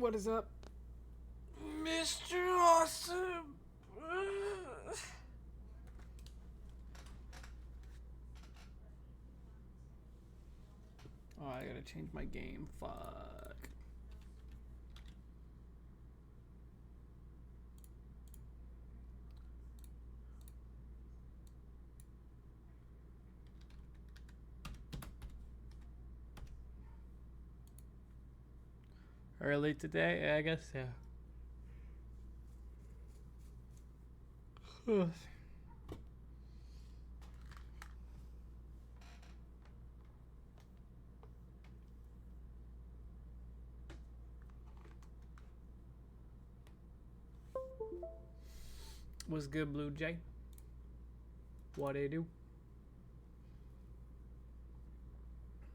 What is up, Mr. Awesome? Oh, I gotta change my game. Fuck. Early today, I guess, yeah. What's good, Blue Jay? What do you do?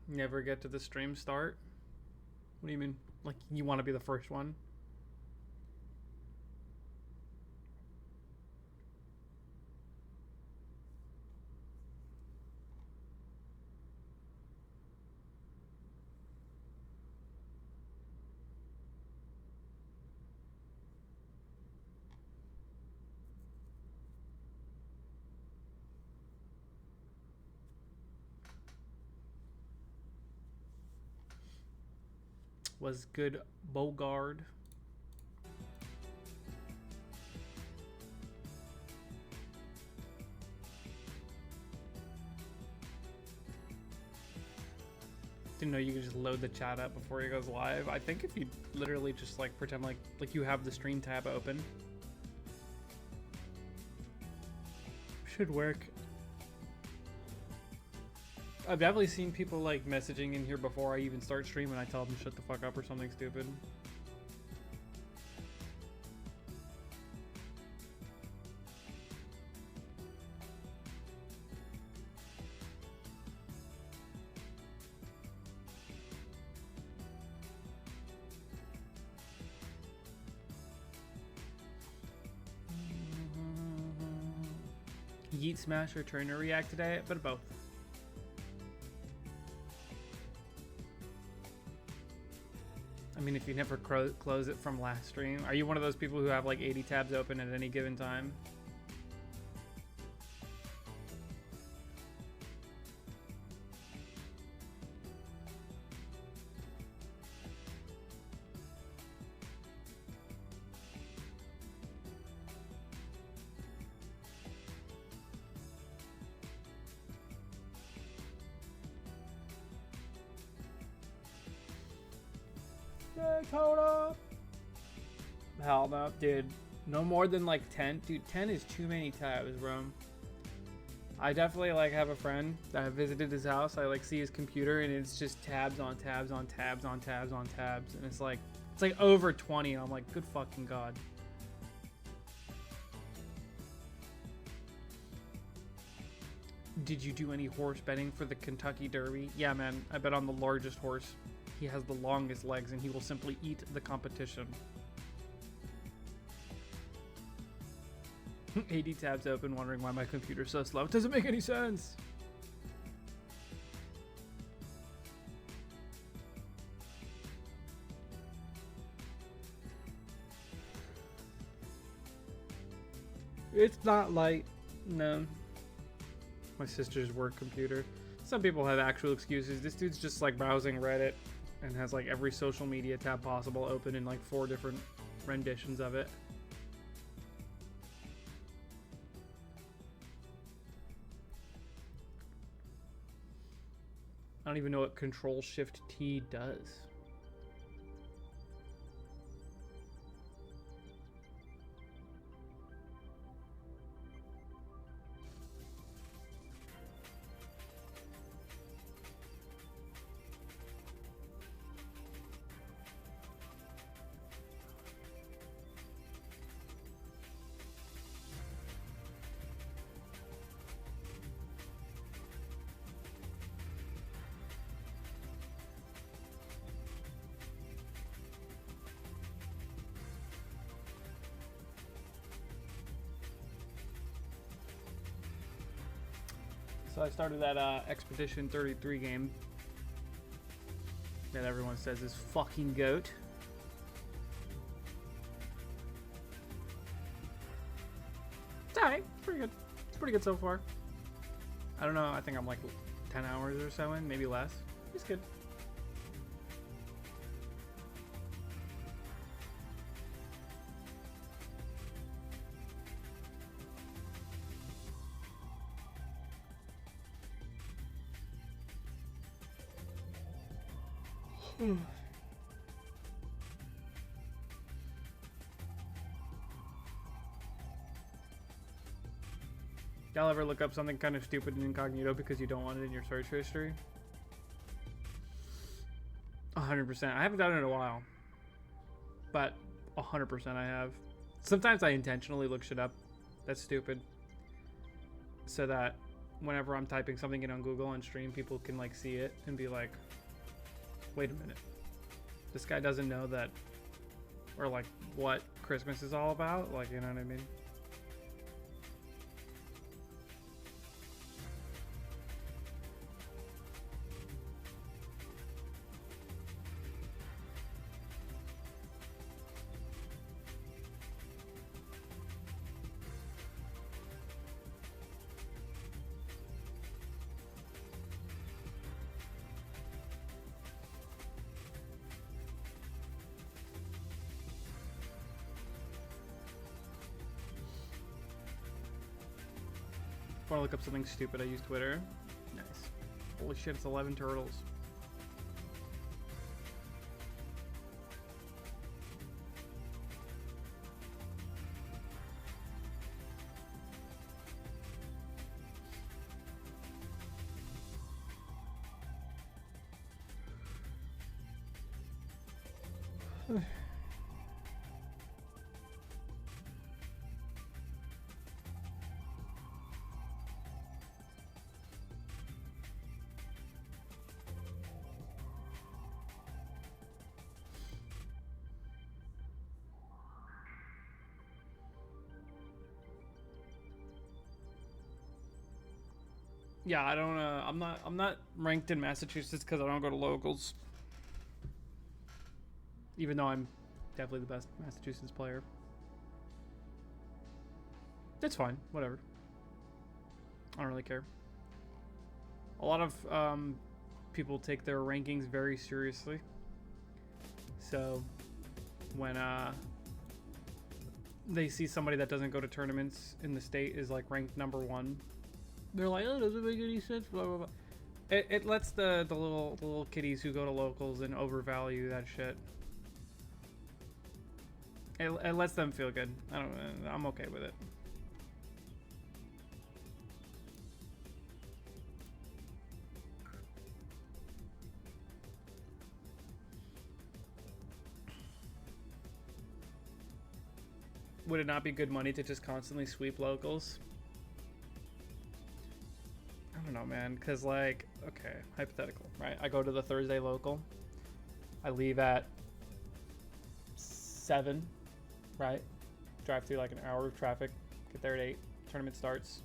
Never get to the stream start? What do you mean? Like, you want to be the first one? Was good, Bogard? Didn't know you could just load the chat up before he goes live. I think if you literally just like pretend like you have the stream tab open, should work. I've definitely seen people like messaging in here before I even start streaming. I tell them to shut the fuck up or something stupid. YEET Smash or Turn to React today, but both. I mean, if you never close it from last stream. Are you one of those people who have like 80 tabs open at any given time? Hell no, dude. No more than like 10. Dude, 10 is too many tabs, bro. I definitely like have a friend that I visited his house. I like see his computer and it's just tabs on tabs on tabs on tabs on tabs. And it's like over 20. And I'm like, good fucking God. Did you do any horse betting for the Kentucky Derby? Yeah, man. I bet on the largest horse. He has the longest legs and he will simply eat the competition. 80 tabs open, wondering why my computer's so slow. It doesn't make any sense. It's not light. No. My sister's work computer. Some people have actual excuses. This dude's just like browsing Reddit and has like every social media tab possible open in like 4 different renditions of it. I don't even know what Control-Shift-T does. So I started that Expedition 33 game that everyone says is fucking goat. pretty good so far. I don't know. I think I'm like 10 hours or so in, maybe less. It's good. Y'all ever look up something kind of stupid in incognito because you don't want it in your search history? 100%. I haven't done it in a while, but 100% I have. Sometimes I intentionally look shit up that's stupid so that whenever I'm typing something in on Google on stream, people can like see it and be like, wait a minute, this guy doesn't know that, or like what Christmas is all about, like, you know what I mean? If I want to look up something stupid, I use Twitter. Nice. Holy shit, it's 11 turtles. Yeah, I don't. I'm not ranked in Massachusetts because I don't go to locals. Even though I'm definitely the best Massachusetts player. It's fine. Whatever. I don't really care. A lot of people take their rankings very seriously. So when they see somebody that doesn't go to tournaments in the state is like ranked #1. They're like, oh, doesn't make any sense, blah, blah, blah. It lets the little kiddies who go to locals and overvalue that shit. It lets them feel good. I'm okay with it. Would it not be good money to just constantly sweep locals? I don't know, man, because like, okay, hypothetical, right? I go to the Thursday local. I leave at 7, right? Drive through like an hour of traffic, get there at 8. Tournament starts,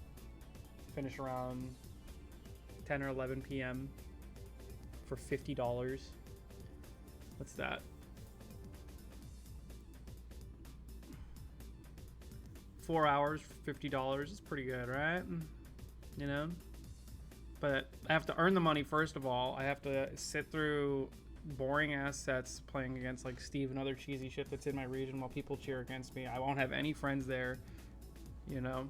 finish around 10 or 11 p.m. for $50. What's that? $4 hours for $50 is pretty good, right? You know? But I have to earn the money first of all. I have to sit through boring ass sets playing against like Steve and other cheesy shit that's in my region while people cheer against me. I won't have any friends there, you know?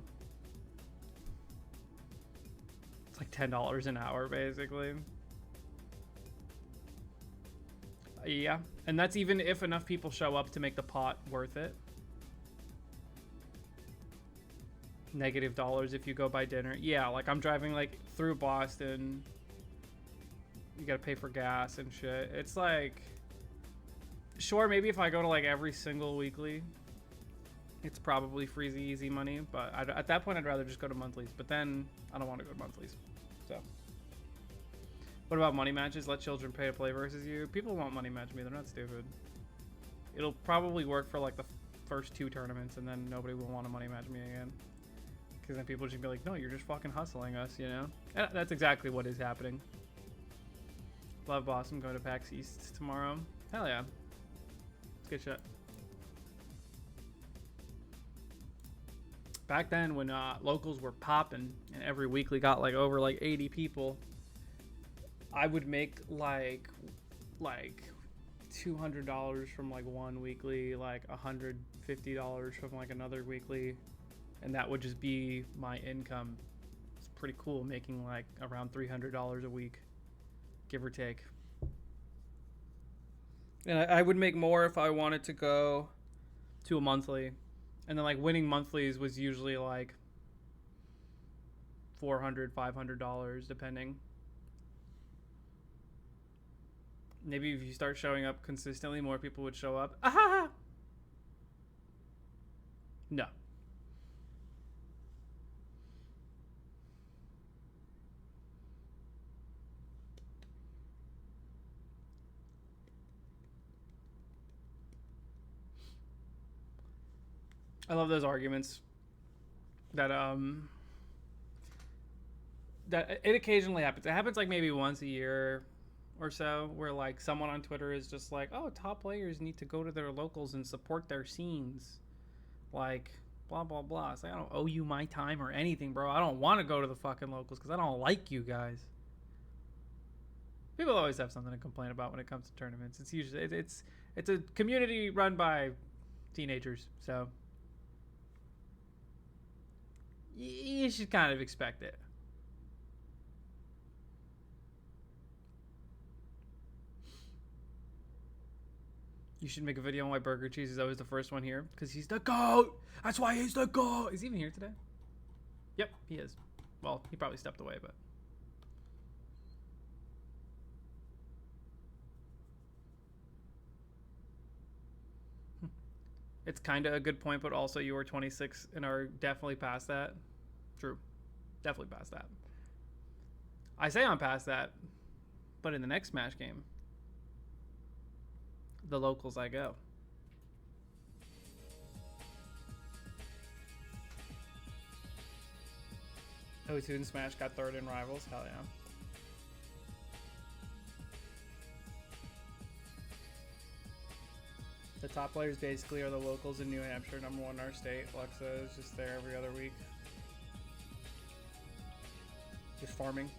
It's like $10 an hour basically. Yeah, and that's even if enough people show up to make the pot worth it. $- if you go buy dinner. Yeah, like I'm driving like through Boston. You gotta pay for gas and shit. It's like, sure, maybe if I go to like every single weekly, it's probably freezy easy money. But at that point, I'd rather just go to monthlies. But then I don't want to go to monthlies. So, what about money matches? Let children pay to play versus you. People won't money match me. They're not stupid. It'll probably work for like the first 2 tournaments, and then nobody will want to money match me again. Because then people just be like, no, you're just fucking hustling us, you know? And that's exactly what is happening. Love boss, I'm going to PAX East tomorrow. Hell yeah. It's good shit. Back then when locals were popping and every weekly got like over like 80 people, I would make like $200 from like one weekly, like $150 from like another weekly, and that would just be my income. It's pretty cool, making like around $300 a week, give or take. And I would make more if I wanted to go to a monthly, and then like winning monthlies was usually like $400, $500 depending. Maybe if you start showing up consistently, more people would show up. Ah! No. I love those arguments that it occasionally happens. It happens like maybe once a year or so, where like someone on Twitter is just like, oh, top players need to go to their locals and support their scenes, like blah blah blah. It's like, I don't owe you my time or anything, bro. I don't want to go to the fucking locals because I don't like you guys. People always have something to complain about when it comes to tournaments. It's usually it's a community run by teenagers, so you should kind of expect it. You should make a video on why Burger Cheese is always the first one here, because he's the GOAT. That's why he's the GOAT. Is he even here today? Yep, he is. Well, he probably stepped away, but it's kind of a good point, but also you are 26 and are definitely past that. True. Definitely past that. I say I'm past that, but in the next Smash game, the locals I go. O2 and Smash got third in Rivals. Hell yeah. The top players basically are the locals in New Hampshire, number one in our state. Lexa is just there every other week. Just farming.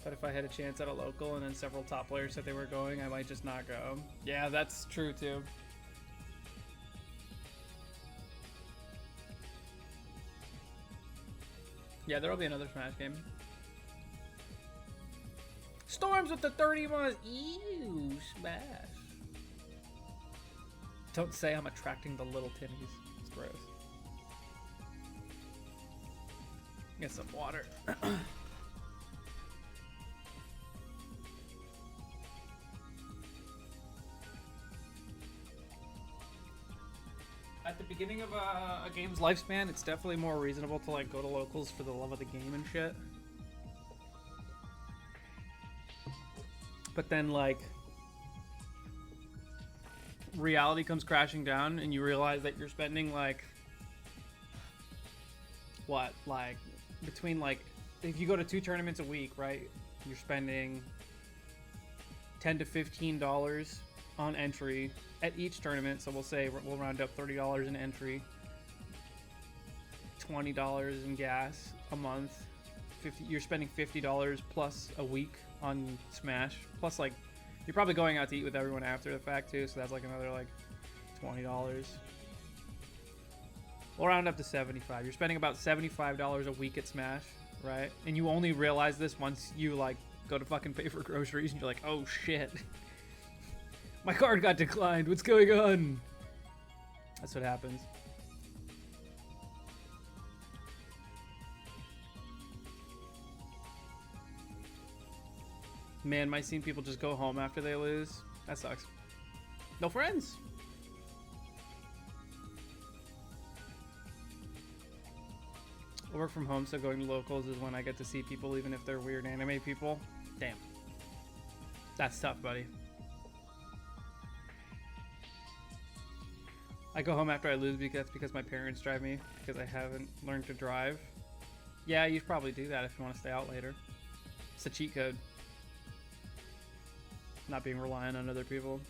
But if I had a chance at a local and then several top players said they were going, I might just not go. Yeah, that's true too. Yeah, there'll be another Smash game. Storms with the 30 months. Ew, Smash. Don't say I'm attracting the little tinnies. It's gross. Get some water. At the beginning of a game's lifespan, it's definitely more reasonable to like go to locals for the love of the game and shit. But then like reality comes crashing down and you realize that you're spending like what, like between like, if you go to 2 tournaments a week, right, you're spending $10 to $15 on entry at each tournament. So we'll say we'll round up $30 in entry, $20 in gas a month, you're spending $50 plus a week on Smash, plus like you're probably going out to eat with everyone after the fact too, so that's like another like $20. We'll round up to 75. You're spending about $75 a week at Smash, right? And you only realize this once you like go to fucking pay for groceries and you're like, oh shit, my card got declined, what's going on? That's what happens. Man, my scene people just go home after they lose. That sucks. No friends. I work from home, so going to locals is when I get to see people, even if they're weird anime people. Damn. That's tough, buddy. I go home after I lose because my parents drive me, because I haven't learned to drive. Yeah, you should probably do that if you want to stay out later. It's a cheat code. Not being reliant on other people.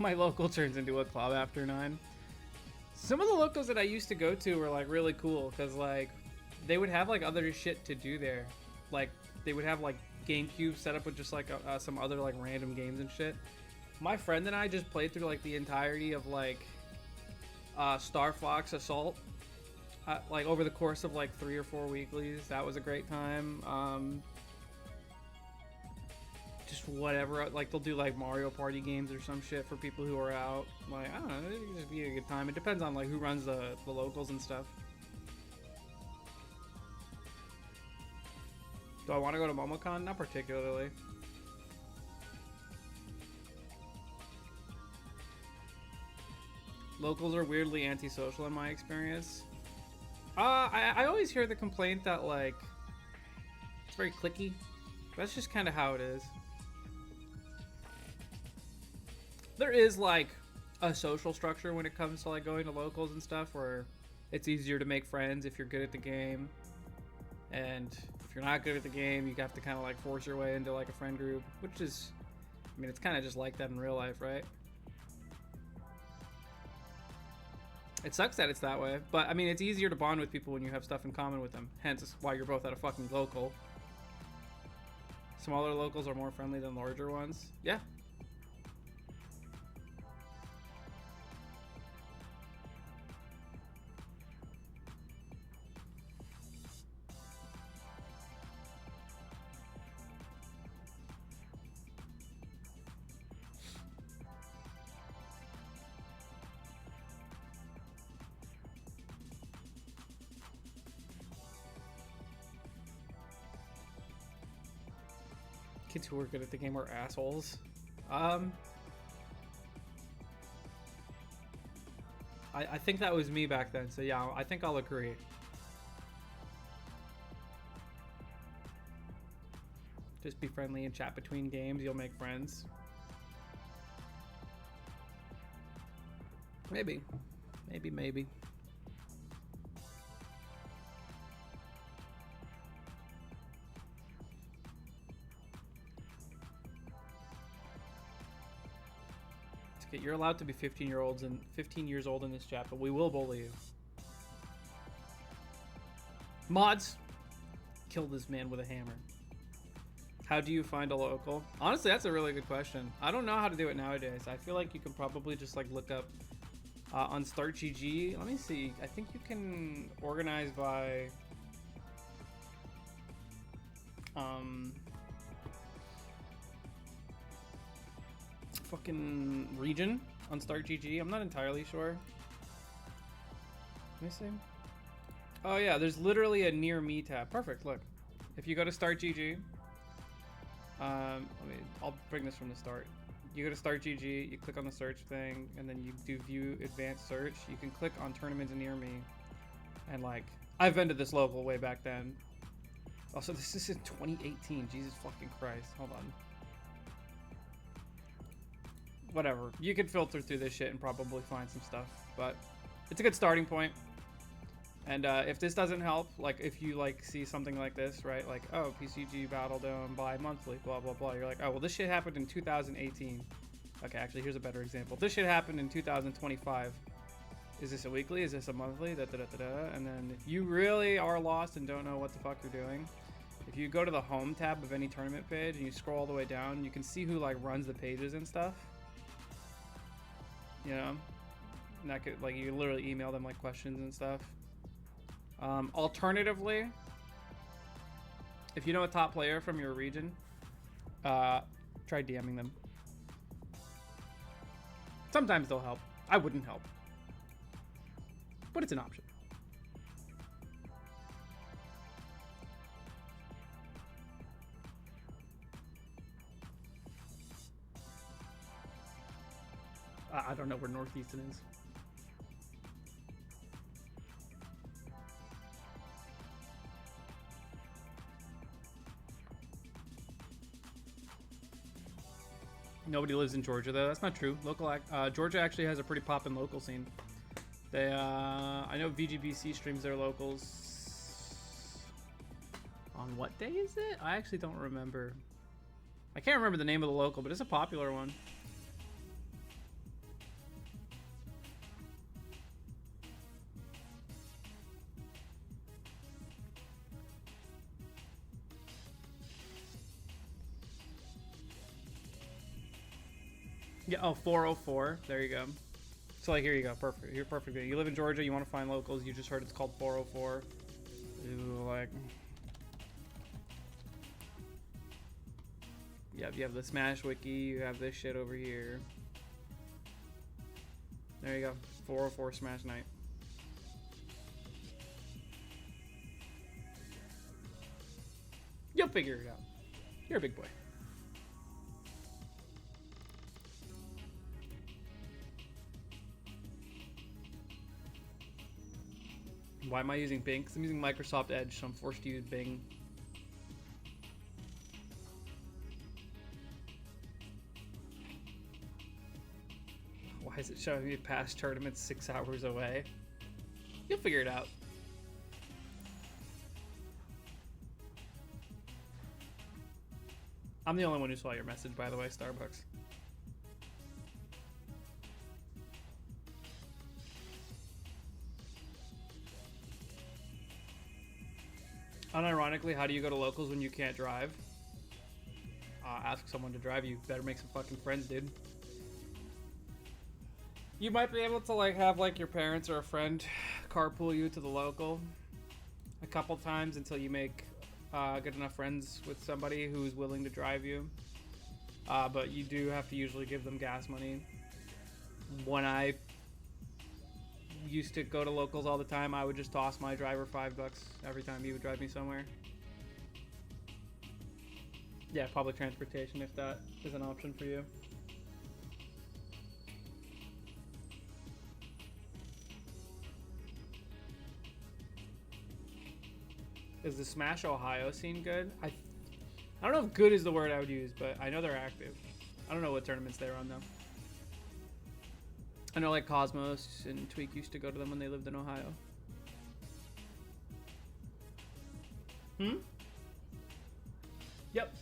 my local turns into a club after 9. Some of the locals that I used to go to were like really cool because like they would have like other shit to do there. Like they would have like GameCube set up with just like some other like random games and shit. My friend and I just played through like the entirety of like Star Fox Assault like over the course of like 3 or 4 weeklies. That was a great time. Just whatever, like they'll do like Mario Party games or some shit for people who are out. Like I don't know, it could just be a good time. It depends on like who runs the locals and stuff. Do I want to go to MomoCon? Not particularly. Locals are weirdly antisocial in my experience. I always hear the complaint that like it's very cliquey. That's just kind of how it is. There is like a social structure when it comes to like going to locals and stuff where it's easier to make friends if you're good at the game, and if you're not good at the game you have to kind of like force your way into like a friend group, which is, I mean, it's kind of just like that in real life, right? It sucks that it's that way, but I mean it's easier to bond with people when you have stuff in common with them, hence why you're both at a fucking local. Smaller locals are more friendly than larger ones. Yeah. Kids who are good at the game are assholes. I think that was me back then, so yeah, I think I'll agree. Just be friendly and chat between games, you'll make friends. Maybe. Maybe. Okay, you're allowed to be 15 years old in this chat, but we will bully you. Mods, kill this man with a hammer. How do you find a local? Honestly, that's a really good question. I don't know how to do it nowadays. I feel like you can probably just like look up on StartGG. Let me see. I think you can organize by fucking region on StartGG. I'm not entirely sure. Let me see. Oh yeah, there's literally a near me tab. Perfect. Look, if you go to StartGG, I'll bring this from the start. You go to StartGG, you click on the search thing, and then you do view advanced search. You can click on tournaments near me, and like I've been to this local way back then. Also, this is in 2018. Jesus fucking Christ. Hold on. Whatever. You can filter through this shit and probably find some stuff, but it's a good starting point. And if this doesn't help, like if you like see something like this, right? Like, oh, PCG Battle Dome by monthly, blah, blah, blah. You're like, oh, well, this shit happened in 2018. Okay, actually, here's a better example. This shit happened in 2025. Is this a weekly? Is this a monthly? Da, da, da, da, da. And then if you really are lost and don't know what the fuck you're doing, if you go to the home tab of any tournament page and you scroll all the way down, you can see who like runs the pages and stuff. You know? And that could, like, you can literally email them like questions and stuff. Alternatively, if you know a top player from your region, try DMing them. Sometimes they'll help. I wouldn't help, but it's an option. I don't know where Northeastern is. Nobody lives in Georgia though. That's not true. Georgia actually has a pretty poppin' local scene. They, I know VGBC streams their locals. On what day is it? I actually don't remember. I can't remember the name of the local, but it's a popular one. Yeah, oh, 404. There you go. So, like, here you go. Perfect. You're perfect. You live in Georgia. You want to find locals. You just heard it's called 404. Ooh, like... Yeah, you have the Smash Wiki. You have this shit over here. There you go. 404 Smash Night. You'll figure it out. You're a big boy. Why am I using Bing? Because I'm using Microsoft Edge, so I'm forced to use Bing. Why is it showing me past tournaments 6 hours away? You'll figure it out. I'm the only one who saw your message, by the way, Starbucks. Unironically, how do you go to locals when you can't drive? Ask someone to drive you. Better make some fucking friends, dude. You might be able to like have like your parents or a friend carpool you to the local a couple times until you make good enough friends with somebody who's willing to drive you. But you do have to usually give them gas money. When I used to go to locals all the time, I would just toss my driver $5 every time he would drive me somewhere. Yeah, public transportation if that is an option for you. Is the Smash Ohio scene good? I don't know if good is the word I would use, but I know they're active. I don't know what tournaments they're on though. I know like Cosmos and Tweak used to go to them when they lived in Ohio. Yep.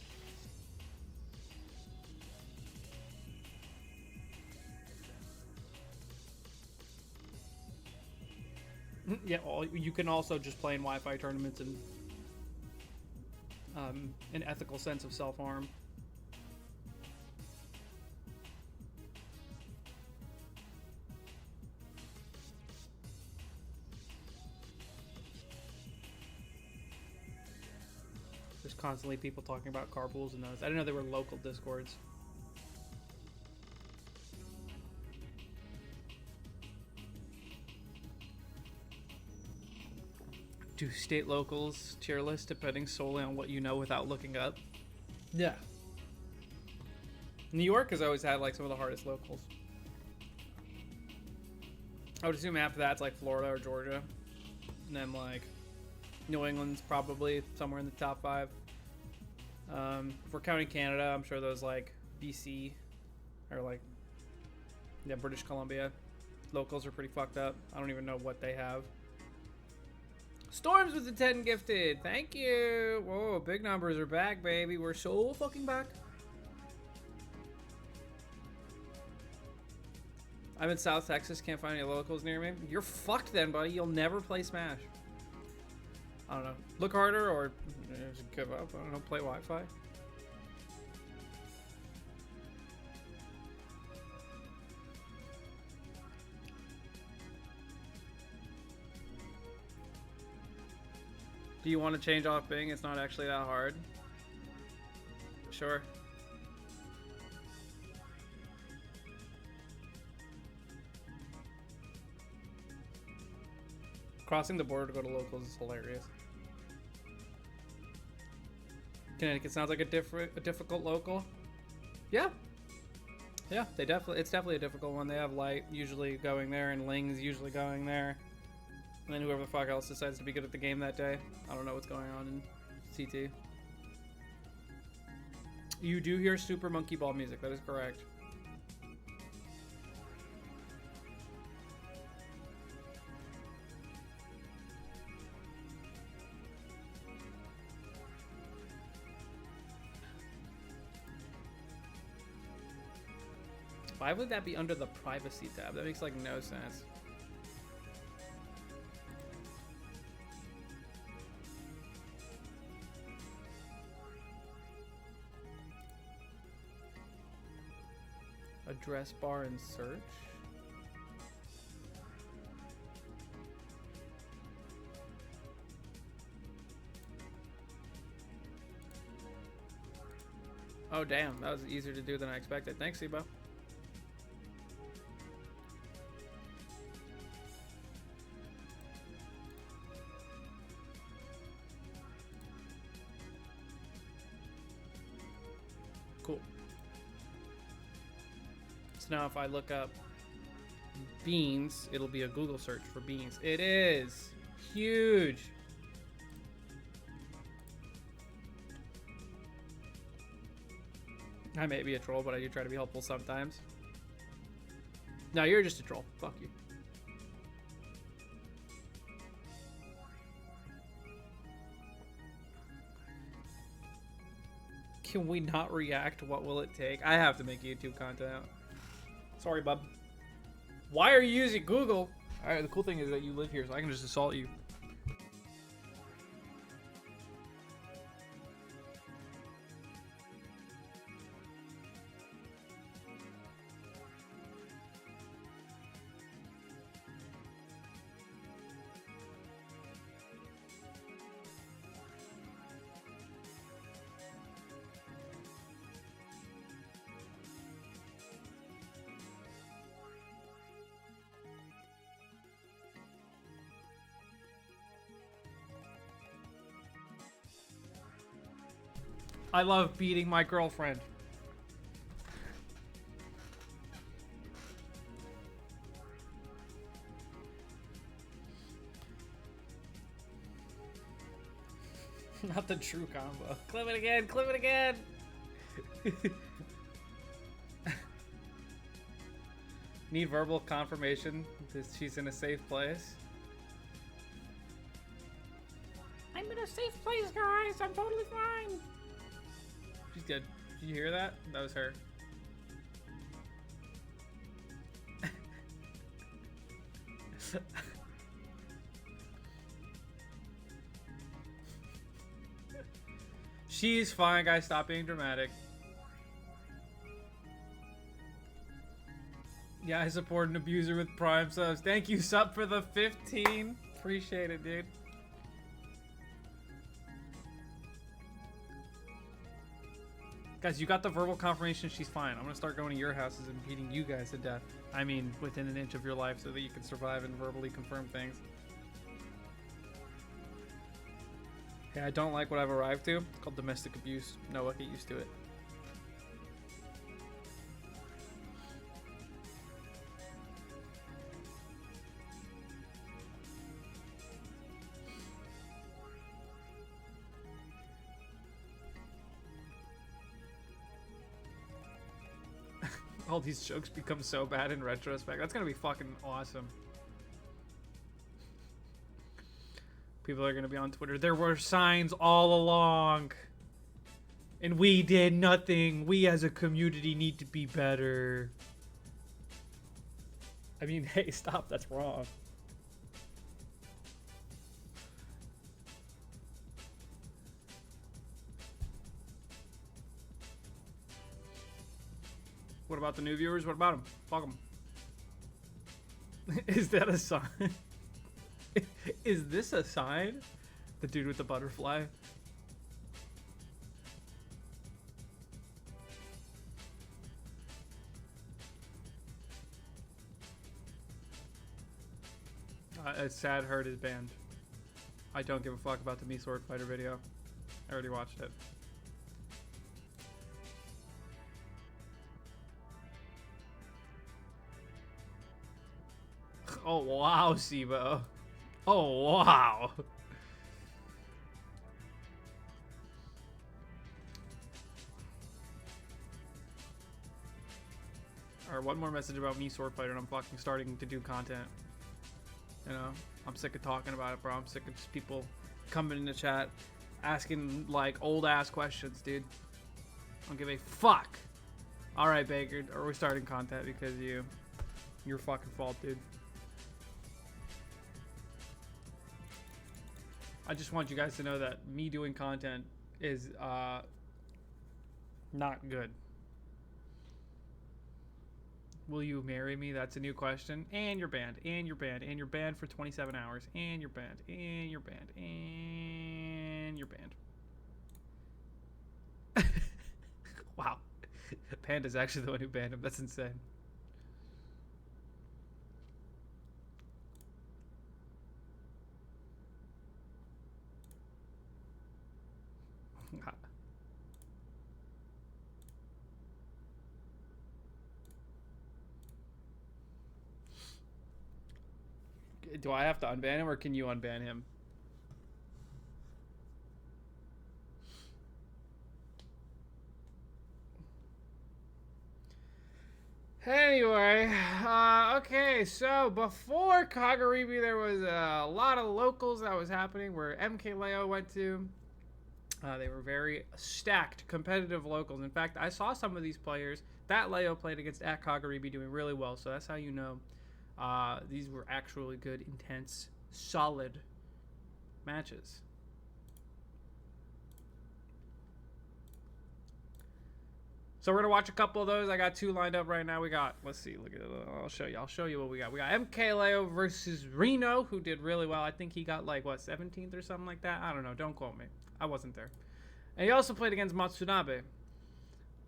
Yeah, you can also just play in Wi-Fi tournaments and an ethical sense of self-harm. There's constantly people talking about carpools and those. I didn't know they were local discords. Do state locals tier list depending solely on what you know without looking up? Yeah. New York has always had like some of the hardest locals. I would assume after that it's like Florida or Georgia. And then like New England's probably somewhere in the top 5. If we're counting Canada, I'm sure those like BC or like, yeah, British Columbia locals are pretty fucked up. I don't even know what they have. Storms with the 10 gifted. Thank you. Whoa, big numbers are back, baby. We're so fucking back. I'm in South Texas. Can't find any locals near me. You're fucked then, buddy. You'll never play Smash. I don't know. Look harder or just give up. I don't know. Play Wi-Fi. Do you want to change off Bing? It's not actually that hard. Sure. Crossing the border to go to locals is hilarious. Connecticut sounds like a difficult local. Yeah. Yeah, it's definitely a difficult one. They have Light usually going there and Ling's usually going there. And then whoever the fuck else decides to be good at the game that day. I don't know what's going on in CT. You do hear Super Monkey Ball music, that is correct. Why would that be under the privacy tab? That makes like no sense. A Address bar and search. Oh damn, that was easier to do than I expected. Thanks, Sibo. Cool. So now if I look up beans, it'll be a Google search for beans. It is huge. I may be a troll, but I do try to be helpful sometimes. No, you're just a troll. Fuck you. Can we not react? What will it take? I have to make YouTube content. Sorry, bub. Why are you using Google? Alright, the cool thing is that you live here, so I can just assault you. I love beating my girlfriend. Not the true combo. Clip it again, clip it again. Need verbal confirmation that she's in a safe place. I'm in a safe place, guys. I'm totally fine. She's good. Did you hear that? That was her. She's fine, guys. Stop being dramatic. Yeah, I support an abuser with Prime subs. Thank you, Sup, for the 15. Appreciate it, dude. Guys, you got the verbal confirmation she's fine. I'm gonna start going to your houses and beating you guys to death. I mean, within an inch of your life so that you can survive and verbally confirm things. Yeah, I don't like what I've arrived to. It's called domestic abuse. Noah, get used to it. All these jokes become so bad in retrospect. That's gonna be fucking awesome. People are gonna be on Twitter. There were signs all along, and we did nothing. We as a community need to be better. I mean, hey, stop. That's wrong. What about the new viewers? What about them? Fuck them. Is that a sign? Is this a sign? The dude with the butterfly? Sad Hurt is banned. I don't give a fuck about the Me Sword Fighter video. I already watched it. Oh wow, Sibo. Oh wow. Alright, one more message about Me Sword Fighter and I'm fucking starting to do content. You know, I'm sick of talking about it, bro. I'm sick of just people coming in the chat asking like old ass questions, dude. I don't give a fuck. Alright, Baker, are we starting content because your fucking fault, dude. I just want you guys to know that me doing content is not good. Will you marry me? That's a new question. And you're banned. And you're banned. And you're banned for 27 hours. And you're banned. And you're banned. And you're banned. Wow. Panda's actually the one who banned him. That's insane. Do I have to unban him or can you unban him? Anyway, okay, so before Kagaribi, there was a lot of locals that was happening where MkLeo went to. They were very stacked, competitive locals. In fact, I saw some of these players that Leo played against at Kagaribi doing really well, so that's how you know these were actually good, intense, solid matches. So we're gonna watch a couple of those. I got 2 lined up right now. We got, let's see, look at it. I'll show you what we got. We got MkLeo versus Reno, who did really well. I think he got like what, 17th or something like that. I don't know. Don't quote me. I wasn't there. And he also played against Matsunabe,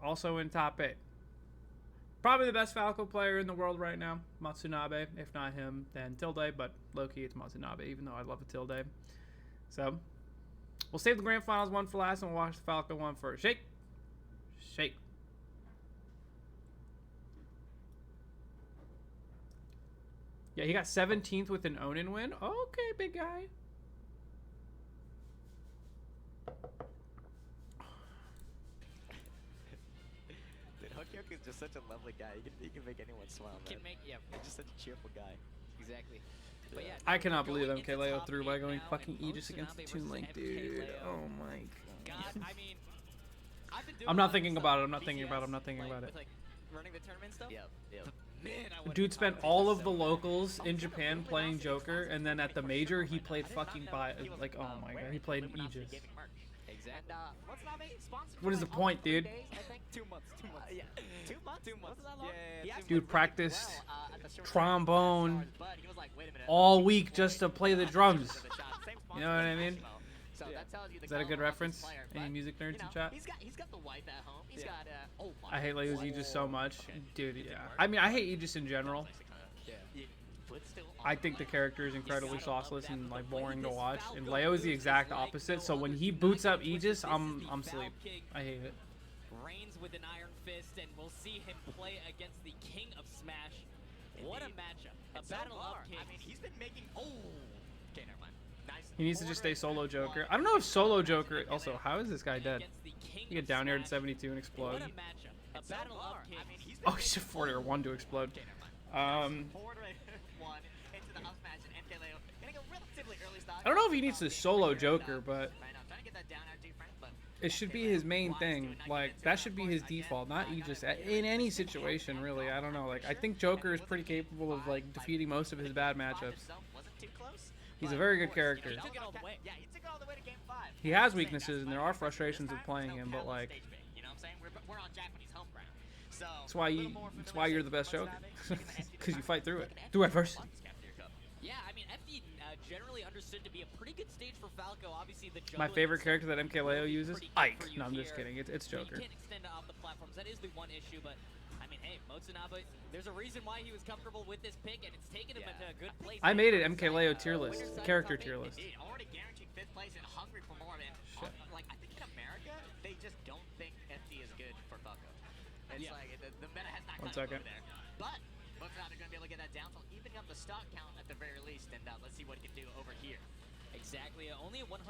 also in top 8. Probably the best Falco player in the world right now, Matsunabe. If not him, then Tilde. But low-key, it's Matsunabe, even though I love a Tilde. So we'll save the grand finals one for last, and we'll watch the Falco one first. Shake, shake. Yeah, he got 17th with an Onin win. Okay, big guy. Dude, Hokyuk is just such a lovely guy. He can make anyone smile, man. He's just such a cheerful guy. Exactly. But yeah, I cannot believe MkLeo threw by going fucking Aegis against the Toon Link, dude. Oh my god. I mean, I'm not thinking about it. I'm not thinking about it. I'm not thinking about it. Like running the tournament stuff. Yep. Man, I Dude spent all of the locals in Japan playing Joker, and then at the major he played fucking like, oh my god, he played Aegis. Exactly. What is the point, dude? 2 months. Yeah. 2 months. 2 months. Yeah. Dude practiced trombone all week just to play the drums. You know what I mean? So that tells you the Is that a good caliber of this reference? player, Any but, music nerds in chat? He's got the wife at home. He's got oh my. I hate Leo's Aegis so much. Dude, yeah. I mean, I hate Aegis in general. I think the character is incredibly sauceless and like boring to watch, and Leo is the exact opposite. So when he boots up Aegis, I'm asleep. I hate it. Reigns with an iron fist, and we'll see him play against the King of Smash. What a matchup! A battle of kings. I mean, he's been making. Oh. Okay, never mind. Nice. He needs to just stay solo Joker. I don't know if solo Joker. Also, how is this guy dead? He get down here at 72 and explode. What a matchup! A battle of kings. I mean, he's Oh, he's a 40 or 1 to explode. forward one into the up smash and MkLeo getting a relatively early start. I don't know if he needs to solo Joker, but Right now, trying to get that down out, friend, but it should be his main thing. Like, that should be his default, not Aegis. In any situation, really. I don't know. Like, I think Joker is pretty capable of, like, defeating most of his bad matchups. wasn't too close. He's a very good character. He took it all the way. Yeah, he took it all the way to game 5. He has weaknesses, and there are frustrations with playing him, but, like, You know what I'm saying? We're on Japanese home ground. So that's why you're the best Joker. Because you fight through it. Through adversity. Yeah, I mean, FD generally understood to be a pretty good stage for Falco. Obviously, the My juggling favorite is character that MkLeo uses? pretty good Ike. for you No, I'm just here. kidding. It's You Joker. can't extend it off the platforms. That is the one issue, but I mean, hey, Motsunabe, there's a reason why he was comfortable with this pick, and it's taken him into a good place. I made it MkLeo tier list. Character tier list. Indeed, already guaranteed 5th place and hungry for more, man. Shit. Like, I think in America, they just don't think FD is good for Falco. It's like, the meta has not One caught up second. over there. But, looks like they're going to be able to get that down, so evening up the stock count at the very least, and let's see what he can do over here. Exactly. Only a 100%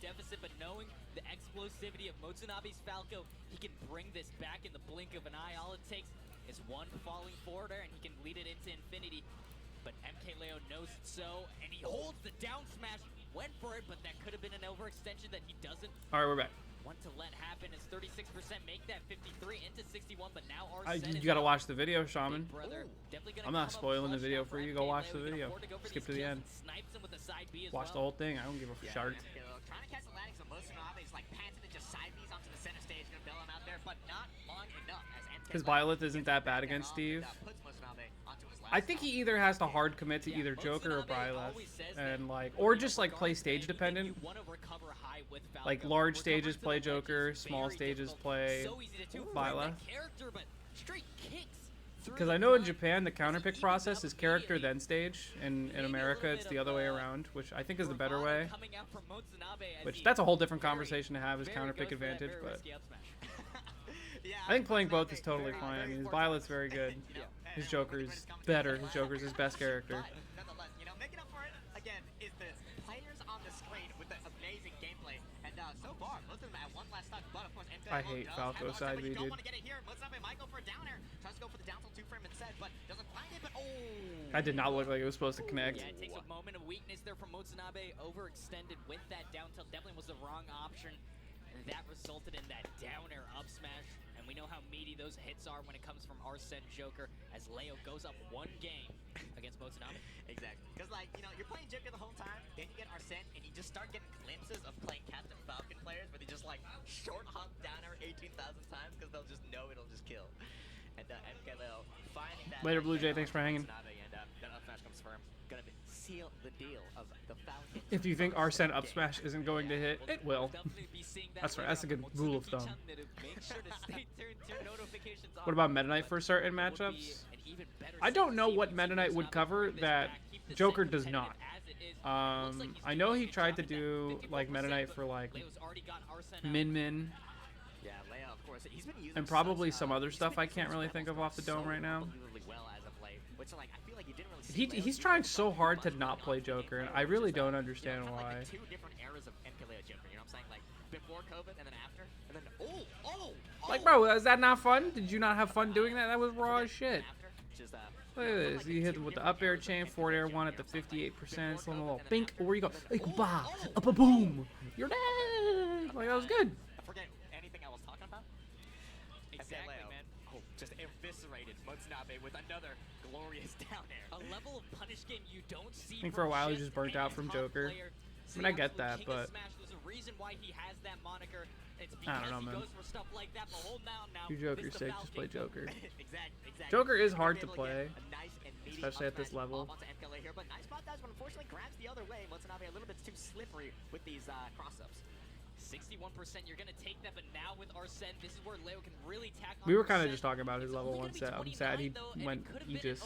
deficit, but knowing the explosivity of Motsunabe's Falco, he can bring this back in the blink of an eye. All it takes is one falling forwarder, and he can lead it into infinity. But MkLeo knows it so, and he holds the down smash. Went for it, but that could have been an overextension that he doesn't All right, we're back. want to let happen. As 36% make that 53 into 61, but now Arsene You gotta watch the video, Shaman. brother, definitely gonna I'm not come up spoiling the clutch video now for you. Go watch the MkLeo. He can video. afford to go for Skip these to the kills end. and snipes him with a side B as Watch the well. whole thing. I don't give a shark. Trying to catch the landing, so Motsunabe is like panting and just side B's onto the center stage, gonna bail him out there, but not long enough as MkLeo Because Violet isn't that bad against Steve. puts I think he either has to hard commit to either Joker or Byleth, and like, or just like play stage dependent. Like large stages play Joker, small stages play Byleth. Because I know in Japan the counterpick process is character then stage, and in America it's the other way around, which I think is the better way. Which that's a whole different conversation to have, is counterpick advantage, but I think playing both is totally fine. I mean, his Violet's very good. His Joker's better. His Joker's his best character. Nonetheless, making up for it again is the players on the screen with the amazing gameplay. And so far, most of them at one last stock, but of course, I hate Falco side B, dude. That did not look like it was supposed to connect. Yeah, it takes a moment of weakness there from Motonabe. Overextended with that down tilt. Definitely was the wrong option. And that resulted in that down air up smash. And we know how meaty those hits are when it comes from Arsene Joker, as Leo goes up one game against Motonabe. Exactly. Because, like, you're playing Joker the whole time, then you get Arsene, and you just start getting glimpses of playing Captain Falcon players where they just, like, short hop down air 18,000 times because they'll just know it'll just kill. And MkLeo finding that. Later, Blue Jay. Thanks for hanging. That up smash comes firm. Gonna seal the deal of the Falcon. If you think Arsene up smash isn't going to hit, it will. That's right. That's a good rule of thumb. What about Meta Knight for certain matchups? I don't know what Meta Knight would cover that Joker does not. I know he tried to do like Meta Knight for like Min, and probably some other stuff I can't really think of off the dome right now. He's trying so hard to not play Joker, and I really don't understand why. Two different eras of MkLeo Joker, you know what I'm saying? Like before COVID and then after, and then like, bro, is that not fun? Did you not have fun doing that? That was raw as shit. Look at this. He hit with the up air chain, forward air one at the 58%. Slow little bink. Where you go? Like, bah, up a boom. You're dead. Like, that was good. I forget anything I was talking about. Exactly, man. Oh, just eviscerated Motonabe with another glorious down air. A level of punish game you don't see. I think for a while he just burnt out from Joker. I mean, I get that, but There's a reason why he has that moniker. It's I don't know, because he man. goes for stuff like that, but hold now. Do Joker's sick, just play Joker. Exactly. Joker is hard to play, especially at this level. Here, but nice spot dodge, but unfortunately grabs the other way. Motonabe a little bit too slippery with these cross-ups. 61%, you're gonna take that, but now with Arsene, this is where Leo can really tack on. We were kind of just talking about his level 1 set. I'm sad he went Aegis.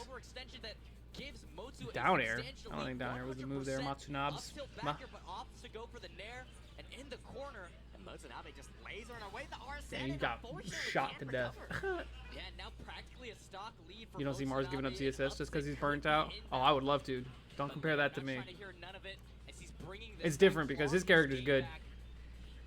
Down air. I don't think down air was the move there. Matsunab's. But opts to go for the nair, and in the corner. Motonabe just lasering away the Arsene. And he got shot to death. Yeah, now practically a stock lead for You don't see Mars giving up ZSS just because he's burnt out? Oh, I would love to. Don't compare that to me. It's different because his character's good.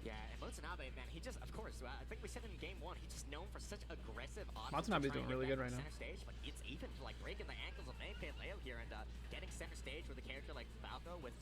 Yeah, and Motonabe, man, he just, of course, I think we said in game 1, he's just known for such aggressive offense. Motonabe's doing really good right now. Stage, but it's even like breaking the ankles of MkLeo here and getting center stage with a character like Falco, with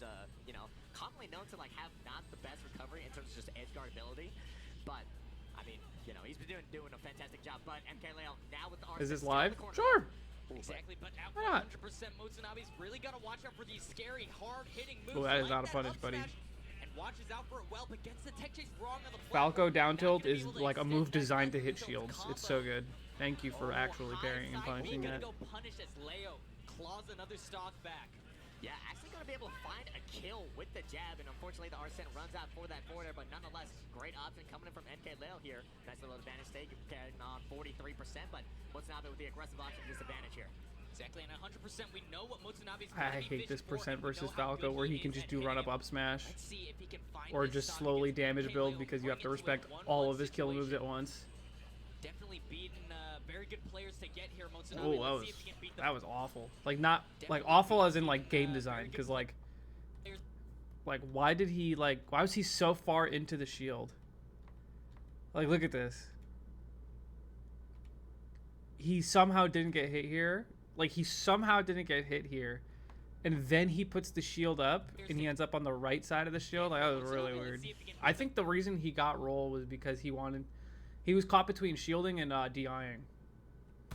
commonly known to like have not the best recovery in terms of just edge guard ability, but I mean, he's been doing a fantastic job. But MkLeo now with the Is this live? Sure. Exactly, but at 100%, Motonabe's really got to watch out for these scary, hard-hitting moves. Oh, that is like not a punish, buddy. And watches out for it well, but gets the tech chase wrong on the Falco down tilt is like a move designed to hit shields. It's so good. Thank you for actually parrying and punishing that. Go punish as Leo claws another stock back. Yeah, actually going to be able to find a kill with the jab, and unfortunately the Arsene runs out for that forward air, but nonetheless, great option coming in from MkLeo here. Nice little advantage take, carrying on 43%, but Motonabe with the aggressive option disadvantage here. Exactly, and 100% we know what Motonabe's I hate this percent versus Falco where he can just do run up smash. Or just slowly damage build because you have to respect all of his kill moves at once. Definitely beating very good players to get here. Oh, that was awful. Like, not like awful as in like game design, because like why did he why was he so far into the shield? Like, look at this. He somehow didn't get hit here. Like, he somehow didn't get hit here, and then he puts the shield up and he ends up on the right side of the shield. Like, that was really weird. I think the reason he got roll was because he was caught between shielding and DIing.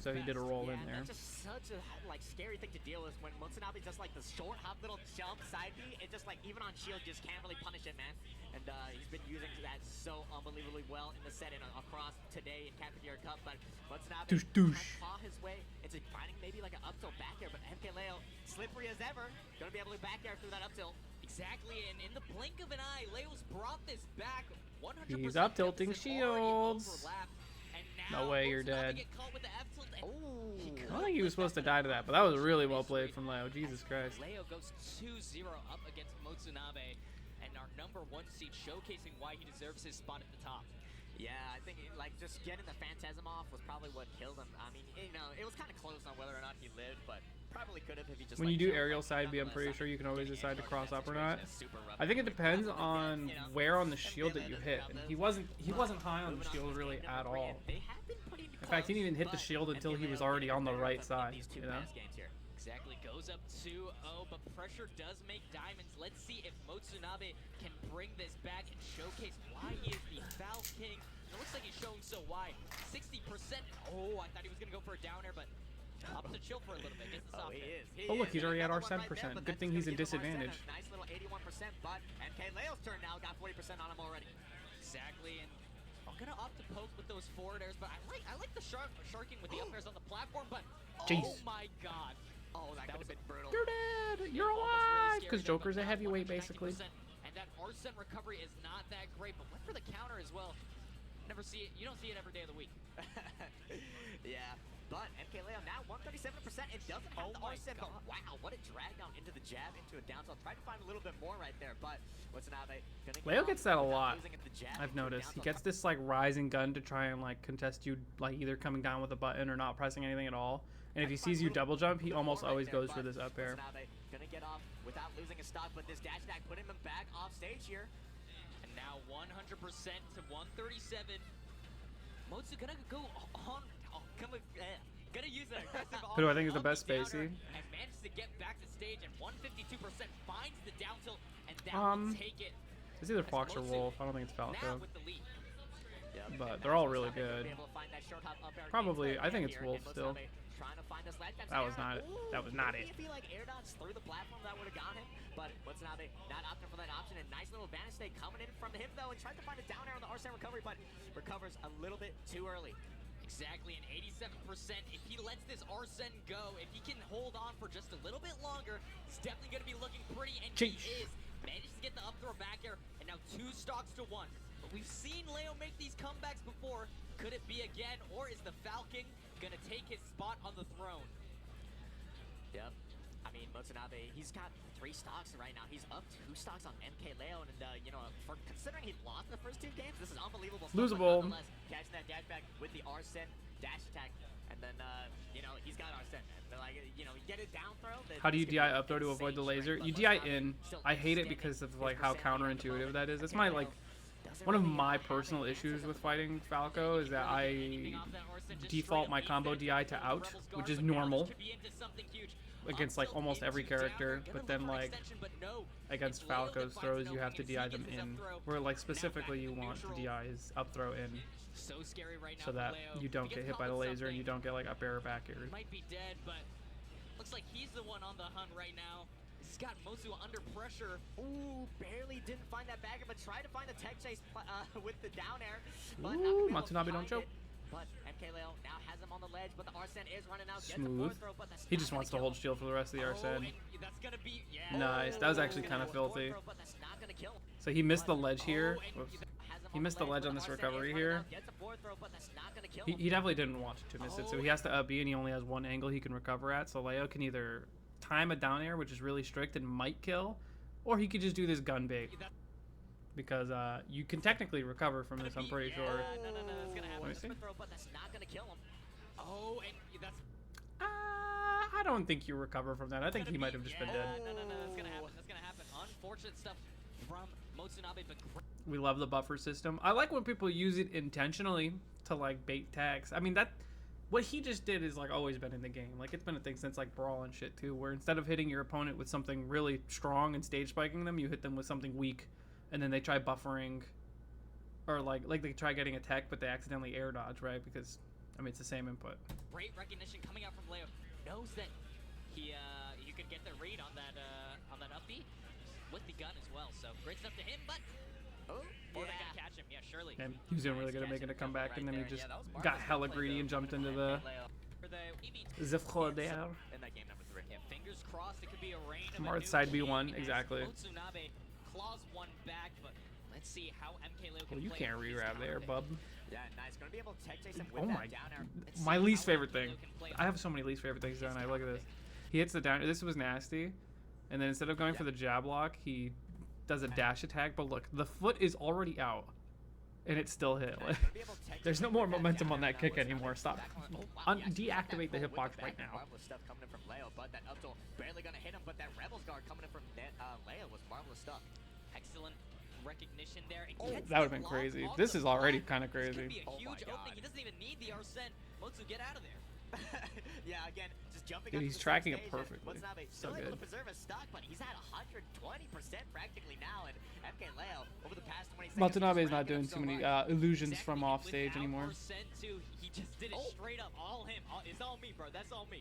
so he did a roll in Yeah, there. that's just such a like scary thing to deal with when Motsunabe does like the short hop little jump side B. It just like even on shield just can't really punish it, man. And he's been using that so unbelievably well in the set and across today in Cafeteria Cup. But Motsunabe Douche, trying douche. to claw his way into finding maybe like an up tilt back air, but MkLeo, slippery as ever, gonna be able to back air through that up tilt. Exactly, and in the blink of an eye, Leo's brought this back 100%. He's up tilting deficit already shields. overlapped, and No now way, you're Motsunabe dead. get caught with the F tilt, and I don't think he was supposed to die to that, but that was really well played from Leo. Jesus Christ. Leo goes 2-0 up against Motsunabe, and our #1 seed showcasing why he deserves his spot at the top. Yeah, I think like just getting the Phantasm off was probably what killed him. I mean, you know, it was kind of close on whether or not he lived, but probably could have if he just. When like, you do chilled, aerial but side B, I'm pretty nonetheless, sure you can always getting decide to edge cross guard up or in not. that situation is super rough. I think it depends Probably on you know, where on the MkLeo shield that you doesn't hit, have and this. he wasn't high on the Moving shield to really game at number three, all. and they have been pretty In fact, he didn't even hit the close, shield but until he was MkLeo already on the getting right better side, these two you know? past games here. Exactly, goes up 2-0, but pressure does make diamonds. Let's see if Motsunabe can bring this back and showcase why he is the Foul King. It looks like he's showing so why. 60%. Oh, I thought he was going to go for a downer, but up to chill for a little bit. Gets the Oh, soft he hit. is. Oh, look, he's already at Another our one 7%. there, but Good that's thing gonna he's in give him our disadvantage. center. Nice little 81%, but MkLeo's turn now got 40% on him already. Exactly, and I'm gonna opt to poke with those forward airs, but I like the sharking with the up airs on the platform, but Jeez. oh my god. Oh, that could have been brutal. You're dead. You're Almost really alive. scary Because there, but Joker's a now heavyweight, 190%, basically. And that Arsene recovery is not that great, but went for the counter as well. Never see it. You don't see it every day of the week. Yeah, but MkLeo now 137% and doesn't have Oh the my Arsene, but God. wow, what a drag down into the jab, into a down tilt. Tried to find a little bit more right there, but Watanabe gonna get Leo off gets that a without lot. losing at the jab I've into a noticed. down He tilt. gets this like rising gun to try and like contest you, like either coming down with a button or not pressing anything at all. And if he sees you double jump, he almost always goes for this up air. Watanabe gonna get off without losing his stock, but this dash attack putting him back off stage here. And now 100% to 137. Motsu gonna go on. Oh, gonna use an aggressive Who do I think is on the best downer spacey? and manages to get back to stage, and 152% finds the down tilt, and that will take it. It's either As Fox or Motsu Wolf. I don't think it's Now Falco. with the lead. Yep. But and they're all now really Watanabe gonna good. be able to find that short hop up air Probably. into I the think air it's here, Wolf and still. Watanabe trying to find this last time That was air not it. dodge. That was not Maybe it. if he like air dodge through the platform, that would have got him. But Watanabe not opting for that option, and nice little advantage stay coming in from him though, and tries to find a down air on the Arsene recovery, but recovers a little bit too early. Exactly, an 87%. If he lets this Arsene go, if he can hold on for just a little bit longer, he's definitely going to be looking pretty, and Cheech. he is. Manages to get the up throw back air, and now 2 stocks to 1. But we've seen Leo make these comebacks before. Could it be again, or is the Falcon going to take his spot on the throne? Yep. I mean, Watanabe, he's got 3 stocks right now. He's up 2 stocks on MkLeo, and you know, for considering he lost the first 2 games, this is unbelievable stuff. But Losable. nonetheless, catching that dash back with the Arsene dash attack, and then you know, he's got Arsene. And like, you know, you get it down throw. How do you it's gonna DI be up throw to avoid the insane laser? strength, You but DI Watanabe in. still I hate it extending because of his like how percent at the counterintuitive moment. that is. That's my like Doesn't one of really my have personal an issues answer with for fighting Falco is that I default my combo DI to out, which is normal against like almost every character, but then like against Falco's throws you have to DI them in, where like specifically you want to DI his up throw in So scary right now so for that Leo. you don't He get gets hit by caught the with laser and you something. don't get like up air or back air. Might be dead, but looks like he's the one on the hunt right now. He's got Motsu under pressure. Ooh, barely didn't find that bagger, but tried to find the tech chase with the down air. But Ooh, not gonna be able to Matsunabe don't find choke. it. But MkLeo now has him on the ledge, but the Arsene is running out. Gets a Smooth. forward throw, but that's He not just gonna wants to kill hold him. shield for the rest of the Oh, Arsene. and that's gonna be Nice. That was actually Gonna kind of go forward filthy. throw, but that's not gonna kill him. So he missed the ledge here. Oh, and Whoops. Has him He on missed the ledge but on this Arsene is recovery running here. out. Gets a forward throw, but that's not gonna kill He him. definitely didn't want to miss it, so he has to up B and he only has one angle he can recover at. So Leo can either time a down air, which is really strict and might kill, or he could just do this gun bait. Because you can technically recover from this, I'm pretty sure. No, that's gonna happen. Let me see. Forward throw, but that's not gonna kill him. Oh, and that's I don't think you recover from that. I think he might have just been dead. No, that's gonna happen. That's gonna happen. Unfortunate stuff from Motsunabe, but We love the buffer system. I like when people use it intentionally to like bait tags. I mean what he just did is like always been in the game. Like it's been a thing since like Brawl and shit too, where instead of hitting your opponent with something really strong and stage spiking them, you hit them with something weak, and then they try buffering, or like they try getting a tech, but they accidentally air dodge, right? Because I mean, it's the same input. Great recognition coming out from Leo. Knows that he could get the read on that up B with the gun as well. So great stuff to him, but Oh, they're yeah. gonna catch him. Yeah, surely. And he was doing really good at making a comeback, and then he just got hella greedy and jumped into the For the EV Zifroder. In that game number 3. yeah, fingers crossed. It could be a rain of Smart a new side king B1, as exactly. Motsunabe claws one back, but let's see how MkLeo can Well, you play can't with these re-grab there, counter bub. Yeah, nice. Gonna be able to tech chase him with Oh that my, down air. my see least how favorite MkLeo thing. can play I have so many least favorite things done. I look at this. He hits the down. This was nasty, and then instead of going for the jab lock, he does a dash attack. But look, the foot is already out, and it still hit. Gonna be able to tech There's chase no him more with that momentum down on air that now. kick What's anymore. happening? Stop. Back on- oh, wow, he actually got Deactivate the full with hitbox back. right now. Marvelous stuff coming in from Leo, but that up tilt barely gonna hit him. But that Rebels guard coming in from Leo was marvelous stuff. Excellent recognition there. And Oh, gets that would've the been block crazy. on This the is already block. kinda This crazy. could be a Oh huge my opening. God. He doesn't even need the Arsene. Motsu, get out of there. Yeah, again, just jumping. Dude, up to he's the tracking center it stage, and perfectly. Watanabe So still able to good. preserve his stock, but he's at 120% practically now. And MkLeo over the past 20 seconds. Watanabe is he's not racking doing up so too many hard. illusions Exactly, from and off stage without anymore. Arsene too, he just did it Oh. straight up. All him. It's all me, bro. That's all me.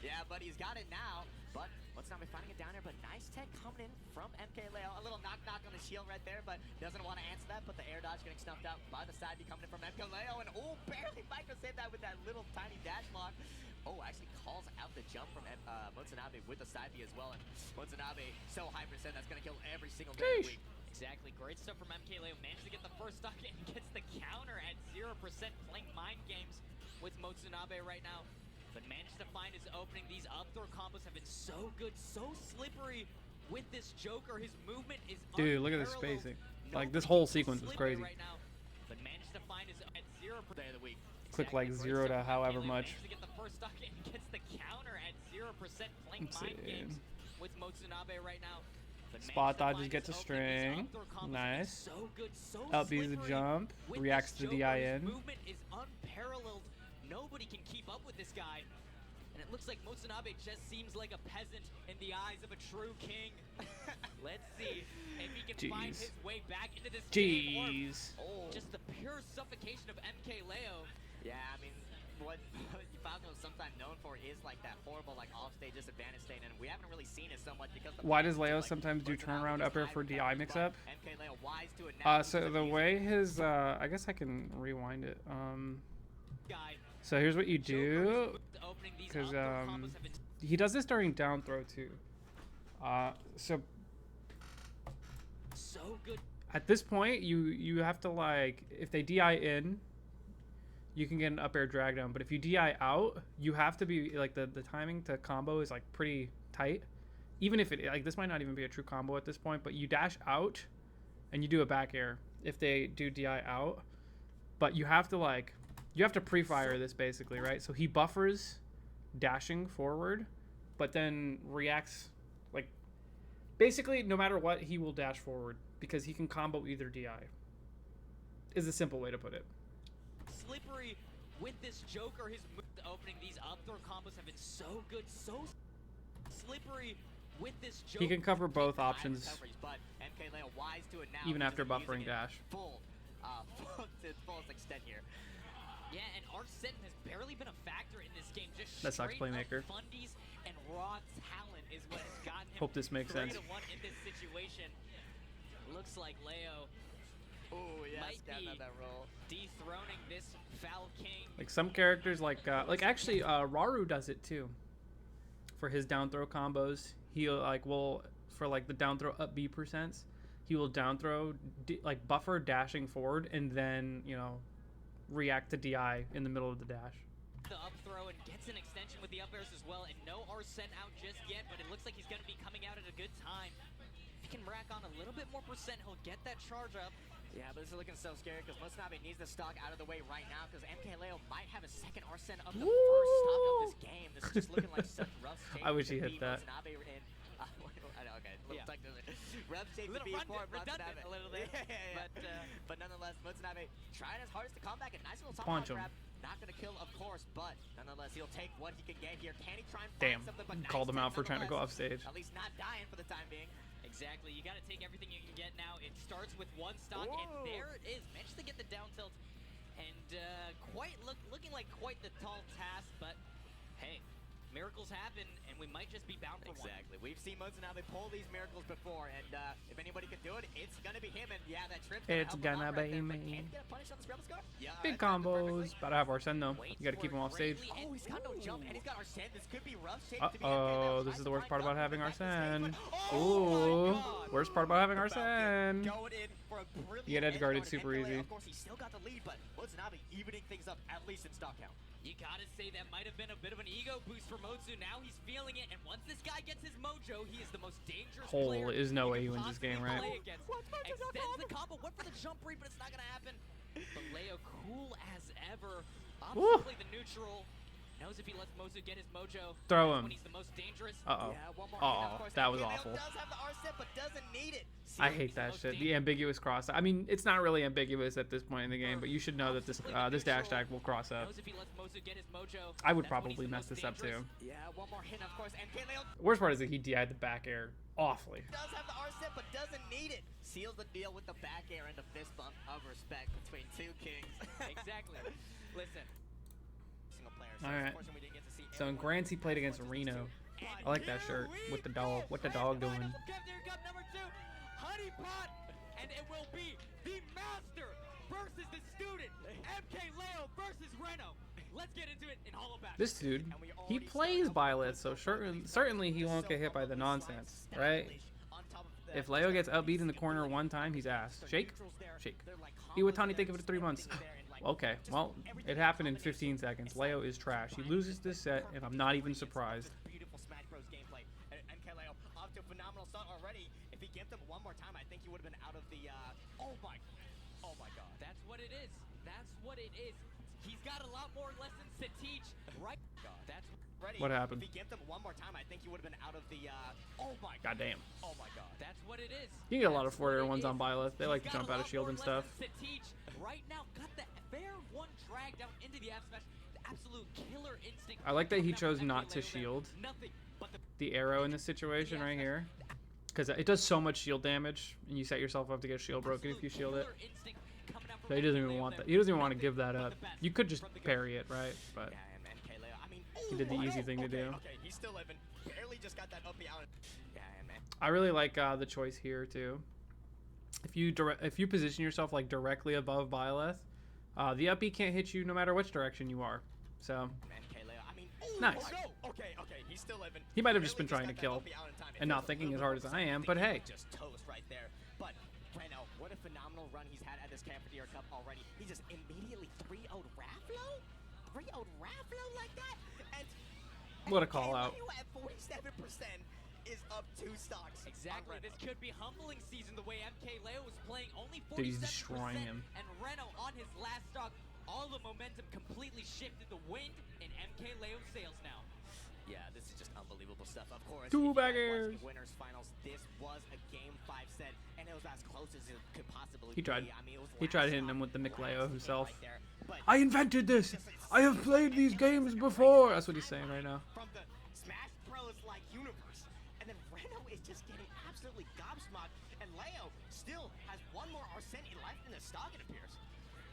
Yeah, but he's got it now. But Watanabe finding it down there, but nice tech coming in from MkLeo. A little knock on the shield right there, but doesn't want to answer that. But the air dodge getting snuffed out by the side B coming in from MkLeo, and oh, barely micro saved that with that little tiny dash lock. Oh, actually calls out the jump from Watanabe with the side B as well. And Watanabe so high percent that's gonna kill every single day of the week. Exactly. Great stuff from MkLeo. Managed to get the first stock and gets the counter at 0%, playing mind games with Motsunabe right now. But managed to find his opening. These up throw combos have been so good, so slippery with this Joker. His movement is Dude, look at the unparalleled. spacing. Nobody Like, this whole can sequence was slip it crazy. Right now, but managed to find his at 0% Day of the week. Click like Great 0 stuff to from however MkLeo. much. Managed to get the first stock and gets the counter at 0%, playing Let's mind see. games with Motsunabe right now. But Spot managed to dodges find gets his a opening. These string. up throw combos have been Nice. So good, so Up B's a slippery jump. with Reacts this to Joker. DI His in. movement is unparalleled. Nobody can keep up with this guy. And it looks like Motsunabe just seems like a peasant in the eyes of a true king. Let's see if he can find Jeez. his way back into this game. Or Jeez. Oh. just the pure suffocation of MkLeo. Yeah, I mean, what Falco is sometimes known for is like that horrible like off-stage disadvantage state, and we haven't really seen it so much because. Why does Leo sometimes do turnaround up air for DI mix-up? MkLeo wise to it now. So the way his, I guess I can rewind it. Guy. So here's what you do. Joker's opening these Because up throw combos have been he does this during down throw too. So so good. at this point, you have to like, if they DI in, you can get an up air drag down. But if you DI out, you have to be like the timing to combo is like pretty tight. Even if it like this might not even be a true combo at this point, but you dash out and you do a back air if they do DI out. But you have to like pre-fire this basically, right? So he buffers dashing forward, but then reacts like basically no matter what he will dash forward because he can combo either DI. Is a simple way to put it. Slippery with this Joker. His opening these up throw combos have been so good, so slippery with this Joker. He can cover both options But MkLeo wise to it now. even He's after just using buffering it dash. Full to its fullest extent here. Yeah, and Arsene has barely been a factor in this game. Just That sucks, straight playmaker. up fundies and raw talent is what has gotten him Hope this makes 3 sense. to 1 in this situation. Looks like Leo Oh yeah, might scouting be out that roll. dethroning this Foul King. Like some characters like actually Raru does it too. For his down throw combos, he will for like the down throw up B percents, he will down throw like buffer dashing forward and then, you know, react to DI in the middle of the dash. The up throw and gets an extension with the up airs as well, and no Arsene out just yet, but it looks like he's going to be coming out at a good time. If he can rack on a little bit more percent, he'll get that charge up. Yeah, but this is looking so scary because Watanabe needs the stock out of the way right now because MkLeo might have a second Arsene of the first stock of this game. This is just looking like such rough shape. I wish he to hit beat that. Watanabe in. Okay, little Yeah. technical. Rough shape to Little beat for redundant Watanabe. a little bit, Yeah. but But nonetheless, Watanabe trying his hardest to come back. A nice little top Punch round him. grab. Not going to kill, of course, but nonetheless, he'll take what he can get here. Can he try and Damn, find something? But nice called him tech out for trying to go off nonetheless. stage. At least not dying for the time being. Exactly, you got to take everything you can get now. It starts with one stock, and Whoa. there it is. Managed to get the down tilt, and looking like quite the tall task, but hey, miracles happen, and we might just be bound for one. Exactly. We've seen Mozonabe pull these miracles before, and if anybody can do it, it's gonna be him. And yeah, that trip's It's help a lot gonna right be there, but me. can he get a punish on this Rebel Scar? Yeah, Big timed it combos. perfectly. About to have Arsene though. You gotta keep him off stage. Oh, he's got no jump, and he's got Arsene. This could be rough shape to be Uh-oh, this is the worst part about having Arsene. Ooh, worst part about having Arsene. Going in for a brilliant You get edge guarded edge guard, super and MkLeo, easy. Of course, he still got the lead, but Mozonabe evening things up, at least in stock count. You gotta say that might have been a bit of an ego boost for Mozu. Now he's feeling it, and once this guy gets his mojo, he is the most dangerous player Is no way he you can wins this game, possibly right? play against. Extends the combo, went for the jump read, but it's not gonna happen. But Leo, cool as ever, Woo. opts to play the neutral. Knows if he lets Mozu get his mojo, Throw that's him. when he's the most dangerous. Uh-oh. Yeah, one more hit, Uh-oh, of course. that was MkLeo awful. does have the Arsene, but doesn't need it. I hate that shit. The ambiguous cross. I mean, it's not really ambiguous at this point in the game, but you should know that this this dash tag will cross up. Knows if he lets Mozu get his mojo, I would that's when he's probably the mess most this up too. dangerous. Yeah, one more hit, of course. MkLeo Worst part is that he DI'd the back air awfully. does have the Arsene, but doesn't need it. Seals the deal with the back air and a fist bump of respect between two kings. Exactly. Listen. Single player. All right. Unfortunately, we didn't get to see So in everyone Grants, he played against as much as Reno. these two. I like that shirt with the dog. What the dog doing? Captain Cup number 2, Honey Pot, and it will be the master versus the student, MkLeo versus Reno. Let's get into it in Hollow Battle. This dude, he plays Byleth, so certainly he won't get hit by the nonsense, right? If Leo gets outbeat in the corner one time, he's ass. Shake? Shake. Iwatani, think of it in 3 months. Okay, well, it happened in 15 seconds. Leo is trash. He loses this set, and I'm not even surprised. Beautiful Smash Bros gameplay. And MkLeo off to a phenomenal start already. If he gimped him one more time, I think he would have been out of the. Oh my God. That's what it is. That's what it is. He's got a lot more lessons to teach, right? That's Ready. What happened? If he gimped him one more time, I think he would have been out of the. Oh my God. Goddamn. Oh my God. That's what it is. You get a lot of forward air That's ones what on it is. Byleth. They like to He's got jump a out of lot shield more and stuff. lessons to teach. Right now, got the fair one drag down into the F smash. The absolute killer instinct. I like that he coming out chose from not to MkLeo there. shield Nothing but the the arrow in this situation right here. Because it does so much shield damage, and you set yourself up to get shield broken if you shield it. killer instinct coming out from So he doesn't even MkLeo want there. that. He doesn't even want to give that Nothing up. but the best You could just from the parry it, right? But Yeah, and MkLeo. I mean, he did the easy thing to do. Okay, he's still living. Barely just got that up the out. Yeah, man. I really like the choice here too. If you position yourself like directly above Byleth, the up B can't hit you no matter which direction you are. So MkLeo. I mean, Nice. no. Okay, he's still living. he might have just been Barely trying to got kill that up the out in time. It and not feels a thinking as little hard bit as I am. thinking But he hey, was just toast right there. But Reno, what a phenomenal run he's had at this Cafeteria Cup already. He just immediately 3-0'd Raflo? 3-0'd Raflo like that? And what a call out. MkLeo at 47% is up 2 stocks. Exactly. on This Reno. could be humbling season the way MkLeo is playing only 47%. Dude, he's destroying him. And Reno on his last stock, all the momentum completely shifted. The wind in MkLeo's sails now. Yeah, this is just unbelievable stuff. Of course, Two if you back guys watched airs. the winners finals, this was a game 5 set, and it was as close as it could possibly He tried. be. I mean, it was He tried last hitting stock, him with the last MkLeo game himself. right there. But I invented this. I have played these games before. That's what he's saying right now. from the Smash Bros like universe, and then Reno is just getting absolutely gobsmacked, and Leo still has one more Arsene left in the stock, it appears.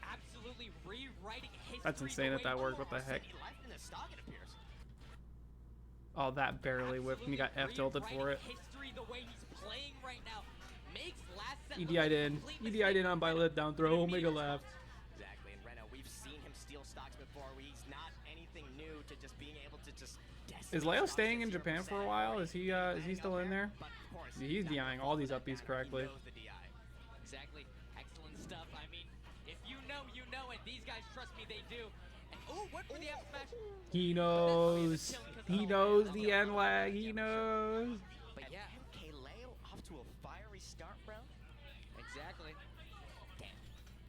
Absolutely rewriting history. That's insane that that worked. What the heck? Left in the stock, it appears. Oh, that barely whipped, and he got F tilted for it. History the way he's playing right now makes last set He look like DI'd a in. complete He mistake. DI'd in on Byleth down throw. Omega left. Exactly, and Reno, we've seen him steal stocks before. He's not anything new to just being able to just Is Leo staying in Japan for a while? Is he still in there? He's DIing all these up Bs correctly. Exactly. Excellent stuff. I mean, if you know, you know, and these guys trust me, they do. And, oh, what for the F smash? He knows. He knows the N lag. He knows. But yeah, MkLeo off to a fiery start, bro. exactly.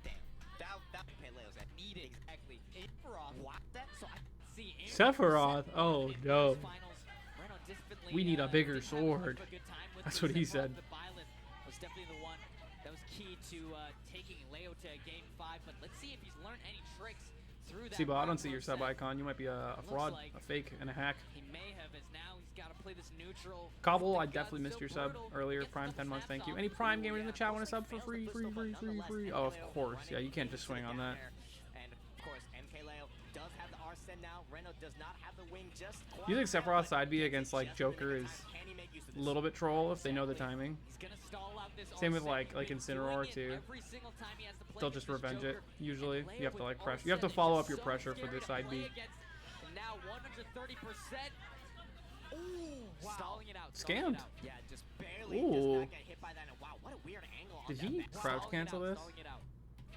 Damn. That MkLeo's at Needed. Exactly. Sephiroth. what? That so I See, Sephiroth. Oh no. We need a bigger didn't have sword. a good time with That's this, what he and said. The Byleth was definitely the one that was key to taking Leo to game 5. But let's see if he's learned any tricks through that. See, but I don't round see your one sub set. icon. You might be a fraud, a fake, and a hack. He may have, as now he's got to play this neutral. Cobble, I The definitely gun's missed your so sub brutal. earlier. Gets Prime the 10 months, thank you. snaps Any off. Prime gamers in the chat want a sub for free? Oh, of course. Yeah, you can't just swing on that. And of course, MkLeo Arsene now. Reno does not have the wing just quite You think yet, Sephiroth's but side B gets it against like just in the nick Joker of is time. Can he make use of a this? little bit troll if they know the timing? He's gonna stall out this Same with Arsene. like He's been Incineroar doing it too. every single time he has to play They'll against just this revenge it. Joker. Usually, And you have to Leo like with pressure. You have to Arsene follow is up your so pressure for scary this to side play B. against. And now 130%. Wow. Stalling it out. Scammed. Yeah, just barely Ooh. does not get hit by that. And wow, what a weird angle on Did that he back. crouch cancel this?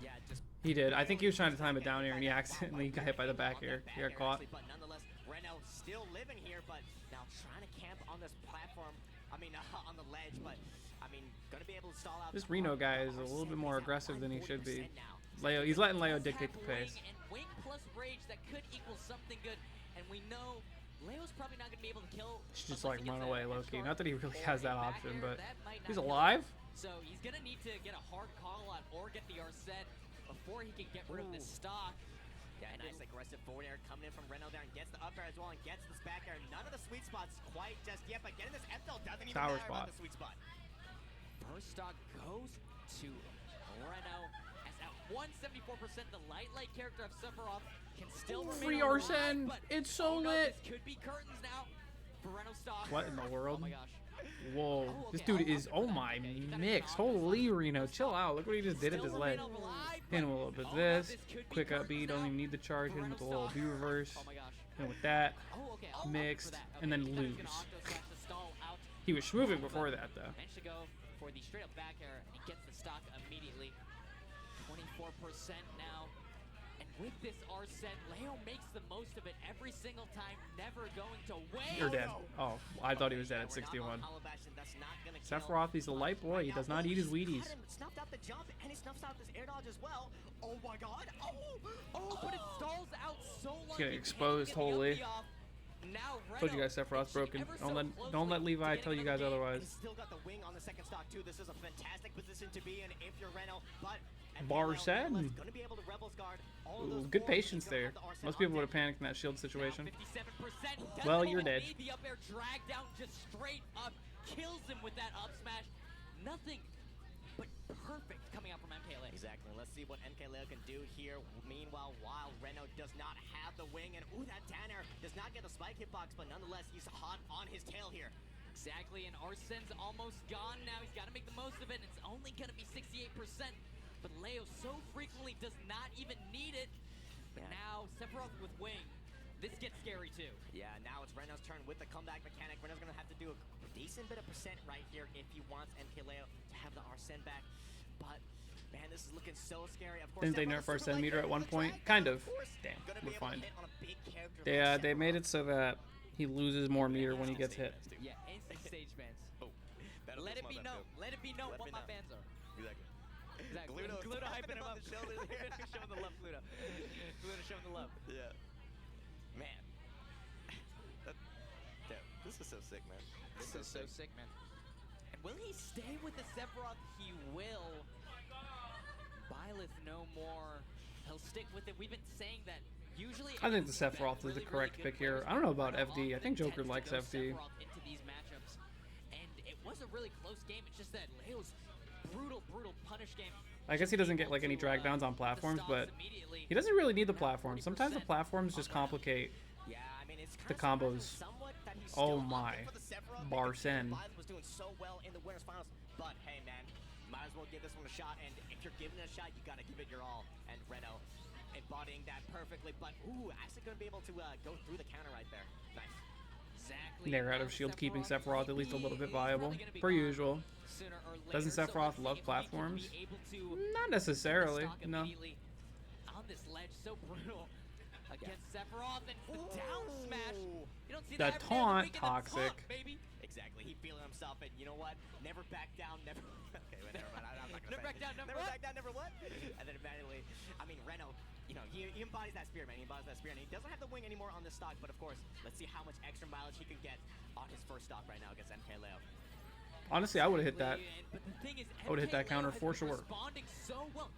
Yeah, just He did. I think he was trying to time it down barely here, and he gets hit by accidentally that. got hit by the Wow, back on here. that He got back caught. actually, but nonetheless, Reno still living here, but now trying to camp on this platform. I mean, on the ledge, but I mean, gonna be able to stall out. This Reno guy is a little bit more aggressive than he should be. 140% now. Leo, he's letting Leo Does dictate have the pace. Wing and wing plus rage that could equal something good. And we know Leo's probably not going to be able to kill. Should just unless like he run gets away a low edge key. guard Not that he really or has a that back option, air. but That might not he's kill him. alive. So he's going to need to get a hard call on or get the Arsene before he can get rid of this stock. Yeah, nice aggressive forward air coming in from Reno there and gets the up air as well and gets this back air. None of the sweet spots quite just yet, but getting this F-Tilt doesn't even Tower matter spot. about the sweet spot. First stock goes to Reno. As at 174%, the light character of Sephiroth can still Free remain alive, Arsene. but It's so oh no, lit. This could be curtains now for Reno stock. What in the world? Oh my gosh. Whoa, Oh, this okay. dude I'll is, give oh that. my Okay, you gotta mix. knock this Holy Reno, chill out. Look what he just did at Still his leg. remain alive, Hit him but- a little bit of oh no, this. could be Quick up curtains B, don't now even need the charge. Hit him with a little Stock. B reverse. Oh my gosh. And with that, Oh, okay. I'll opt for mixed, that. and then he thought he was lose. gonna auto slash the stall out. He was moving before that though. Managed to go for the straight up back air, and he gets the stock immediately. 24% now. And with this Arsene, Leo makes the most of it every single time, never going to waste. You're dead. Oh, I thought he was dead Yeah, at we're not 61. on Hollow Bastion, that's not gonna kill. Sephiroth, he's a light boy. He does not eat his He's Wheaties. cut him, snuffed out the jump, and he snuffs out this air dodge as well. Oh my god. Oh, but it stalls out so long. getting he exposed can't get the wholly. up B off. Now Told you Reno guys Sephiroth's inching broken. ever Don't so let closely don't let to Levi getting tell you another guys game. otherwise. He's still got the wing on the second stock too. This is a fantastic position to be in if you're Reno, but Arsene. gonna be able to Rebels guard all of Ooh, those good forwards. patience He's gonna there. have the Arsene Most people on would have deck. panicked in that shield situation. Now 57%. Well, Doesn't you're even dead. need the up air drag down, just straight up kills him with that up smash. Nothing but perfect coming out from MkLeo. Exactly. Let's see what MkLeo can do here. Meanwhile, while Reno does not have the wing, and ooh, that Tanner does not get the spike hitbox, but nonetheless, he's hot on his tail here. Exactly, and Arsene's almost gone now. He's got to make the most of it, and it's only going to be 68%. But Leo so frequently does not even need it. But Yeah. now, Sephiroth with wing. This gets scary too. Yeah, now it's Reno's turn with the comeback mechanic. Reno's gonna have to do a decent bit of percent right here if he wants MkLeo to have the Arsene back. But man, this is looking so scary. Of course, Didn't they Sephiroth's nerf super Arsene light meter at carry one with the point? drag Kind down, of. course. Damn, Gonna we're be able to fine. hit on a big character They like they made Sephiroth. it so that he loses more meter when he gets hit. Yeah, instant stage bans. Oh, Let it be known. Let it be known Let what me my know. bans are. Exactly. Exactly. Gluto Gluto tapping hyping him on up. the shoulder there. Showing the love, Gluto. Gluto showing the love. Yeah. Man. Damn, this is so sick, man. This is so sick, man. And will he stay with the Sephiroth? He will. Byleth no more. He'll stick with it. We've been saying that usually. I think the FD 's been Sephiroth is the really, correct really pick good here. players I don't know about who FD. I often think Joker tend to likes go FD. Sephiroth into these matchups. And it was a really close game. It's just that Leo's brutal punish game. I guess he doesn't get like any drag downs on platforms, but he doesn't really need the platforms. Sometimes the platforms just complicate. Yeah, I mean, it's The kind of combos. surprising somewhat that he's Oh still opting my. for the Sephiroth Bar because Sen. Byleth was doing so well in the winners finals, but hey, man, might as well give this one a shot. And if you're giving it a shot, you gotta give it your all. And Reno embodying that perfectly, but ooh, actually gonna be able to go through the counter right there. Nice. Exactly. Nair out Now of shield, keeping Sephiroth Sephiroth at might least a be- little bit he's viable, probably gonna be per gone usual. sooner or later. Doesn't So let's Sephiroth see love if we can platforms? be able to Not necessarily. stock No. immediately on this ledge, so brutal against Sephiroth, and the down smash. You don't see The that every day of taunt, week, and the toxic. taunt, baby. Exactly. He feeling himself, and you know what? Never back down, never. Okay, wait, never mind. I'm not gonna Never say back it. down, never never what? back down, never what? And then immediately, I mean, Reno, you know, he embodies that spirit, man. He embodies that spirit, and he doesn't have the wing anymore on this stock. But of course, let's see how much extra mileage he can get on his first stock right now against MkLeo. Honestly, I would have hit that. But the thing is, I would've hit that MkLeo counter has for been sure. Responding so well.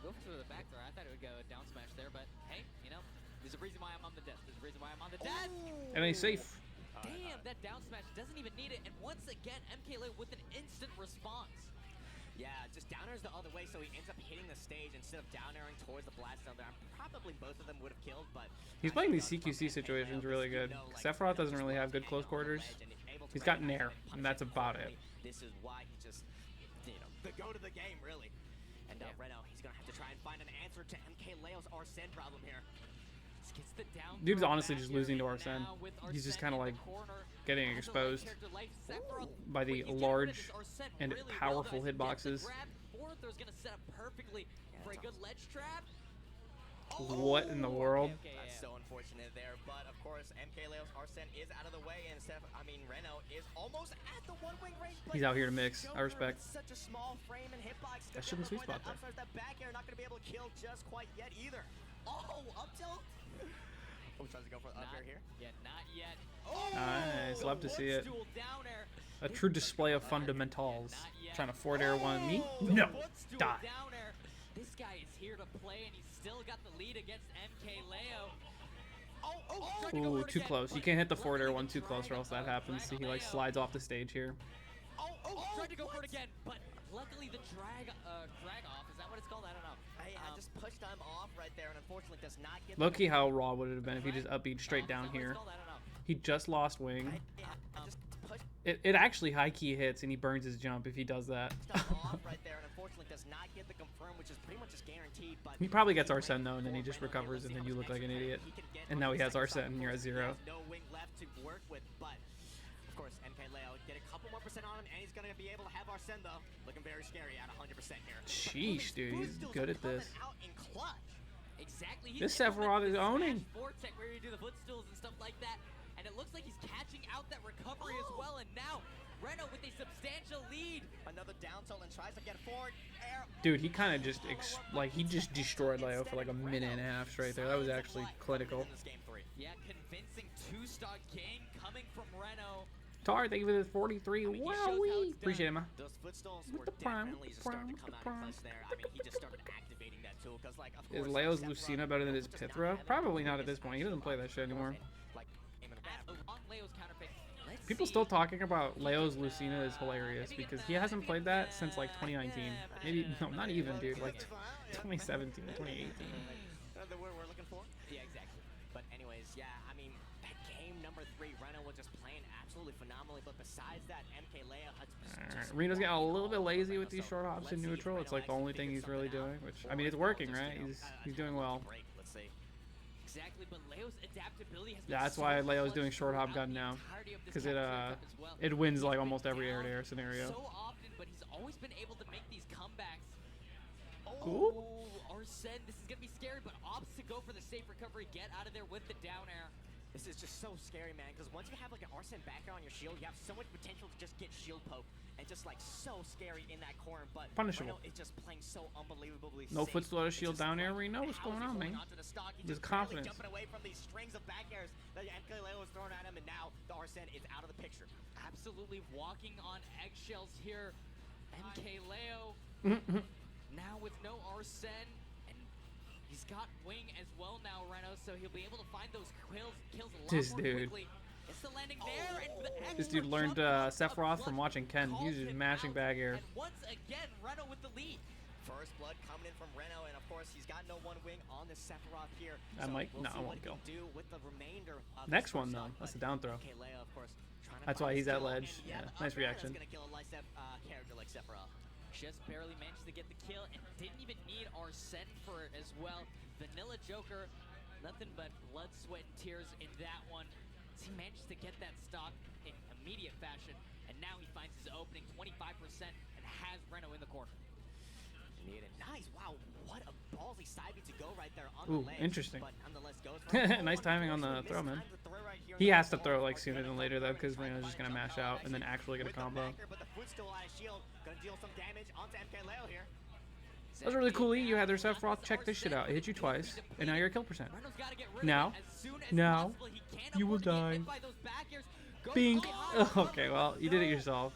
Goes for the back throw. I thought it would go down smash there, but hey, you know, there's a reason why I'm on the desk. There's a reason why I'm on the desk. And he's safe. Damn, that down smash doesn't even need it. And once again, MkLeo with an instant response. Yeah, just down airs the other way, so he ends up hitting the stage instead of down airing towards the blast zone there. Probably both of them would have killed, but He's playing these CQC situations really good. Sephiroth doesn't really have good close quarters. He's got Nair, and that's about it. This is why he just, the go to the game, really. And Reno, he's gonna have to try and find an answer to MkLeo's Arsene problem here. Gets the down Dude's throw honestly back just here, losing to and Arsene. now with He's just Arsene kind of in like the corner, getting has a exposed character like Sephiroth, by the but he's getting rid of large this Arsene and really well, powerful guys. Gets the hitboxes. grab. Fourth is gonna set up perfectly for a good ledge trap. What in the world? Okay, That's yeah. so unfortunate there, but of course, MkLeo's Arsene is out of the way, and Reno is almost at the one-wing range. But He's out here to mix. I Joker respect. with such a small frame and hitbox. That shouldn't sweet spot there. That back air not gonna be able to kill just quite yet either. Oh, up tilt. Oh, tries to go for the up air here. Yeah, not yet. Nice, love to see it. Footstool down air. A true display of fundamentals. Not yet. Trying to forward air one me? Oh, No, Footstool die. down air. This guy is here to play, and he's still got the lead against MkLeo. Tried to go Ooh, for it too again, close. You but can't hit the forward air luckily one the too close, or else that drag, happens. See, he like Leo. slides off the stage here. Tried to go for it again, but luckily the drag off. Is that what it's called? I don't know. I just pushed him off right there, and unfortunately does not get. Low key, how raw would it have been if he just upbeat straight down Is that what here? it's called? I don't know. He just lost wing. I just pushed It actually high key hits, and he burns his jump if he does that. him off right there, and unfortunately does not get the confirm, which is pretty much just guaranteed. But He probably gets Arsene though, and then he just recovers, and then you look like an idiot. And now he has Arsene, and you're at 0. No wing left to work with, but of course MkLeo get a couple more percent on him, and he's gonna be able to have Arsene though, looking very scary at 100% here. Sheesh, dude, he's good at this. Out in clutch. Exactly. He's This implemented Sephiroth is the owning. Smash Vortex where you do the footstools and stuff like that, and it looks like he's catching out that recovery as well. And now Reno with a substantial lead. Another down tilt and tries to get forward air. Dude, he kind of just he just destroyed Leo for like a minute and a half straight there. That was actually clinical. In this game 3. Yeah, convincing two-stock game coming from Reno. Tar, thank you for the 43. mean, he shows how Wowee. it's Appreciate it, man. Those footstools With were the prime, definitely with just the starting prime, to come with out the in clutch there. I mean, he just started activating that tool because, like, of Is course, Leo's Sephiroth Lucina better than his does not Pithra? have Probably any not at this point. He doesn't play that shit anymore. Like, aiming At back. on Leo's counterpick. Let's People see. still talking about Leo's Lucina is hilarious because he hasn't played that since like 2019. Maybe, no, not even, dude. Like 2017, 2018. The word we're looking for. Yeah, exactly. But anyways, yeah, I mean, that game number 3, Reno was just playing absolutely phenomenally. But besides that, MkLeo has Alright, Reno's getting a little bit lazy with these short hops in neutral. It's like the only thing he's really doing, which, I mean, it's working, right? He's doing well. Let's see. Exactly, but Leo's adaptability has been Yeah, that's so why Leo's clutch doing short hop throughout gun the now, entirety of this because counter setup as well. it wins like He's almost been every down air-to-air scenario. So often, but he's always been able to make these comebacks. Ooh. Oh, Arsene, this is gonna be scary, but opts to go for the safe recovery, get out of there with the down air. This is just so scary, man, because once you have like an Arsene backer on your shield, you have so much potential to just get shield poke and just like so scary in that corner. But Punishable. Reno is just playing so unbelievably No safe. footstool or It's shield just down air, like, Reno. What's how is going he on, holding man? onto the stock? He's Just just barely confidence. jumping away from these strings of back airs that MkLeo was throwing at him, and now the Arsene is out of the picture. Absolutely walking on eggshells here. MkLeo now with no Arsene, and he's got wing as well now, Reno, so he'll be able to find those kills a lot This more dude. quickly. It's the landing there, and the This extra dude learned jump Sephiroth of from Clutch watching Ken. He calls was just him mashing out, back air. And once again, Reno with the lead. First blood coming in from Reno, and of course he's got no one wing on the Sephiroth here. I might- we'll no, see I what won't he go. can do with the remainder of Next this one, first though. shot, That's but a down throw. MkLeo, of course, trying to That's find why he's at skill, ledge. and Yeah, the nice up air reaction. is gonna kill a light step character like Sephiroth. Just barely managed to get the kill and didn't even need Arsene for it as well. Vanilla Joker, nothing but blood, sweat, and tears in that one. He managed to get that stock in immediate fashion, and now he finds his opening 25% and has Reno in the corner. Need it. Nice. Wow. What a ballsy side beat to go right there on Ooh, the ledge. interesting. But nonetheless goes for it. Nice timing on the throw, man. Mistimed the throw right here He in the has to corner. throw like sooner than later though, because Reno's just gonna mash out and then actually get a With the combo. backer, but the foot's still out of shield. Gonna deal some damage onto MkLeo here. That was really cool. You had their Sephiroth. Check this shit out. It hit you twice, and now you're kill percent. Reno's gotta get rid Now, of it as soon as now, possible. He can't you will afford to get die. hit by those back airs. Goes Bink. really high, Okay, well, you did it yourself.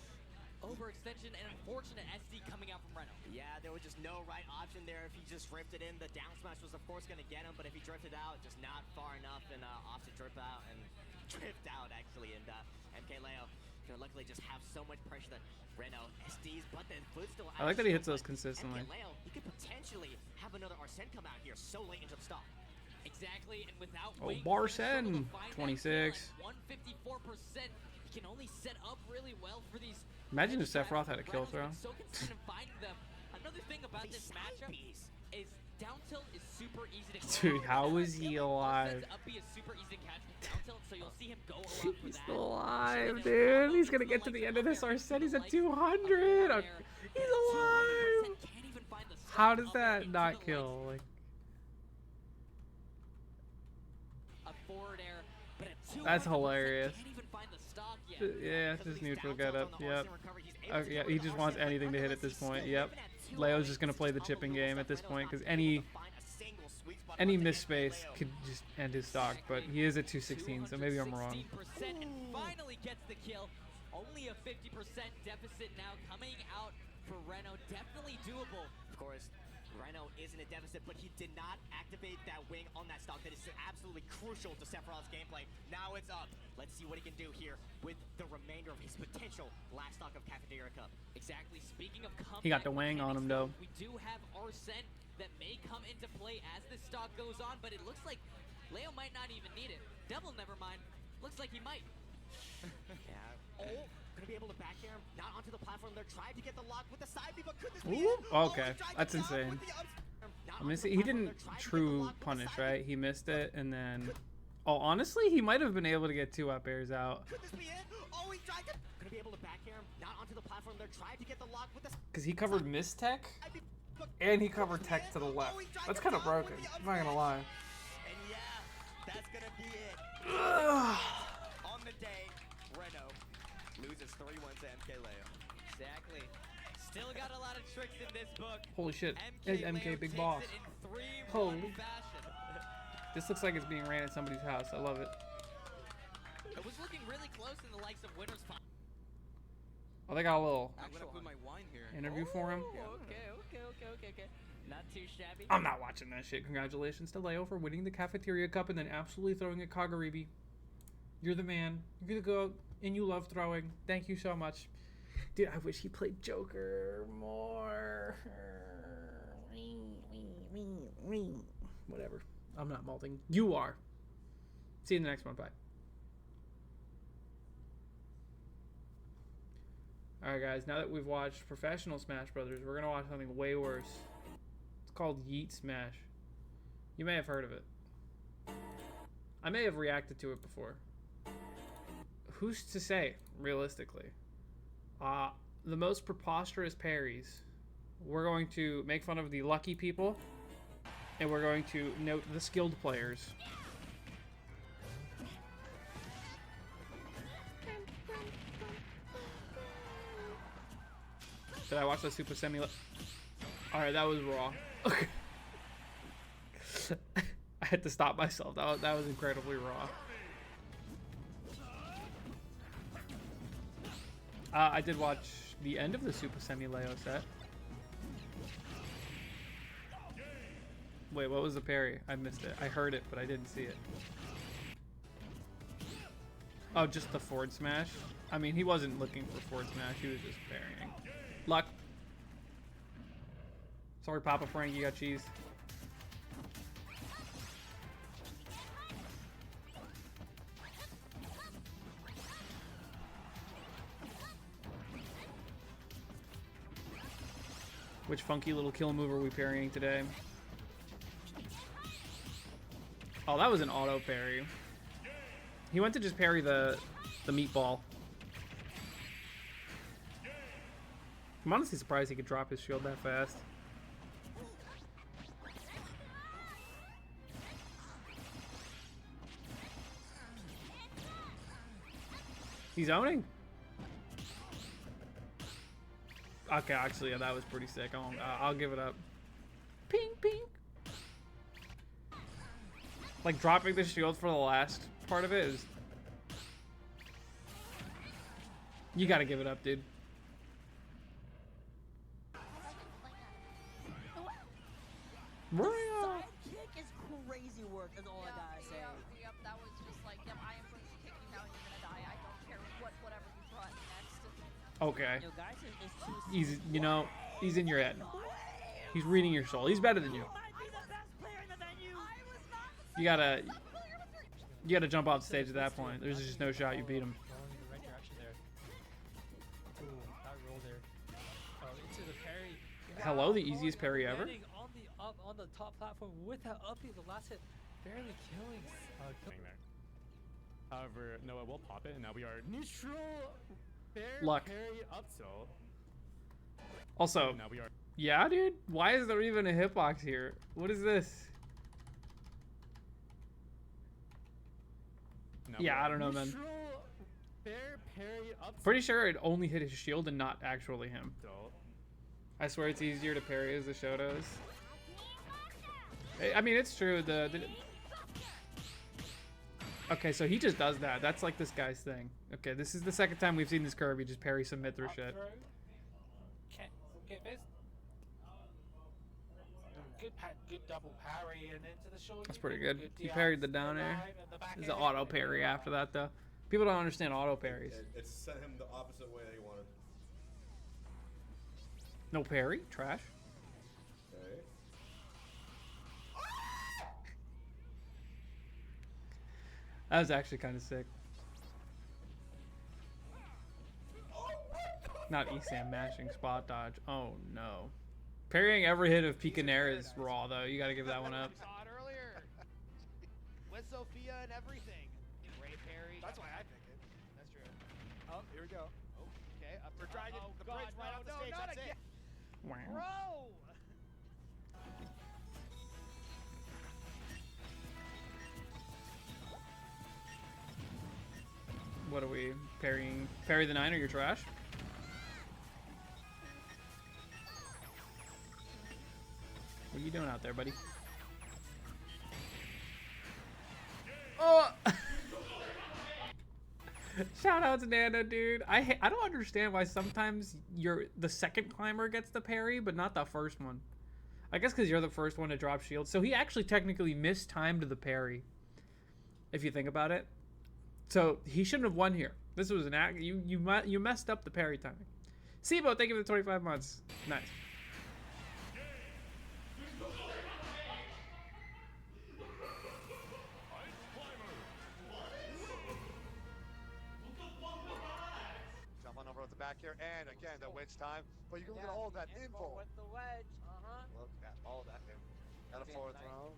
Overextension and unfortunate SD coming out from Reno. Yeah, there was just no right option there. If he just drifted in, the down smash was of course gonna get him. But if he drifted out, just not far enough, and off to drift out actually. And MkLeo gonna luckily just have so much pressure that Reno SDs, but then Foot still I like that he hits those but consistently. MkLeo, he could potentially have another Arsene come out here so late into the stock. Exactly, and without Oh, wings, Barsen, he's 26. 154%. He can only set up really well for these. Imagine if Sephiroth had a kill throw. So consistent finding them. Another thing about this matchup is down tilt is super easy to catch. Dude, how is he alive? Up B is super easy to catch with down tilt, so you'll see him go a lot for He's that. still alive, dude. He's gonna get to the end of this Arsene. He's at 200. He's alive. How does that not kill? Like, a forward air, but at that's hilarious. can't even find the stock yet. Yeah, just neutral get up. Yep. Okay, yeah, he just wants anything to hit at this point. Yep. Leo's just gonna play the chipping game at this point because any missed space could just end his stock. But he is at 216, so maybe I'm wrong. 16% and finally gets the kill. Only a 50% deficit now coming out for Reno. Definitely doable. Of course, Reno is in a deficit, but he did not activate that wing on that stock. That is absolutely crucial to Sephiroth's gameplay. Now it's up. Let's see what he can do here with the remainder of his potential last stock of Cafeteria Cup. Exactly. Speaking of comeback He got the wang on him, though. We do have Arsene that may come into play as this stock goes on, but it looks like Leo might not even need it. Devil, never mind. Looks like he might. Yeah. Oh, gonna be able to back air him. Not onto the platform. They're trying to get the lock with the side B, but could this be Ooh, it? okay, he tried that's the lock insane. with the I mean, he didn't true punish, right? He missed it, and then... Oh, honestly, he might have been able to get 2 up airs out. Could this be it? Oh, he tried to... Gonna be able to back air him. Not onto the platform. They're trying to get the lock with the Because he covered miss tech, side B, but and he covered tech to the left. That's kind of broken, I'm not gonna lie. And yeah, that's gonna be it. Ugh. On the day, Reno loses 3-1 to MkLeo. Exactly. Still got a lot of tricks in this book. Holy shit, it's MK Big Boss. Holy. This looks like it's being ran at somebody's house. I love it. It was looking really close in the likes of Winners Final. Oh, they got a little I'm gonna put my wine here. interview for him. Okay. Not too shabby. I'm not watching that shit. Congratulations to Leo for winning the Cafeteria Cup and then absolutely throwing it Kagaribi. You're the man. You're the goat, and you love throwing. Thank you so much. Dude, I wish he played Joker more. Whatever. I'm not malting. You are. See you in the next one. Bye. Alright guys, now that we've watched Professional Smash Brothers, we're going to watch something way worse. It's called YEET Smash. You may have heard of it. I may have reacted to it before. Who's to say, realistically? The most preposterous parries. We're going to make fun of the lucky people, and we're going to note the skilled players. Did I watch the Super Semi? Alright, that was raw. Okay. I had to stop myself. That was incredibly raw. I did watch the end of the Super Semi Leo set. Wait, what was the parry? I missed it. I heard it, but I didn't see it. Oh, just the forward smash? I mean, he wasn't looking for forward smash. He was just parrying. Luck. Sorry, Papa Frank, you got cheese. Which funky little kill move are we parrying today? Oh, that was an auto parry. He went to just parry the meatball. I'm honestly surprised he could drop his shield that fast. He's owning. Okay, actually, yeah, that was pretty sick. I'll give it up. Ping, ping. Like, dropping the shield for the last part of it is... You gotta give it up, dude. Side kick is crazy work, is all I gotta say. Yep, that was just like, yep, I am going to kick you now and you're gonna die. I don't care whatever you brought. Okay. Yo, guys, it's too He's, you know, he's in your head. He's reading your soul. He's better than you. might be the best player in the venue. You gotta jump off the stage at that point. There's just no shot you beat him. Going in the right direction there. Ooh, that roll there. Oh, into the parry. Hello, the easiest parry ever? Getting on the top platform with that up the last hit, barely killing. There. However, Noah will pop it, and now we are neutral. Fair Luck. parry up tilt. Also, Now we are. yeah, dude. Why is there even a hitbox here? What is this? Now Yeah, we are I don't know, man. neutral, fair parry up tilt. Pretty sure it only hit his shield and not actually him. I swear it's easier to parry as the show does. I mean, it's true. Okay, so he just does that. That's like this guy's thing. Okay, this is the second time we've seen this curve. He just parry submit through shit. Good double parry and into the shoulder. That's pretty good. He parried the down air. There's an auto parry after that, though. People don't understand auto parries. It sent him the opposite way he wanted. No parry? Trash. Okay. That was actually kind of sick. Not ESAM mashing spot dodge. Oh no. Parrying every hit of Picanair is raw though. You gotta give that one up. Saw it earlier. With Sophia and everything. Great parry. That's why I pick it. That's true. Oh, here we go. Oh, okay. Up for Dragon. Oh, the God, bridge right off the no, stage. not That's again. it. Wow. Bro! What are we parrying? Parry the 9 or you're trash? What are you doing out there, buddy? Oh! Shout out to Nano, dude. I don't understand why sometimes the second climber gets the parry, but not the first one. I guess because you're the first one to drop shield. So he actually technically mistimed the parry, if you think about it. So he shouldn't have won here. This was an act. You messed up the parry timing. Sibo, thank you for the 25 months. Nice. Jump on over at the back here, and again, the wedge time. But you can look at all that info. With the wedge. Look at all that info. Got a forward throw.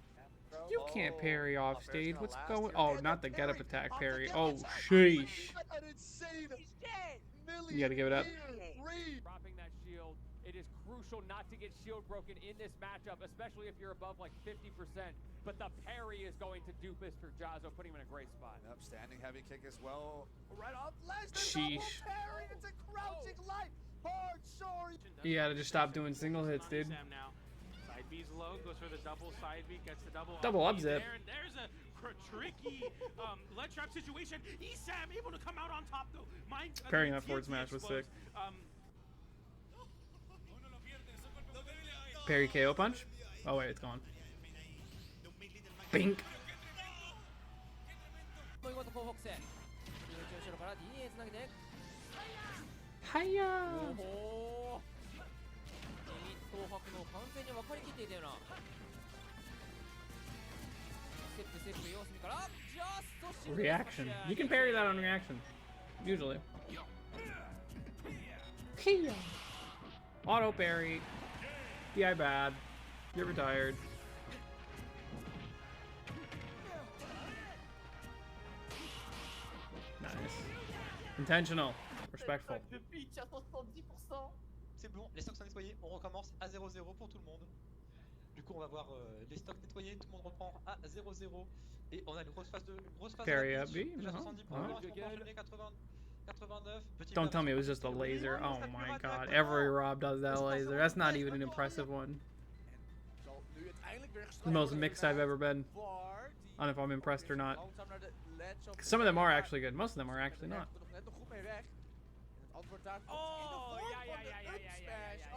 You can't parry Oh, off Fair's stage. gonna What's last going? here. Oh, And not the the get up parry attack off the parry. get Oh, up attack. sheesh. An insane You gotta give it up. read. Dropping that shield. It is crucial not to get shield broken in this matchup, especially if you're above like 50%. But the parry is going to do Mr. Jazzo, putting him in a great spot. Yep, standing heavy kick as well. Right off Lesnar. Sheesh. Double parry. It's a crouching life. Hard sorry. You gotta just stop doing single hits, dude. Side B's low, goes for the double side B, gets the double. Double up zip. There, and there's a tricky leg trap situation. Esam able to come out on top though. Parrying that forward smash was sick. Parry KO punch. Oh wait, it's gone. Bink. ということ東北線後ろから D へつなげて Hiya. おお東北の完全に分かりきっていたようなステップ様子見からジャストシュート Reaction. You can parry that on reaction. Usually. Hiya. Auto parry. DI bad. You're retired. Nice. Intentional. Respectful. C'est bon, les stocks sont nettoyés, on recommence à 0-0 pour tout le monde. Du coup, on va voir les stocks nettoyés, tout le monde reprend à 0-0. Et on a une grosse phase de Parry la up B? déjà No. 70 points, Oh. on peut enchaîner 80, 89. Petit Don't bonus tell me it was sur just a Théo. laser. Oh my god. Every Rob does that laser. That's not even an impressive one. The most mixed I've ever been. I don't know if I'm impressed or not. Some of them are actually good. Most of them are actually not. Oh, ja.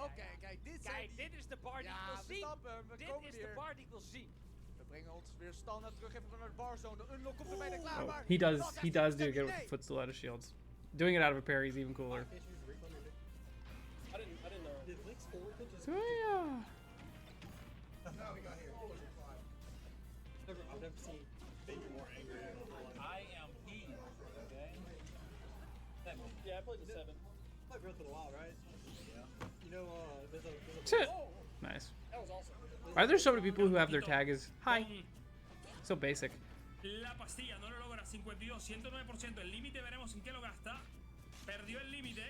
Oké, kijk, dit is de bar die ik wil zien. Dit is de bar die ik wil zien. We brengen ons weer standaard terug even vanuit de barzone. De unlock komt er bijna klaar. Oh, he does do good with foot stiletto shields. Doing it out of a parry is even cooler. Suya. I've never seen Baby more angry in my whole life. I am he. Okay. Yeah, I played the 7. I played Breath of the Wild, right? Yeah. You know, there's a Nice. that was awesome. Why are there so many people who have their tag as hi? So basic. La pastilla no lo logra, 52, 109%. El límite veremos en qué lo gasta. Perdió el límite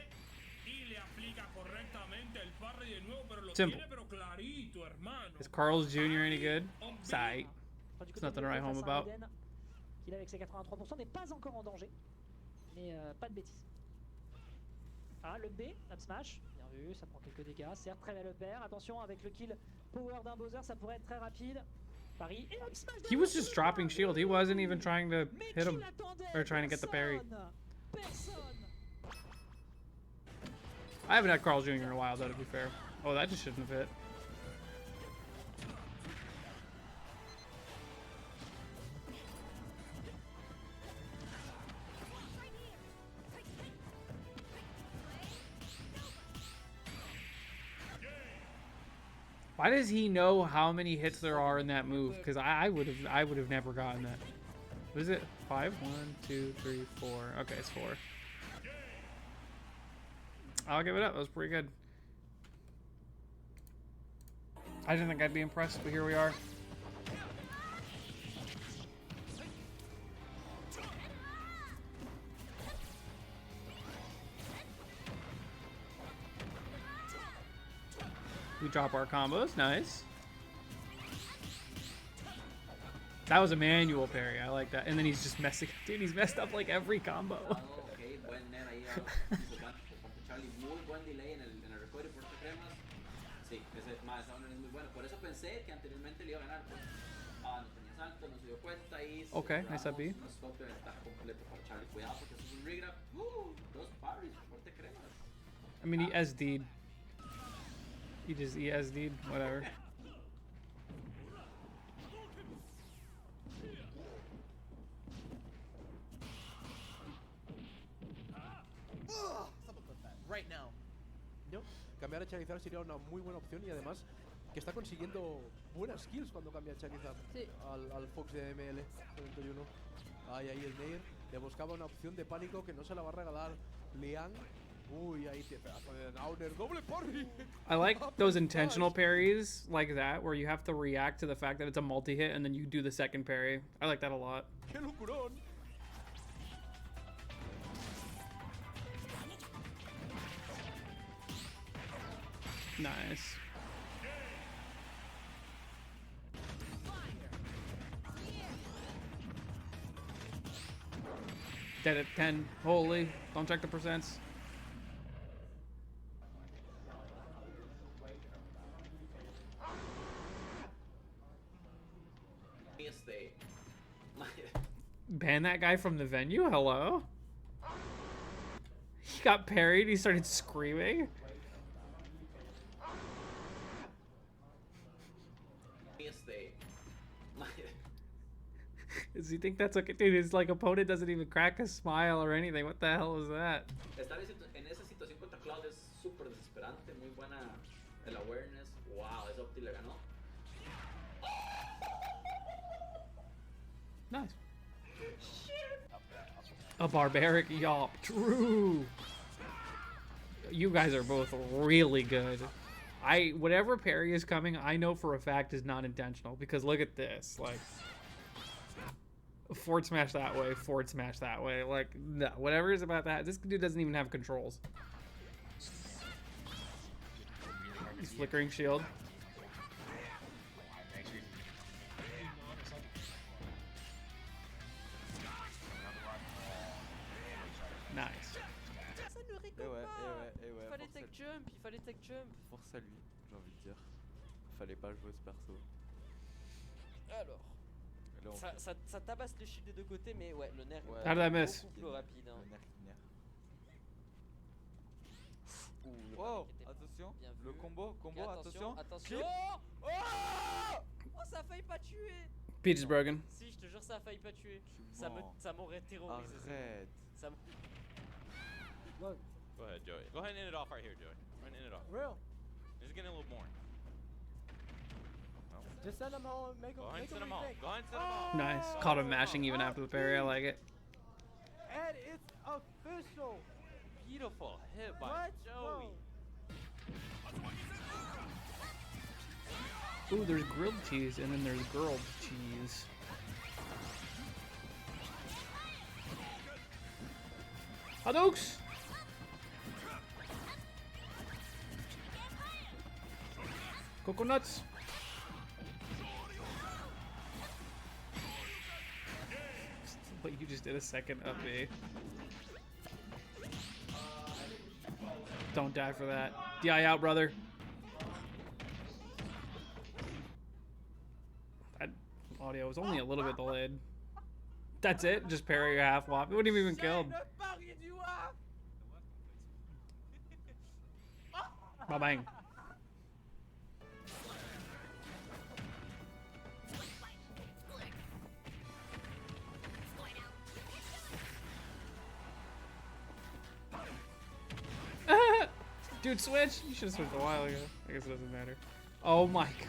y le aplica correctamente el parry de nuevo, pero lo Simple. tiene pero clarito, hermano. Is Carl's Jr. any good? Sight. There's nothing to write home about. Qu'il avec ses 83% n'est pas encore en danger. Mais pas de bêtises. Ah, le B, up smash. Bien vu, ça prend quelques dégâts. Certes, très bel upper. Attention, avec le kill power d'un Bowser, ça pourrait être très rapide. Paris et up smash. He was just dropping shield. He wasn't even trying to hit him or trying to get the parry. I haven't had Carl's Jr. in a while, though, to be fair. Oh, that just shouldn't have hit. Why does he know how many hits there are in that move? Because I would have never gotten that. What is it? 5? 1, 2, 3, 4. Okay, it's 4. I'll give it up. That was pretty good. I didn't think I'd be impressed, but here we are. We drop our combos. Nice. That was a manual parry. I like that. And then he's just messing. Dude, he's messed up like every combo. Muy buen delay en el recovery por cremas. Sí, ese más aún es muy bueno. Por eso pensé que anteriormente le iba a ganar. Pues, no tenía salto, no se dio cuenta y okay, nice up B. Un stop de ventaja completo para Charlie. Cuidado porque eso es un regrab. Dos parries, porte cremas. I mean, he SD'd. He just SD'd, whatever. Right now. No, cambiar a Charizard sería una muy buena opción y además que está consiguiendo buenas kills cuando cambia a Charizard al Fox de ML 71. Ahí es Nair. Le buscaba una opción de pánico que no se la va a regalar Liang. Uy, ahí te pedazo de downer, doble parry. I like those intentional parries like that where you have to react to the fact that it's a multi-hit and then you do the second parry. I like that a lot. ¡Qué locurón! Nice. Dead at 10. Holy. Don't check the percents. Ban that guy from the venue? Hello? He got parried. He started screaming. Does he think that's okay? Dude, his like opponent doesn't even crack a smile or anything. What the hell was that? Estar en esa situación contra Cloud es súper desesperante. Muy buena el awareness. Wow, ese Opti le ganó. Nice. A barbaric yawp. True. You guys are both really good. Whatever parry is coming, I know for a fact is not intentional because look at this. Like forward smash that way, forward smash that way. Like, no, whatever is about that. This dude doesn't even have controls. He's flickering shield. Nice. Ça ne rigole pas. Il fallait tech jump, il fallait tech jump. Force à lui, j'ai envie de dire. Fallait pas jouer ce perso. Alors. Ça tabasse les shields des deux côtés, mais ouais, le nerf How did I miss? beaucoup plus rapide. Hein. Oh, attention, le combo, attention. Attention. Oh, ça a failli pas tuer. Peach is broken. Si, je te jure, ça a failli pas tuer. Ça m'aurait terrorisé. Arrête. Ça Go ahead, Joey. Go ahead and end it off right here, Joey. Go ahead and end it off. Real. Just getting a little boring. Well, Just send him home. Make him. go ahead and Make him send him home. rethink. Go ahead and send him home. Nice. Caught him mashing even after the parry. I like it. And it's official. Beautiful hit by Let's Joey. Ooh, there's grilled cheese, and then there's grilled cheese. Hadouks! Coconuts! What you just did a second up B. Don't die for that. DI out, brother. That audio was only a little bit delayed. That's it? Just parry your half whop. It wouldn't have even killed. Ba bang. Dude, switch! You should have switched a while ago. I guess it doesn't matter. Oh my god.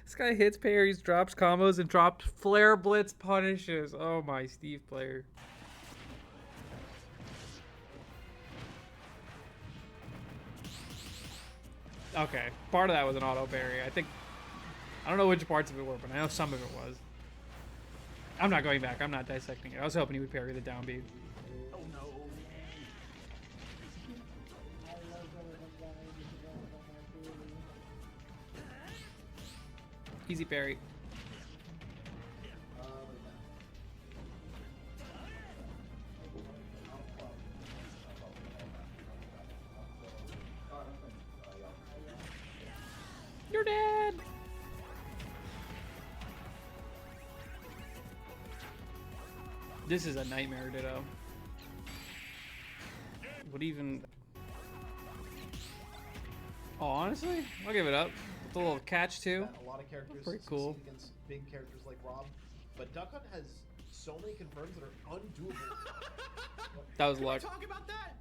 This guy hits parries, drops combos, and drops flare blitz punishes. Oh my Steve player. Okay, part of that was an auto parry. I don't know which parts of it were, but I know some of it was. I'm not going back. I'm not dissecting it. I was hoping he would parry the down B. Oh no. Easy parry. You're dead. This is a nightmare, Ditto. What even? Oh, honestly, I'll give it up. With a little catch too. A lot of characters Pretty cool. succeed against big characters like Rob, but Duck Hunt has so many confirms that are undoable. That was Can luck. we talk about that?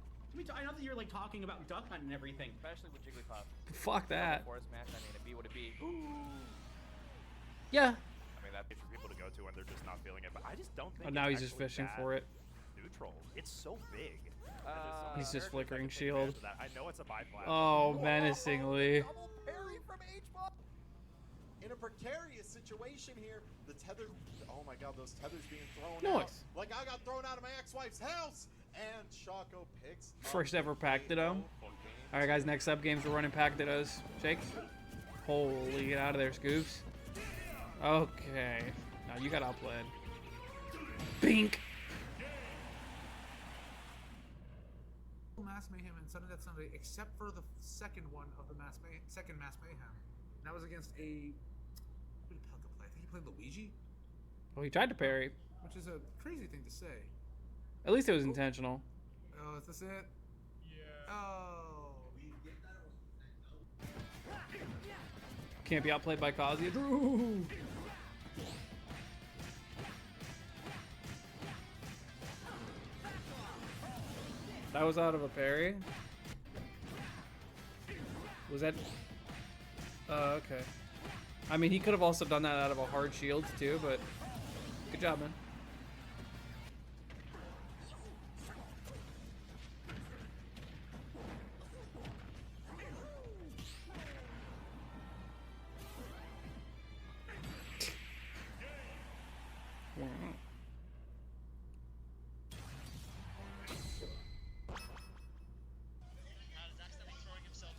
I know that you're like talking about Duck Hunt and everything. Especially with Jigglypuff. Fuck that. Force Smash, I mean, it'd be what it be. Yeah. I mean, that'd be for people to go to when they're just not feeling it, but I just don't think Oh, now it's he's just actually fishing that for it. Neutral. It's so big. He's just flickering shield. I know it's a bypass. Oh, menacingly. Parry from H-Bomb. In a precarious situation here, the tether. Oh my god, those tethers being thrown out. Nice. Like I got thrown out of my ex-wife's house. And Shaco picks. First ever pack Ditto. Alright, guys, next up games we're running pack Dittos. Shake. Holy, get out of there, Scoops. Okay. Now you got outplayed. Bink! Mass Mayhem and Sudden Death Sunday, except for the second one of the second Mass Mayhem. And that was against a. Who did Pelka play? I think he played Luigi. Well, he tried to parry. Which is a crazy thing to say. At least it was intentional. Oh, is this it? Yeah. Oh. Can't be outplayed by Kazuya. Ooh. That was out of a parry? Was that... okay. I mean, he could have also done that out of a hard shield too, but... Good job, man.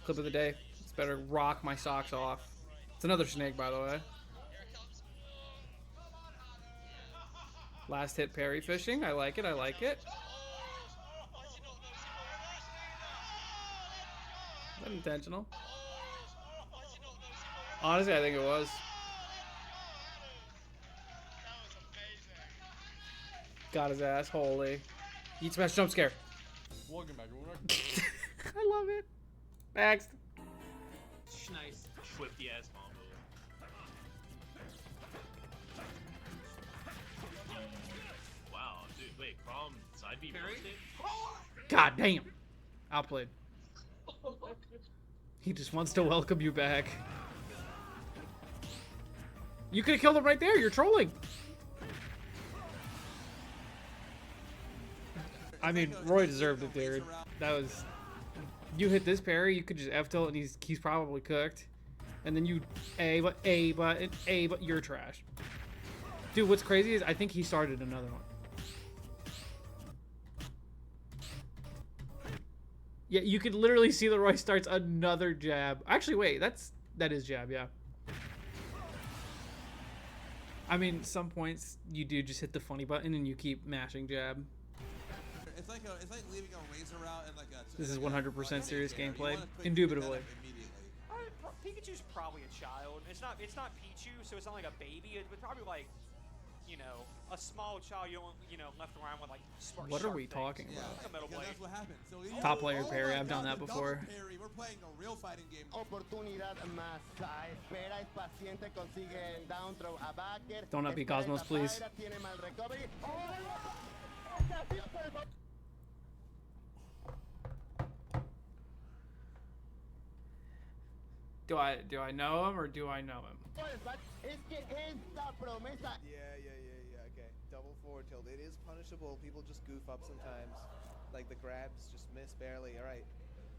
Clip of the day. It's better rock my socks off. It's another snake, by the way. Last hit parry fishing. I like it. I like it. Is that intentional? Honestly, I think it was. Got his ass. Holy. Yeet Smash jump scare. Welcome back. I love it. Next. Nice. Swifty ass combo. Wow, dude, wait, Crom side B roasted? God damn. Outplayed. He just wants to welcome you back. You could have killed him right there. You're trolling. I mean, Roy deserved it, dude. That was... You hit this parry, you could just F-tilt and he's probably cooked. And then you but you're trash. Dude, what's crazy is I think he started another one. Yeah, you could literally see the Roy starts another jab. Actually, wait, that is jab, yeah. I mean, some points you do just hit the funny button and you keep mashing jab. It's like leaving a razor route and like a. This is 100% serious gameplay, indubitably. Pikachu's probably a child. It's not Pichu, so it's not like a baby. It's probably like, you know, a small child. You don't left around with like smart. What are we talking about? That's what happened. So Top player parry, I've done that before. Parry. We're playing a real fighting game. Don't not be Cosmos, please. Do I know him or do I know him? Yeah. Okay. Double forward tilt. It is punishable. People just goof up sometimes. Like the grabs just miss barely. All right.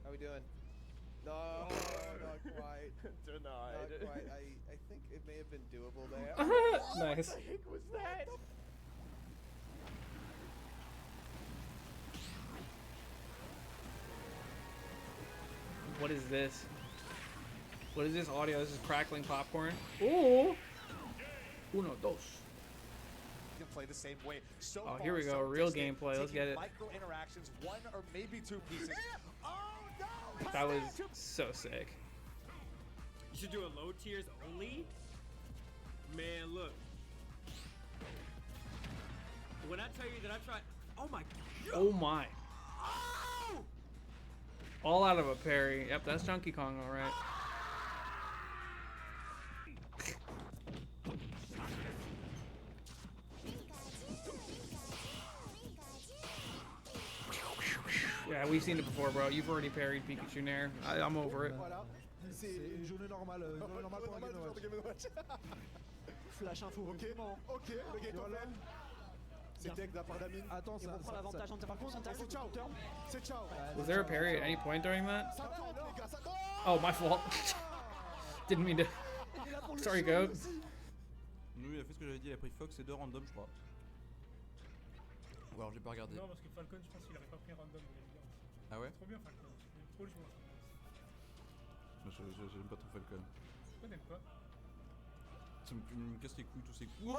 How we doing? No, not quite. Denied. Not quite. I think it may have been doable there. Nice. What the heck was that? What is this? What is this audio? This is crackling popcorn. Ooh. Uno, dos. You can play the same way. So oh, here we go. Real gameplay. Let's get it. Micro interactions, one or maybe two pieces. Oh no! That was so sick. You should do a low tiers only. Man, look. When I tell you that I tried, oh my God. Oh my. All out of a parry. Yep, that's Donkey Kong, all right. Yeah, we've seen it before, bro. You've already parried Pikachu Nair. I'm over it. C'est une journée normale pour un Game & Watch. Flash info. Ok, le Game & Watch. C'est tech de la part d'Amine. Attends, ça prend l'avantage en termes de ciao. C'est ciao. Was there a parry at any point during that? Oh, my fault. Didn't mean to. Sorry, Goat. Nous, il a fait ce que j'avais dit, il a pris Fox et 2 random, je crois. Ou alors j'ai pas regardé. Non, parce que Falcon, je pense qu'il aurait pas pris random. Ah ouais? Trop bien Falcon, trop le joueur. J'aime pas trop Falcon. Pourquoi t'aimes pas? Ça me casse les couilles, tous ces coups.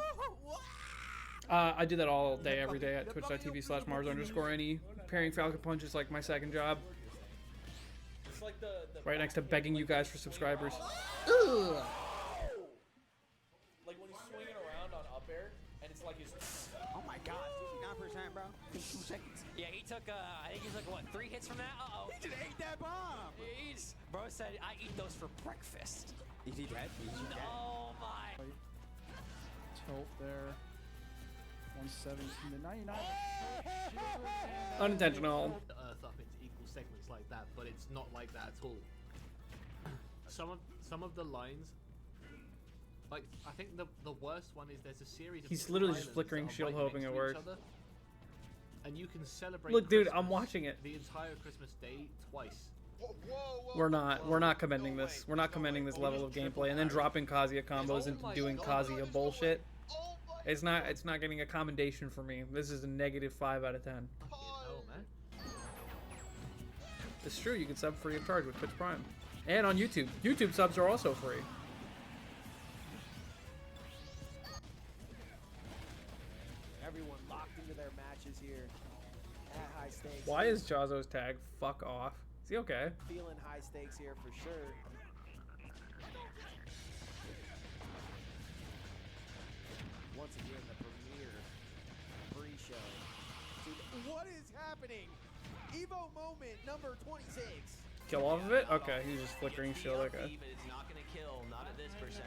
I do that all day, every day at twitch.tv/Mars_any. Parrying Falcon Punch is like my second job. It's like the right next to begging you guys for subscribers. Ugh. Like when he's swinging around on up air, and it's like his. Oh my God, 59%, bro. In 2 seconds. Yeah, he took. I think he took what, 3 hits from that. He just ate that bomb. Bro said, "I eat those for breakfast." Is he dead? Oh my. Tilt there. 117 to 99. Unintentional. Earth up into equal segments like that, but it's not like that at all. Some of the lines, like I think the worst one is there's a series of He's literally just islands flickering that are shield right hoping next it to each works. other, and you can celebrate. Look, dude, Christmas I'm watching it. the entire Christmas day twice. We're not commending this. We're not commending this level of gameplay and then dropping Kazuya combos into doing Kazuya bullshit. It's not getting a commendation for me. This is a -5 out of 10. Oh man. It's true, you can sub free of charge with Twitch Prime. And on YouTube. YouTube subs are also free. Everyone locked into their matches here at high stakes. Why is Jazo's tag fuck off? Is he okay? Feeling high stakes here for sure. Once again, the premiere pre-show. Dude, what is happening? Evo moment number 26. Kill off of it? Okay, he's just flickering shield, okay. It's not gonna kill, not at this percent.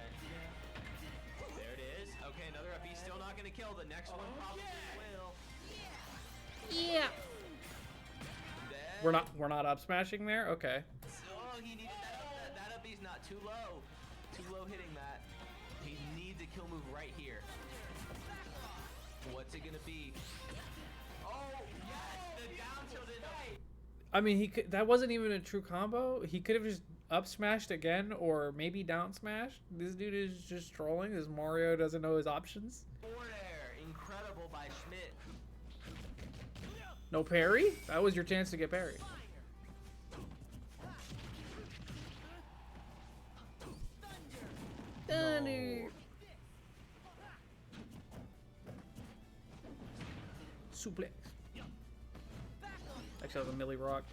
There it is. Okay, another up. He's still not gonna kill. The next one probably will. Yeah. We're not up smashing there? Okay. too low. Too low hitting that. He needs a kill move right here. What's it gonna be? Oh, yes! The down tilt is right. I mean, he could. That wasn't even a true combo. He could have just up smashed again, or maybe down smashed. This dude is just trolling. This Mario doesn't know his options. Forward air, incredible by Schmidt. No parry? That was your chance to get parry. Thunder. Suplex. Actually, that was a Millie Rock.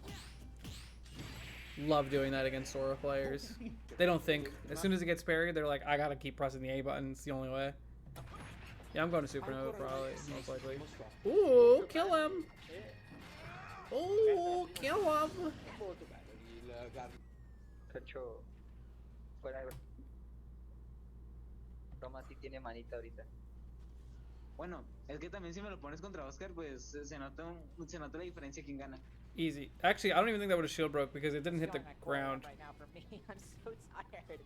Love doing that against Sora players. They don't think. As soon as it gets parried, they're like, I gotta keep pressing the A button. It's the only way. Yeah, I'm going to Supernova probably, most likely. Ooh, kill him! Ooh, kill him! Cacho. Fuera de broma, sí tiene manita ahorita. Bueno, es que también si me lo pones contra Oscar, pues se nota la diferencia quién gana. Easy. Actually, I don't even think that would have shield broke because it didn't hit the ground. Right now for me, I'm so tired.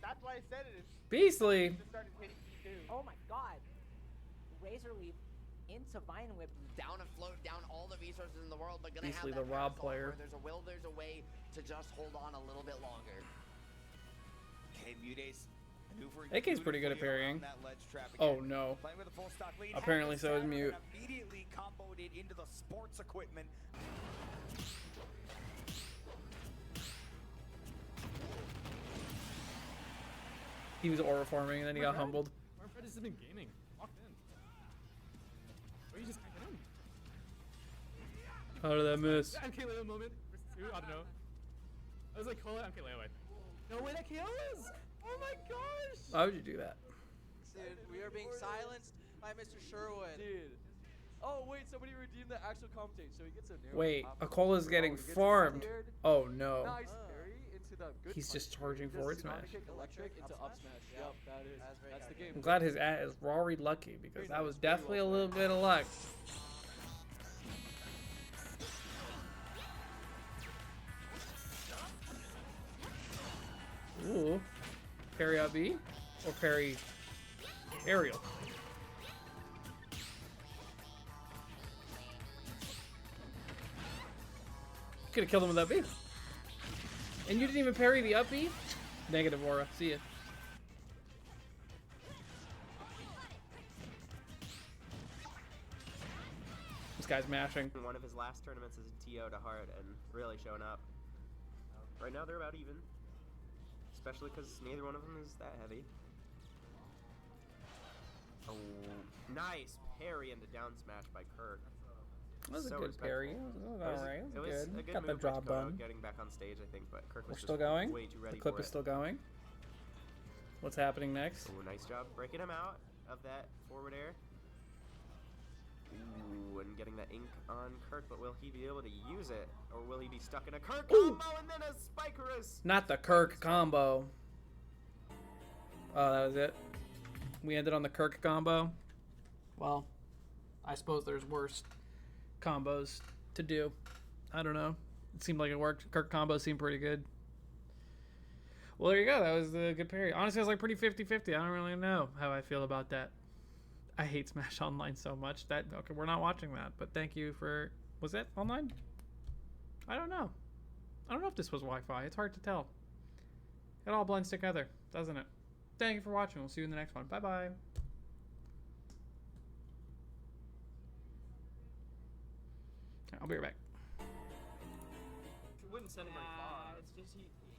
That's why I said it. Beastly! Just started hitting me too. Oh my god. Razor Leaf into Vine Whip. Down a float, down all the resources in the world, but gonna Beastly, have the that Rob parasol player. where there's a will, there's a way to just hold on a little bit longer. Okay, Mute's maneuvering AK's pretty good at parrying. that ledge trap Oh again. no. Playing with a full stock lead. Apparently so is Had the Mute. Saturn immediately comboed it into the sports equipment. He was aura farming and then he got humbled. Our friend has been gaming. Locked in. Or you just can't get in. How did that miss? MkLeo moment. Versus 2, I don't know. I was like, call it MkLeo. No way that kills! Oh my gosh! Why would you do that? Dude, we are being silenced by Mr. Sherwood. Dude. Oh wait, somebody redeemed the actual commentate, so he gets a narrow. Wait, top. Akola's getting Oh, he gets farmed. speared. Oh no. Nice parry into the good He's punch. just charging Just forward Sonic smash. kick electric into up smash. Yep, that is. That's the game. I'm glad his at is Rory lucky because that was definitely a little bit of luck. Ooh. Parry up B? Or parry aerial? Could have killed him with that B. And you didn't even parry the up B? Negative aura. See ya. This guy's mashing. One of his last tournaments as a TO to hard and really showing up. Right now they're about even. Especially because neither one of them is that heavy. Oh, nice parry into down smash by Kirk. That was So a good parry. It respectful. was alright. It was good. A good Got the move by job Dakota done. Getting back on stage, I think, but Kirk was We're just still going. way too ready The clip for is it. still going. What's happening next? Oh, nice job breaking him out of that forward air. Ooh, and getting that ink on Kirk, but will he be able to use it? Or will he be stuck in a Kirk combo and then a Spikerus? Not the Kirk combo. Oh, that was it. We ended on the Kirk combo. Well, I suppose there's worse combos to do. I don't know. It seemed like it worked. Kirk combo seemed pretty good. Well, there you go. That was a good parry. Honestly, I was like pretty 50-50. I don't really know how I feel about that. I hate Smash Online so much. Okay, we're not watching that. But thank you for... Was that online? I don't know. I don't know if this was Wi-Fi. It's hard to tell. It all blends together, doesn't it? Thank you for watching. We'll see you in the next one. Bye-bye. I'll be right back. You wouldn't send him very far. It's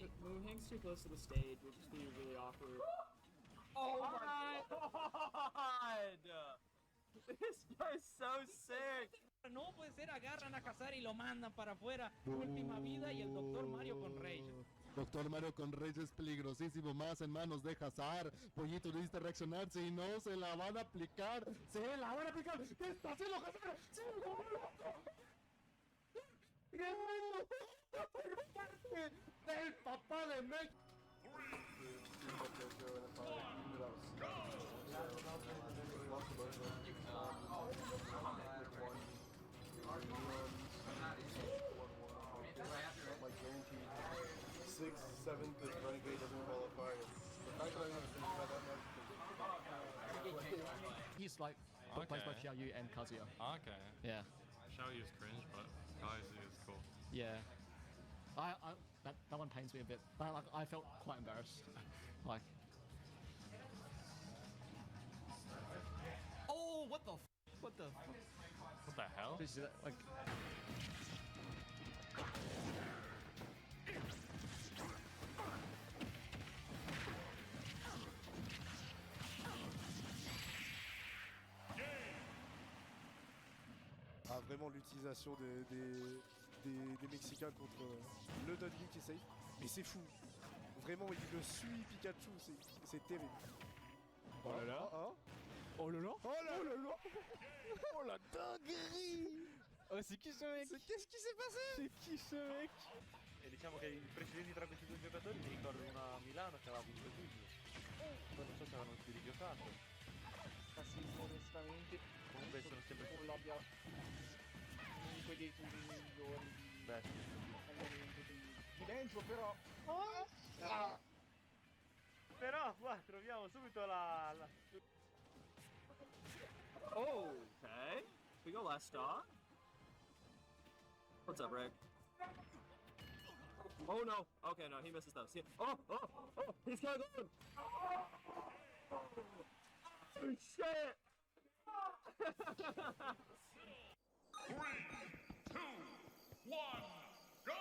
just when he hangs too close to the stage, it would just be really awkward. Oh my god! This guy's so sick! No puede ser, agarran a cazar y lo mandan para afuera. Última vida y el Dr. Mario con Rage. Doctor Mario con Rage es peligrosísimo, más en manos de Hazard. Pollito, necesita reaccionar, si no se la van a aplicar. Se la van a aplicar. ¿Qué está haciendo Hazard? ¡Se lo loco! ¡Del papá de México! Sixth, seventh, if Renegade doesn't he's like plays both Xiaoyu and Kazuya. Okay. Yeah. Xiaoyu's cringe, but Kazu is cool. Yeah. That one pains me a bit. I felt quite embarrassed. Like. Oh, what the? What the? What the hell? Did you see that? Like. Ah, vraiment l'utilisation des Mexicains contre le Dudley qui essaye. Mais c'est fou. Vraiment, il le suit Pikachu, c'est terrible. Oh là là. Oh là là. Oh là là. Oh la dinguerie. Oh, c'est qui ce mec? Qu'est-ce qui s'est passé? C'est qui ce mec? E diciamo che i precedenti tra questi due giocatori mi ricordo una a Milano che aveva vinto tutto. Poi non so se avevano più rigiocato. Razzismo onestamente. Comunque sono sempre non l'abbia comunque dei turni migliori beh di dentro però. Però qua troviamo subito la... Oh, okay. We go last stop. What's up, Rick? Oh no. Okay, no, he misses those. Oh, he's got going. Oh shit. 3, 2, 1, go!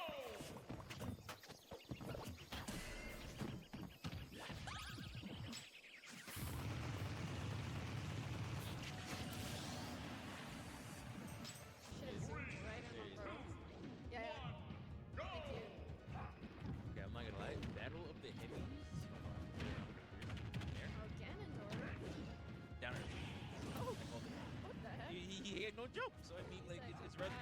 Okay, I'm not gonna lie. Battle of the Heavies. Down Oh, what the heck? he had no joke, so I mean, like, it's rather.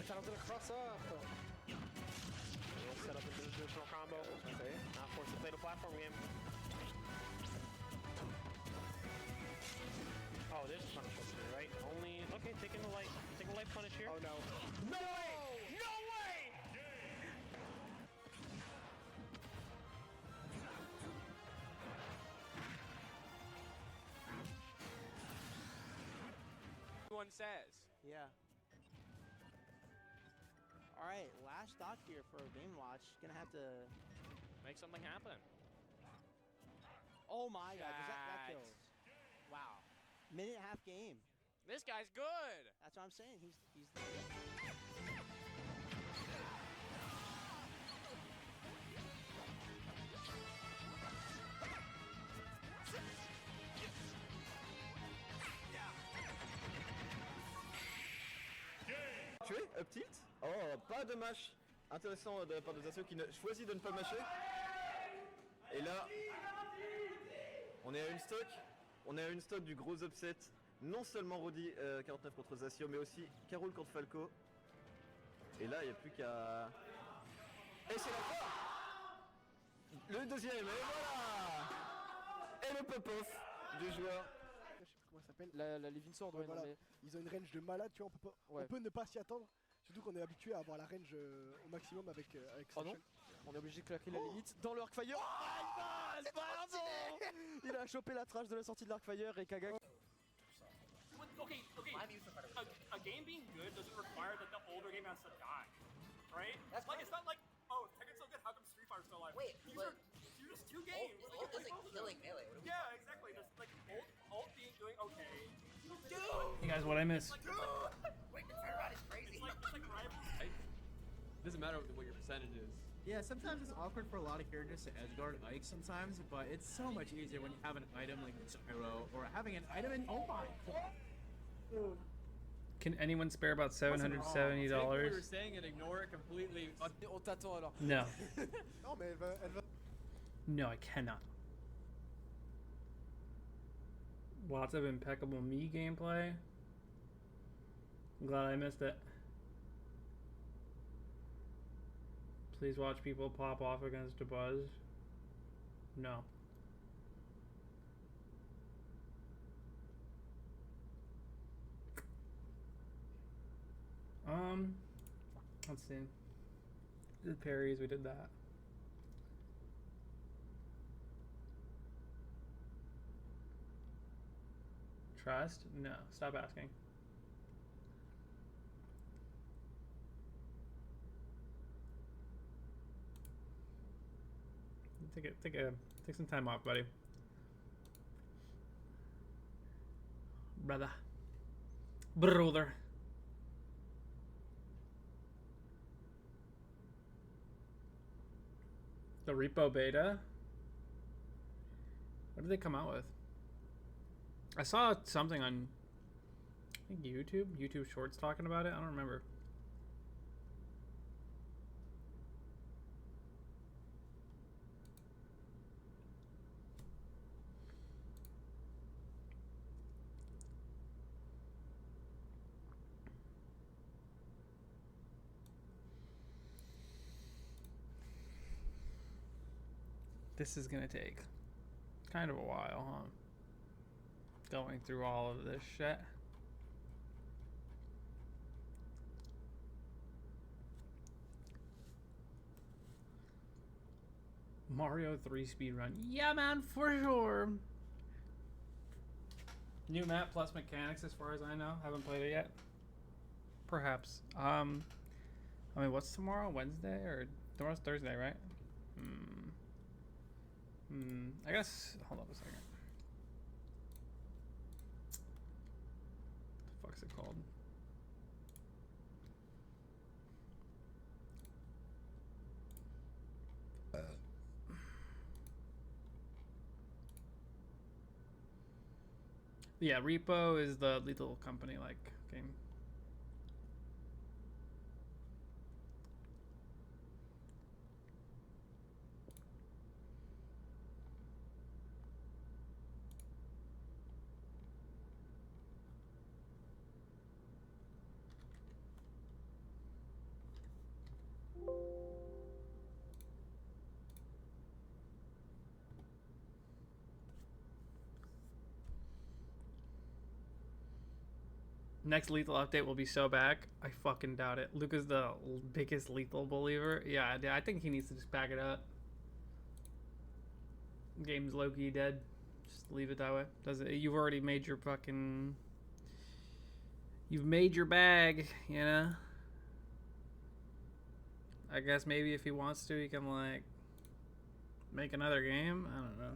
Shout out to the cross up. We'll set up into the traditional combo. Okay. Now force to play the platform game. Oh, there's a punish up here, right? Only okay, taking the light punish here. Oh no. No way! No way! Everyone says. Yeah. Alright, last stock here for Game Watch. Gonna have to Make something happen. Oh my god, that kills. Wow. Minute and a half game. This guy's good. That's what I'm saying. He's Tué, up tilt. Oh, pas de mash. Intéressant de la part de Zasio qui choisit de ne pas masher. Et là, on est à une stock. On est à une stock du gros upset. Non seulement Rodi 49 contre Zasio, mais aussi Carol contre Falco. Et là, il n'y a plus qu'à... Et c'est la fin. Le deuxième, et voilà. Et le pop-off du joueur. Je sais plus comment ça s'appelle. La Living Sword, ouais, voilà. non, mais... Ils ont une range de malade, tu vois, on peut ne pas s'y attendre. Surtout qu'on est habitué à avoir la range au maximum avec Oh non, on est obligé de claquer la limite dans le Arcfire. Oh, pardon. Il a chopé la trash de la sortie de l'Arcfire et Kaga. Okay. A game being good doesn't require that the older game has to die, right? That's like it's not like, oh, Tekken's so good, how come Street Fighter's still alive? Wait, these are just two games. Old isn't killing Melee. Yeah, exactly. Just like old being doing okay. Dude! You guys, what I miss? Dude! Wait, the turnaround is crazy. It's like rivals. It doesn't matter what your percentage is. Yeah, sometimes it's awkward for a lot of characters to edgeguard Ike sometimes, but it's so much easier when you have an item like Gyro or having an item in. Oh my god! Can anyone spare about Take what we $770? were saying and ignore it completely. On t'attend alors. No. Non, mais elle va. No, I cannot. Lots of impeccable me gameplay. I'm glad I missed it. Please watch people pop off against a buzz. No. Let's see. We did parries, we did that. Trust? No. Stop asking. Take some time off, buddy. Brother. The repo beta? What did they come out with? I saw something on, I think YouTube Shorts talking about it. I don't remember. This is gonna take kind of a while, huh? Going through all of this shit. Mario 3 speedrun. Yeah, man, for sure. New map plus mechanics as far as I know. Haven't played it yet. Perhaps. I mean, what's tomorrow? Wednesday? Or tomorrow's Thursday, right? I guess, hold on a second. What the fuck's it called? Yeah, Repo is the Lethal Company like game. Next Lethal update will be so back. I fucking doubt it. Luca's the biggest Lethal believer. Yeah, I think he needs to just back it up. Game's low-key dead. Just leave it that way. You've already made your fucking... You've made your bag, you know? I guess maybe if he wants to, he can, like, make another game? I don't know.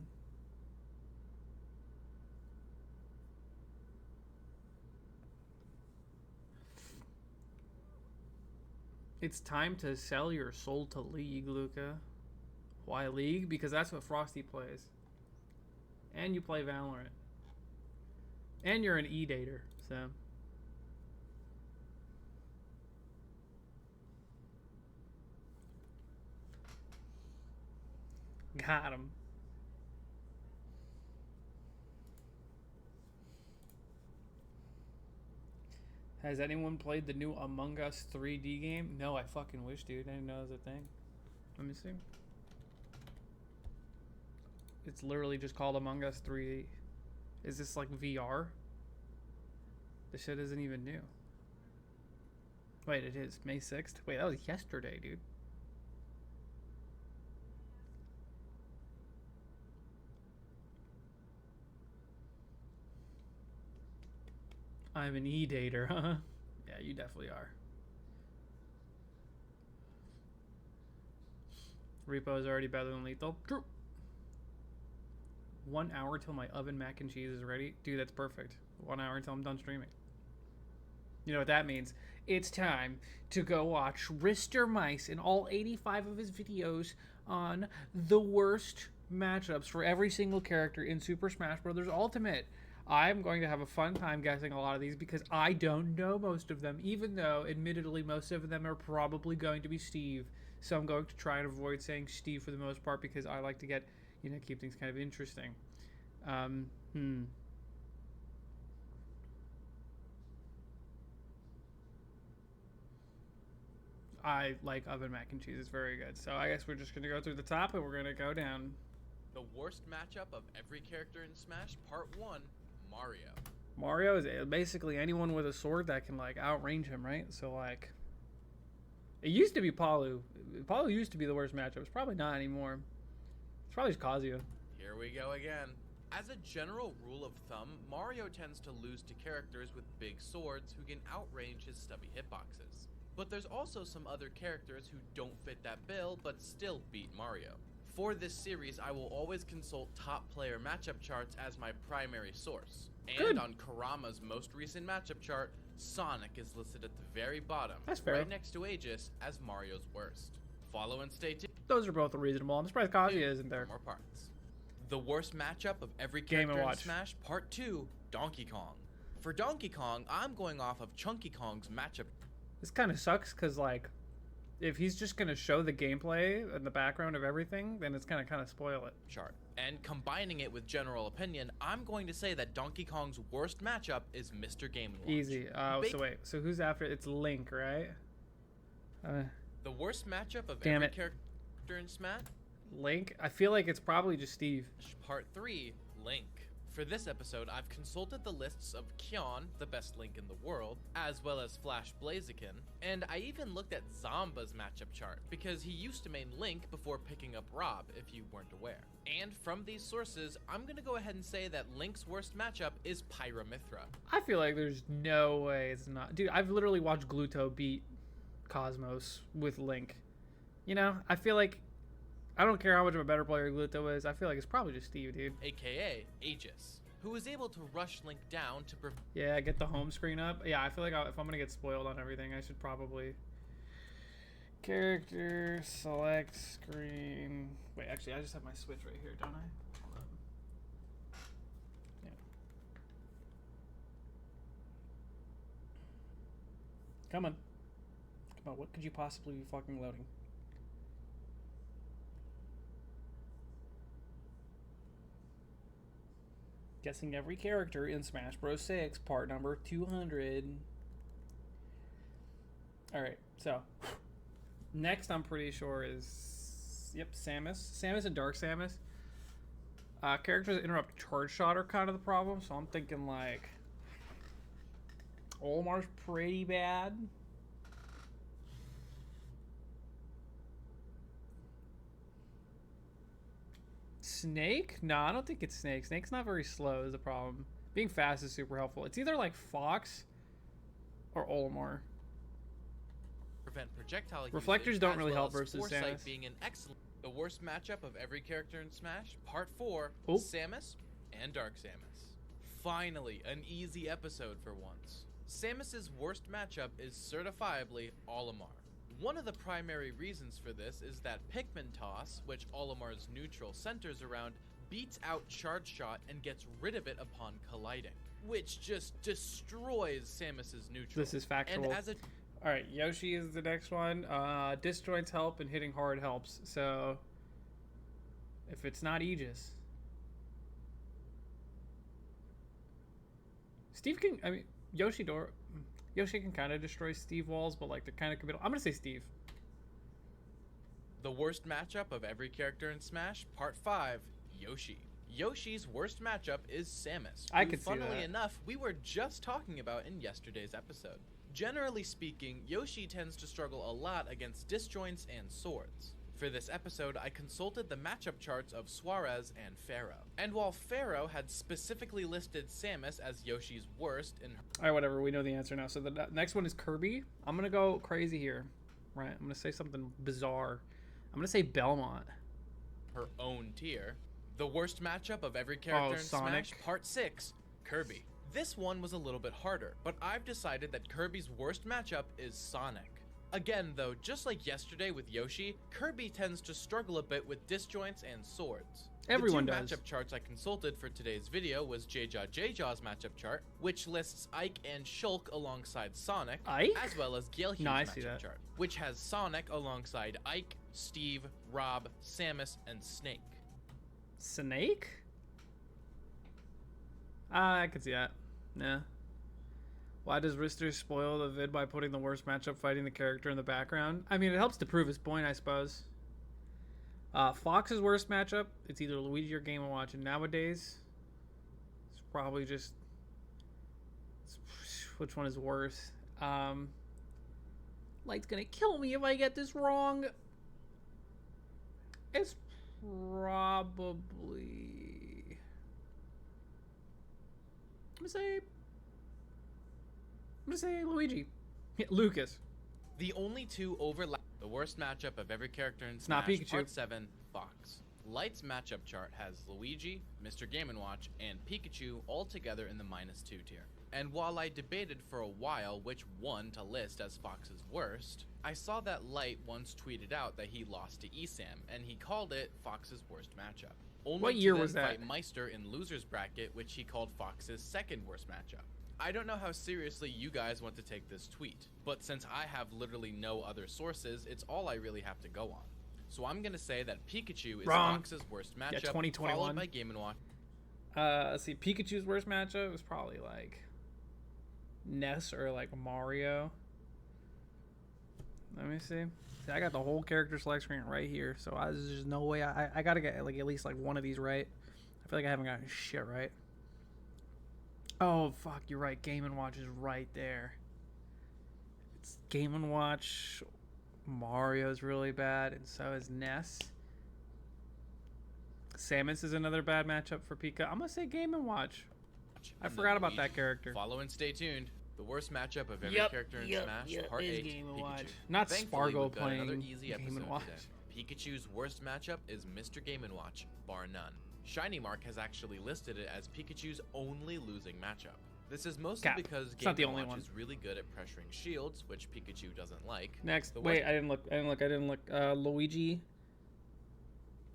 It's time to sell your soul to League, Luca. Why League? Because that's what Frosty plays. And you play Valorant. And you're an E-dater, so... Got him. Has anyone played the new Among Us 3D game? No, I fucking wish, dude. I didn't know it was a thing. Let me see. It's literally just called Among Us 3D. Is this like VR? This shit isn't even new. Wait, it is. May 6th? Wait, that was yesterday, dude. I'm an E-dater, huh? Yeah, you definitely are. Repo is already better than Lethal. True. 1 hour till my oven mac and cheese is ready. Dude, that's perfect. 1 hour until I'm done streaming. You know what that means? It's time to go watch RisterMice and all 85 of his videos on the worst matchups for every single character in Super Smash Bros. Ultimate. I'm going to have a fun time guessing a lot of these because I don't know most of them, even though, admittedly, most of them are probably going to be Steve. So I'm going to try and avoid saying Steve for the most part because I like to get, you know, keep things kind of interesting. I like oven mac and cheese. It's very good. So I guess we're just going to go through the top and we're going to go down. The worst matchup of every character in Smash, Part 1, Mario. Mario is basically anyone with a sword that can, like, outrange him, right? So, like, it used to be Palu. Palu used to be the worst matchup. It's probably not anymore. It's probably just Kazuya. Here we go again. As a general rule of thumb, Mario tends to lose to characters with big swords who can outrange his stubby hitboxes. But there's also some other characters who don't fit that bill but still beat Mario. For this series, I will always consult top player matchup charts as my primary source. And on Kurama's most recent matchup chart, Sonic is listed at the very bottom, right next to Aegis as Mario's worst. Follow and stay tuned. Those are both reasonable. I'm surprised Kazuya isn't there. More parts. The worst matchup of every character in Smash, Part 2, Donkey Kong. For Donkey Kong, I'm going off of Chunky Kong's matchup. This kind of sucks because, like, if he's just going to show the gameplay and the background of everything, then it's going to kind of spoil it. Chart. And combining it with general opinion, I'm going to say that Donkey Kong's worst matchup is Mr. Game & Watch. Easy. So wait. So who's after? It's Link, right? The worst matchup of every character in Smash? Link? I feel like it's probably just Steve. Part 3, Link. For this episode, I've consulted the lists of Kion, the best Link in the world, as well as Flash Blaziken, and I even looked at Zamba's matchup chart, because he used to main Link before picking up Rob, if you weren't aware. And from these sources, I'm gonna go ahead and say that Link's worst matchup is Pyramithra. I feel like there's no way it's not. Dude, I've literally watched Gluto beat Cosmos with Link. You know, I feel like I don't care how much of a better player Gluto is. I feel like it's probably just Steve, dude. AKA Aegis, who was able to rush Link down to yeah, get the home screen up. Yeah, I feel like if I'm gonna get spoiled on everything, I should probably character select screen. Wait, actually, I just have my Switch right here, don't I? Hold up. Yeah. Come on. Come on. What could you possibly be fucking loading? Guessing every character in Smash Bros. 6, part number 200. Alright, so next I'm pretty sure is, yep, Samus. Samus and Dark Samus. Characters that interrupt charge shot are kind of the problem, so I'm thinking like Olimar's pretty bad. Snake? No, I don't think it's Snake. Snake's not very slow is the problem. Being fast is super helpful. It's either like Fox or Olimar. Prevent projectile Reflectors don't really help versus Foresight Samus. Being an excellent. The worst matchup of every character in Smash, Part 4, Samus and Dark Samus. Finally, an easy episode for once. Samus's worst matchup is certifiably Olimar. One of the primary reasons for this is that Pikmin Toss, which Olimar's neutral centers around, beats out Charge Shot and gets rid of it upon colliding, which just destroys Samus's neutral. This is factual. And as a Alright, Yoshi is the next one. Disjoints help and hitting hard helps. So, if it's not Aegis. Steve can, I mean, Yoshi can kind of destroy Steve walls, but like they're kind of committal. I'm going to say Steve. The worst matchup of every character in Smash, Part 5, Yoshi. Yoshi's worst matchup is Samus, I who, could see that. funnily enough, we were just talking about in yesterday's episode. Generally speaking, Yoshi tends to struggle a lot against disjoints and swords. For this episode, I consulted the matchup charts of Suarez and Pharaoh. And while Pharaoh had specifically listed Samus as Yoshi's worst in her— Alright, whatever, we know the answer now. So the next one is Kirby. I'm going to go crazy here. Right, I'm going to say something bizarre. I'm going to say Belmont. Her own tier. The worst matchup of every character in Sonic. Smash, Part 6, Kirby. This one was a little bit harder, but I've decided that Kirby's worst matchup is Sonic. Again though, just like yesterday with Yoshi, Kirby tends to struggle a bit with disjoints and swords. Everyone the two does. matchup charts I consulted for today's video was J-Jaw's matchup chart, which lists Ike and Shulk alongside Sonic, as well as Galehue's matchup chart, which has Sonic alongside Ike, Steve, Rob, Samus, and Snake. Snake? I could see that. Yeah. Why does Rister spoil the vid by putting the worst matchup fighting the character in the background? I mean, it helps to prove his point, I suppose. Fox's worst matchup, it's either Luigi or Game & Watch, and nowadays, it's probably just... which one is worse? Light's gonna kill me if I get this wrong. It's probably... I'm gonna say Luigi. Yeah, Lucas. The only two overlap. The worst matchup of every character in not Smash, Pikachu. Part 7, Fox. Light's matchup chart has Luigi, Mr. Game & Watch, and Pikachu all together in the -2 tier. And while I debated for a while which one to list as Fox's worst, I saw that Light once tweeted out that he lost to Esam, and he called it Fox's worst matchup. Only What year to was then that? fight Meister in loser's bracket, which he called Fox's second worst matchup. I don't know how seriously you guys want to take this tweet, but since I have literally no other sources, it's all I really have to go on. So I'm gonna say that Pikachu is Wrong. Fox's worst matchup, Yeah, 2021. followed by Game & Watch. Let's see, Pikachu's worst matchup was probably like Ness or like Mario. Let me see. See, I got the whole character select screen right here, so there's just no way I gotta get like at least like one of these right. I feel like I haven't gotten shit right. Oh fuck, you're right. Game & Watch is right there. It's Game & Watch. Mario's really bad, and so is Ness. Samus is another bad matchup for Pika. I'm gonna say Game & Watch. I forgot about that character. Follow and stay tuned. The worst matchup of every Yep, character in yep, Smash, yep, Part is 8, Game & Watch. Pikachu. Not Thankfully, Spargo we've got another playing easy Game episode & Watch. today. Pikachu's worst matchup is Mr. Game & Watch, bar none. Shiny Mark has actually listed it as Pikachu's only losing matchup. This is mostly Cap. because It's not the Game & only Watch one. is really good at pressuring shields, which Pikachu doesn't like. Next, The wait, worst I didn't look. Luigi.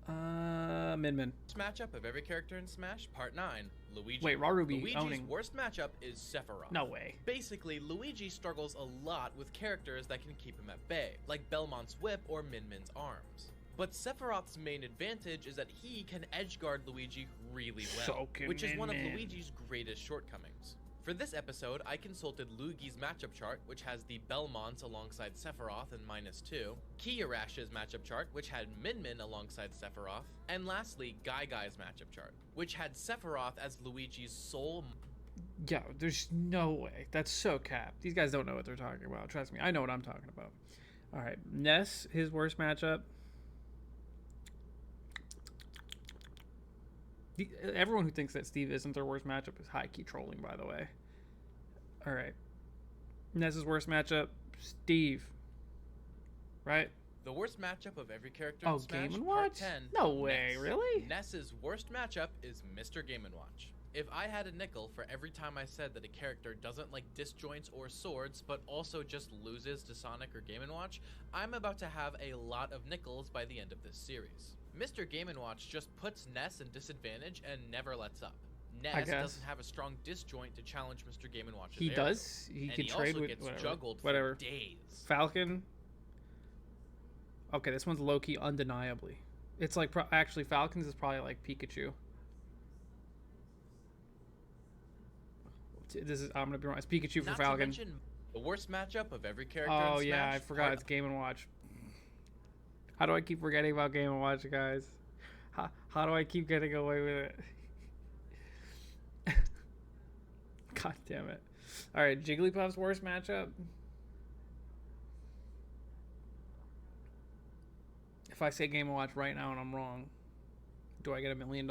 Min. matchup of every character in Smash, Part 9, Luigi. Wait, Rarubi Luigi's owning. worst matchup is Sephiroth. No way. Basically, Luigi struggles a lot with characters that can keep him at bay, like Belmont's whip or Min-Min's arms. But Sephiroth's main advantage is that he can edgeguard Luigi really well, So can which is one of Min-Min. Luigi's greatest shortcomings. For this episode, I consulted Luigi's matchup chart, which has the Belmonts alongside Sephiroth in -2, Kiarash's matchup chart, which had Min-Min alongside Sephiroth, and lastly, Guy's matchup chart, which had Sephiroth as Luigi's sole. Yeah, there's no way. That's so cap. These guys don't know what they're talking about. Trust me, I know what I'm talking about. All right, Ness, his worst matchup. Everyone who thinks that Steve isn't their worst matchup is high-key trolling, by the way. All right. Ness's worst matchup, Steve. Right? The worst matchup of every character Oh, in Smash, Game & Part Watch? 10, No way, Ness. really? Ness's worst matchup is Mr. Game & Watch. If I had a nickel for every time I said that a character doesn't like disjoints or swords, but also just loses to Sonic or Game & Watch, I'm about to have a lot of nickels by the end of this series. Mr. Game & Watch just puts Ness in disadvantage and never lets up. Ness doesn't have a strong disjoint to challenge Mr. Game & Watch's He aerial. does. He And can he trade also with gets whatever. juggled Whatever. for days. Falcon. Okay, this one's low-key undeniably. It's like actually Falcon's is probably like Pikachu. This is I'm gonna be wrong. It's Pikachu for Not Falcon. to mention the worst matchup of every character Oh in yeah, Smash, I forgot Part it's Game & Watch. How do I keep forgetting about Game & Watch, guys? How do I keep getting away with it? God damn it. Alright, Jigglypuff's worst matchup. If I say Game & Watch right now and I'm wrong, do I get $1 million?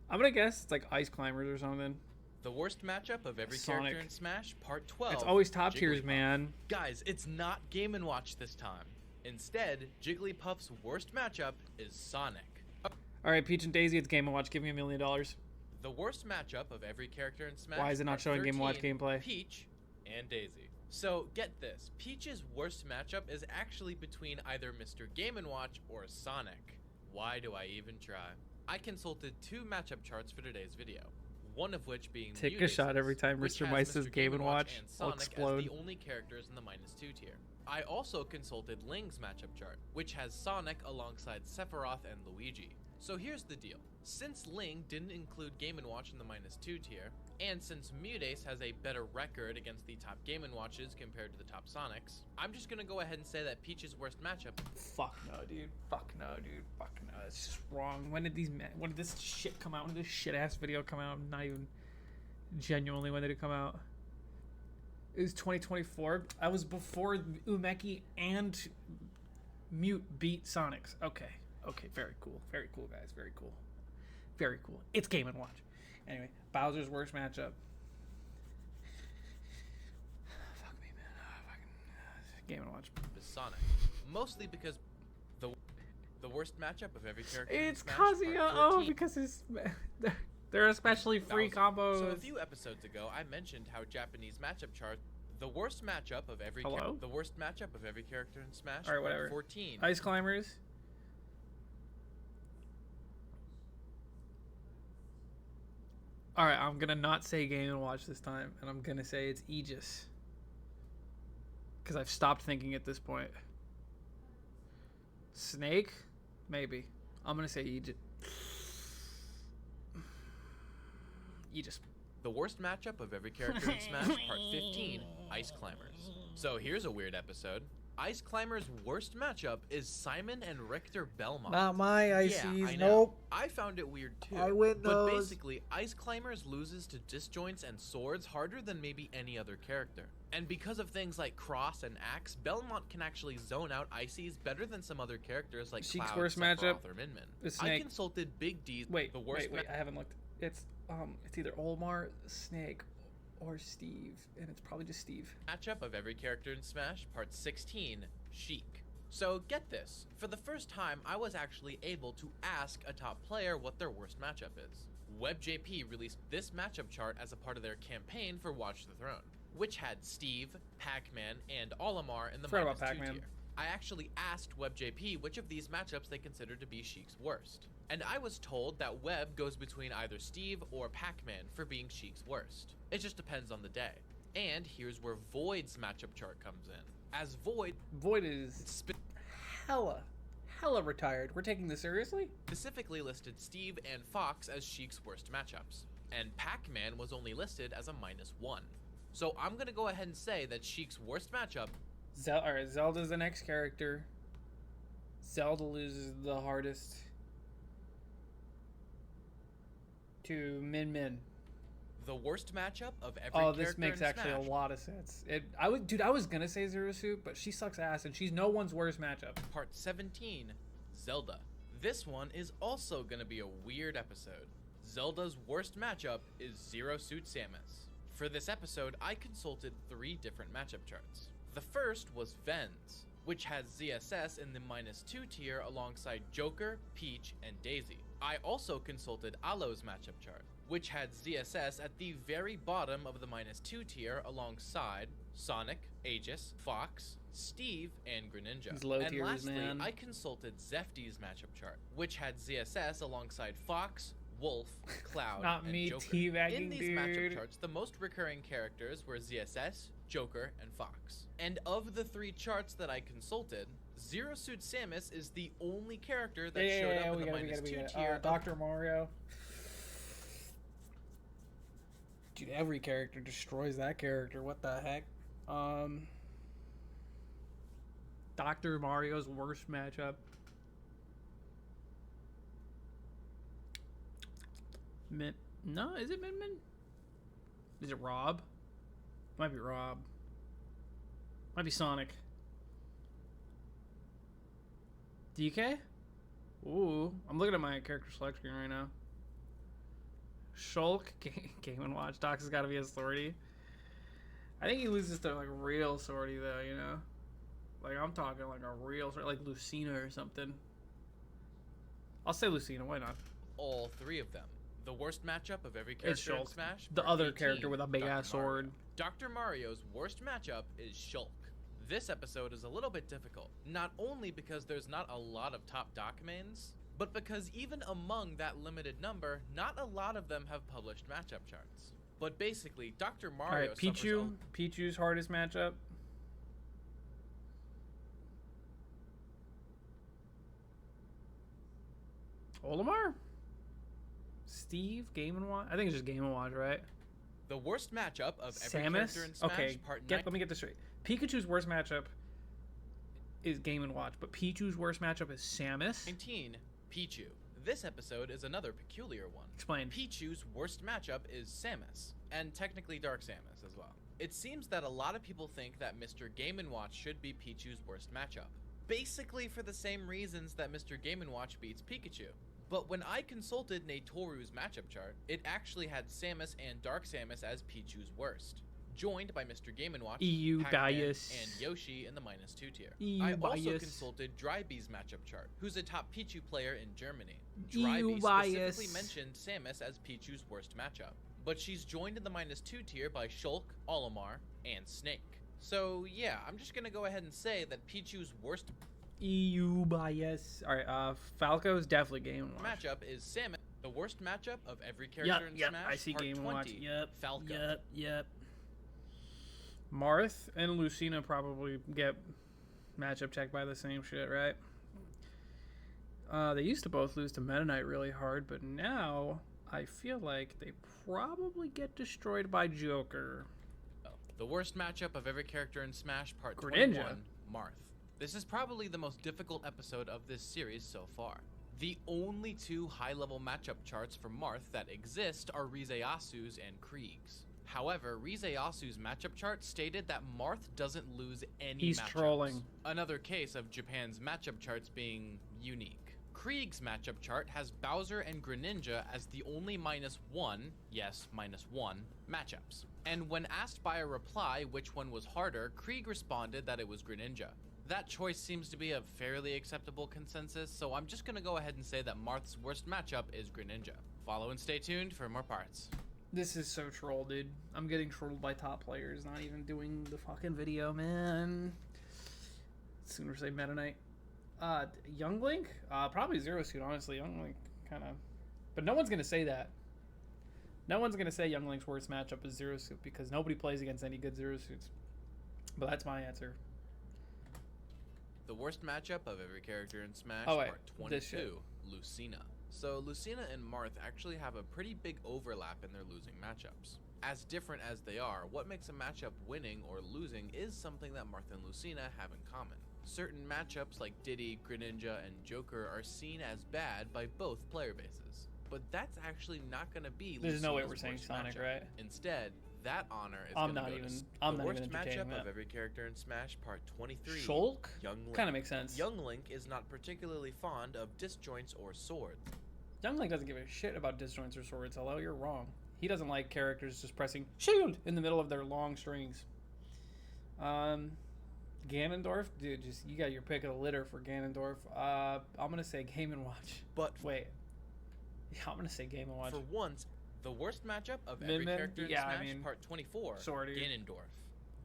I'm gonna guess it's like Ice Climbers or something. The worst matchup of every Sonic. character in Smash, Part 12. It's always top tiers, Jigglypuff. man. Guys, it's not Game & Watch this time. Instead, Jigglypuff's worst matchup is Sonic. Alright, Peach and Daisy, it's Game & Watch. Give me $1 million. The worst matchup of every character in Smash. Why is it not Part showing Game & Watch 13, gameplay? Peach, and Daisy. So get this, Peach's worst matchup is actually between either Mr. Game & Watch or Sonic. Why do I even try? I consulted 2 matchup charts for today's video, one of which being Take a shot every time RisterMice says Game & Watch. and I'll Sonic explode. as the only characters in the -2 tier. I also consulted Ling's matchup chart, which has Sonic alongside Sephiroth and Luigi. So here's the deal. Since Ling didn't include Game & Watch in the -2 tier, and since Mutace has a better record against the top Game & Watches compared to the top Sonics, I'm just gonna go ahead and say that Peach's worst matchup... Fuck no, dude. Fuck no, dude. Fuck no. It's just wrong. When did this shit come out? When did this shit-ass video come out? Not even... Genuinely, when did it come out? It was 2024. I was before Umeki and Mute beat Sonics. Okay. Okay, very cool. Very cool, guys. Very cool. Very cool. It's Game & Watch. Anyway, Bowser's worst matchup. Fuck me, man. Game & Watch. ...is Sonic. Mostly because the worst matchup of every character It's in Smash Part Kazuya. 14. Oh, because it's... They're especially free combos. So a few episodes ago, I mentioned how Japanese matchup chart, the worst matchup of every the worst matchup of every character in Smash. All right, whatever. 14. Ice Climbers. All right, I'm gonna not say Game & Watch this time, and I'm gonna say it's Aegis, because I've stopped thinking at this point. Snake, maybe. I'm gonna say Aegis. Aegis. The worst matchup of every character in Smash Part 15, Ice Climbers. So here's a weird episode. Ice Climbers' worst matchup is Simon and Richter Belmont. Not my ICs, yeah, I know. nope. I found it weird too. I win but those. basically, Ice Climbers loses to disjoints and swords harder than maybe any other character. And because of things like Cross and Axe, Belmont can actually zone out Ices better than some other characters like Sheik's Cloud, worst Sephiroth, matchup or Min Min. is I Snake. consulted Big D's Wait, the worst wait, I haven't looked. It's either Olmar, Snake, or Steve, and it's probably just Steve. Matchup of every character in Smash, Part 16, Sheik. So get this, for the first time I was actually able to ask a top player what their worst matchup is. WebJP released this matchup chart as a part of their campaign for Watch the Throne, which had Steve, Pac-Man, and Olimar in the Forgot about -2 Pac-Man. tier. I actually asked WebJP which of these matchups they considered to be Sheik's worst. And I was told that Web goes between either Steve or Pac-Man for being Sheik's worst. It just depends on the day. And here's where Void's matchup chart comes in. As Void is hella retired. We're taking this seriously? Specifically listed Steve and Fox as Sheik's worst matchups. And Pac-Man was only listed as a -1. So I'm gonna go ahead and say that Sheik's worst matchup... Alright, Zelda's the next character. Zelda loses the hardest to Min Min. The worst matchup of every Oh, character this makes in actually Smash. a lot of sense. I was gonna say Zero Suit, but she sucks ass, and she's no one's worst matchup. Part 17, Zelda. This one is also gonna be a weird episode. Zelda's worst matchup is Zero Suit Samus. For this episode, I consulted 3 different matchup charts. The first was Ven's, which has ZSS in the -2 tier alongside Joker, Peach, and Daisy. I also consulted Alo's matchup chart, which had ZSS at the very bottom of the -2 tier alongside Sonic, Aegis, Fox, Steve, and Greninja. These low and tiers, lastly, man. I consulted Zefty's matchup chart, which had ZSS alongside Fox, Wolf, Cloud, Not and me Joker. teabagging, In these dude. matchup charts, the most recurring characters were ZSS, Joker, and Fox. And of the 3 charts that I consulted, Zero Suit Samus is the only character that showed up in the -2 tier. Dr. Mario. Dude, every character destroys that character. What the heck? Dr. Mario's worst matchup. No, is it Min Min? Is it Rob? Might be Rob. Might be Sonic. DK? Ooh, I'm looking at my character select screen right now. Shulk, Game & Watch. Dox has got to be his Swordy. I think he loses to like real Swordy though, you know? Like I'm talking like a real Swordy, like Lucina or something. I'll say Lucina, why not? All 3 of them. The worst matchup of every character in Shulk. Smash. The Part other 18, character with a big ass sword. Dr. Mario's worst matchup is Shulk. This episode is a little bit difficult, not only because there's not a lot of top doc mains, but because even among that limited number, not a lot of them have published matchup charts. But basically, Dr. Mario Alright, Pichu's hardest matchup. Olimar? Steve? Game & Watch? I think it's just Game & Watch, right? The worst matchup of every Samus? character in Smash Okay, Part let me get this straight. Pikachu's worst matchup is Game & Watch, but Pichu's worst matchup is Samus? 19, Pichu. This episode is another peculiar one. Explain. Pichu's worst matchup is Samus, and technically Dark Samus as well. It seems that a lot of people think that Mr. Game & Watch should be Pichu's worst matchup, basically for the same reasons that Mr. Game & Watch beats Pikachu. But when I consulted Natoru's matchup chart, it actually had Samus and Dark Samus as Pichu's worst, joined by Mr. Game & Watch, EU Pac-Man, bias. and Yoshi in the -2 tier. EU I also bias. consulted Drybee's matchup chart, who's a top Pichu player in Germany. EU Drybee bias. specifically mentioned Samus as Pichu's worst matchup, but she's joined in the -2 tier by Shulk, Olimar, and Snake. So yeah, I'm just gonna go ahead and say that Pichu's worst EU bias. Alright, Falco's definitely Game & Watch. matchup is Samus. The worst matchup of every character in Smash. I see Part Game & 20, Watch. Yep. Falco. Yep. Marth and Lucina probably get matchup checked by the same shit, right? They used to both lose to Meta Knight really hard, but now I feel like they probably get destroyed by Joker. The worst matchup of every character in Smash Part Greninja. 21, Marth. This is probably the most difficult episode of this series so far. The only two high-level matchup charts for Marth that exist are Rizeyasu's and Krieg's. However, Rizeyasu's matchup chart stated that Marth doesn't lose any He's matchups. trolling. Another case of Japan's matchup charts being unique. Krieg's matchup chart has Bowser and Greninja as the only -1, yes, -1, matchups. And when asked by a reply which one was harder, Krieg responded that it was Greninja. That choice seems to be a fairly acceptable consensus, so I'm just gonna go ahead and say that Marth's worst matchup is Greninja. Follow and stay tuned for more parts. This is so troll, dude. I'm getting trolled by top players, not even doing the fucking video, man. Sooner say Meta Knight. Young Link? Probably Zero Suit, honestly. Young Link, kind of. But no one's going to say that. No one's going to say Young Link's worst matchup is Zero Suit because nobody plays against any good Zero Suits. But that's my answer. The worst matchup of every character in Smash Oh, wait, Part this 22, Lucina. So Lucina and Marth actually have a pretty big overlap in their losing matchups. As different as they are, what makes a matchup winning or losing is something that Marth and Lucina have in common. Certain matchups like Diddy, Greninja, and Joker are seen as bad by both player bases. But that's actually not going to be There's no way Lucina's we're saying worst Sonic, matchup. right? Instead, that honor is I'm going not to go even- to I'm the not worst even entertaining matchup that. of every character in Smash Part 23. Shulk? Young Link. Kinda makes sense. Young Link is not particularly fond of disjoints or swords. Young Link doesn't give a shit about disjoints or swords. Hello, you're wrong. He doesn't like characters just pressing shield in the middle of their long strings. Ganondorf, dude, just you got your pick of the litter for Ganondorf. I'm gonna say Game & Watch. But wait, yeah, I'm gonna say Game & Watch. For once, the worst matchup of Min every Min? character in Yeah, I Smash mean, Part 24, sure, dude. Ganondorf.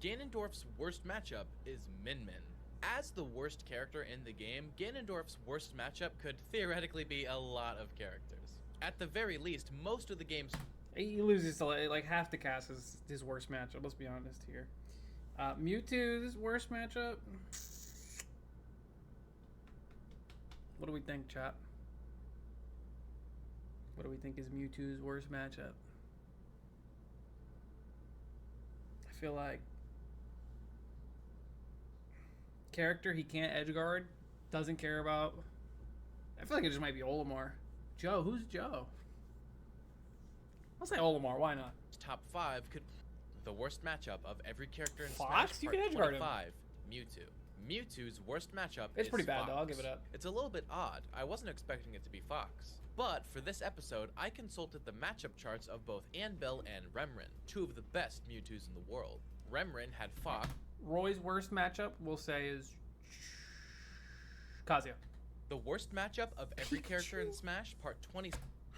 Ganondorf's worst matchup is Min Min. As the worst character in the game, Ganondorf's worst matchup could theoretically be a lot of characters. At the very least, most of the game's... He loses to like half the cast is his worst matchup. Let's be honest here. Mewtwo's worst matchup. What do we think, chat? What do we think is Mewtwo's worst matchup? I feel like character he can't edge guard, doesn't care about. I feel like it just might be Olimar. Joe, who's Joe? I'll say Olimar, why not? Top 5 could... The worst matchup of every character in Fox? Smash You Part can edge guard him. 25, Mewtwo. Mewtwo's worst matchup It's is pretty bad, though. I'll Fox. give it up. It's a little bit odd. I wasn't expecting it to be Fox. But for this episode, I consulted the matchup charts of both Anvil and Remrin, two of the best Mewtwo's in the world. Remrin had Fox. Roy's worst matchup, we'll say, is Kazuya. The worst matchup of every character in Smash Part 20.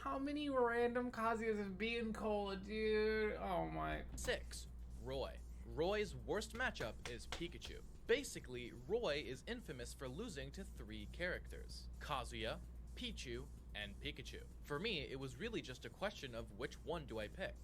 How many random Kazuya's have beaten Cola, dude? Oh my. 6. Roy. Roy's worst matchup is Pikachu. Basically, Roy is infamous for losing to 3 characters: Kazuya, Pichu, and Pikachu. For me, it was really just a question of which one do I pick.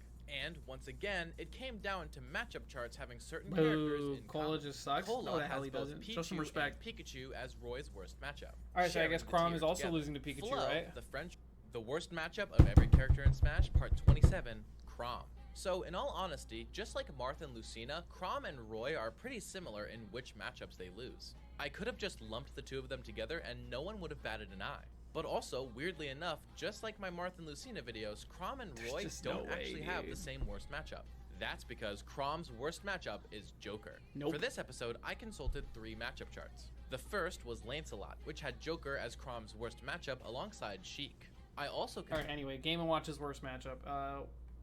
And once again, it came down to matchup charts having certain characters in Cola common. just sucks. Cola No, the hell has he both doesn't. Pichu Show some respect. and Pikachu as Roy's worst matchup. Alright, so I sharing guess the Chrom tier is also together. losing to Pikachu, Flo, right? The French, the worst matchup of every character in Smash, part 27, Chrom. So in all honesty, just like Marth and Lucina, Chrom and Roy are pretty similar in which matchups they lose. I could have just lumped the two of them together and no one would have batted an eye. But also, weirdly enough, just like my Marth and Lucina videos, Chrom and Roy don't actually have the same worst matchup. That's because Chrom's worst matchup is Joker. Nope. For this episode, I consulted 3 matchup charts. The first was Lancelot, which had Joker as Chrom's worst matchup alongside Sheik. I also... Alright, anyway, Game & Watch's worst matchup.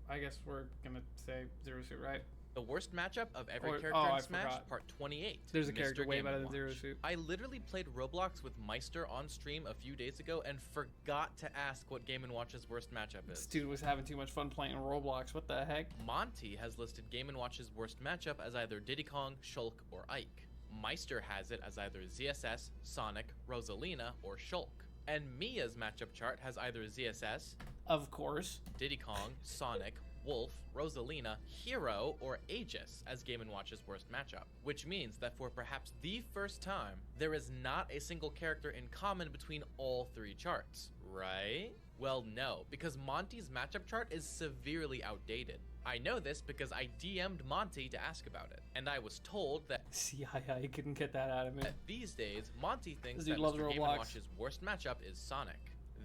I guess we're gonna say Zero Suit, right? The worst matchup of every character in Smash, part 28. There's a character Mr. way Game better & than Watch. Zero Suit. I literally played Roblox with Meister on stream a few days ago and forgot to ask what Game & Watch's worst matchup is. This dude was having too much fun playing Roblox. What the heck? Monty has listed Game & Watch's worst matchup as either Diddy Kong, Shulk, or Ike. Meister has it as either ZSS, Sonic, Rosalina, or Shulk. And Mia's matchup chart has either ZSS, of course, Diddy Kong, Sonic, Wolf, Rosalina, Hero, or Aegis as Game & Watch's worst matchup, which means that for perhaps the first time, there is not a single character in common between all 3 charts, right? Well, no, because Monty's matchup chart is severely outdated. I know this because I DM'd Monty to ask about it, and I was told that I couldn't get that out of me. These days, Monty thinks This dude that loves Mr. Game & Roblox. Watch's worst matchup is Sonic.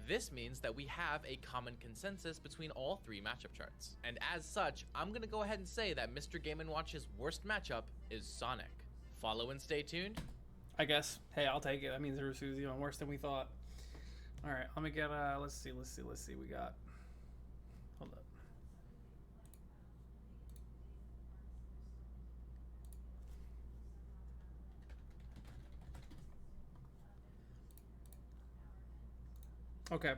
This means that we have a common consensus between all 3 matchup charts. And as such, I'm gonna go ahead and say that Mr. Game & Watch's worst matchup is Sonic. Follow and stay tuned. I guess. Hey, I'll take it. That means Zero Suit is even worse than we thought. Alright, let me get, let's see. We got... Hold up. Okay,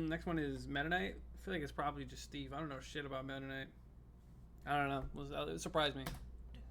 next one is Meta Knight. I feel like it's probably just Steve. I don't know shit about Meta Knight. I don't know. It surprised me.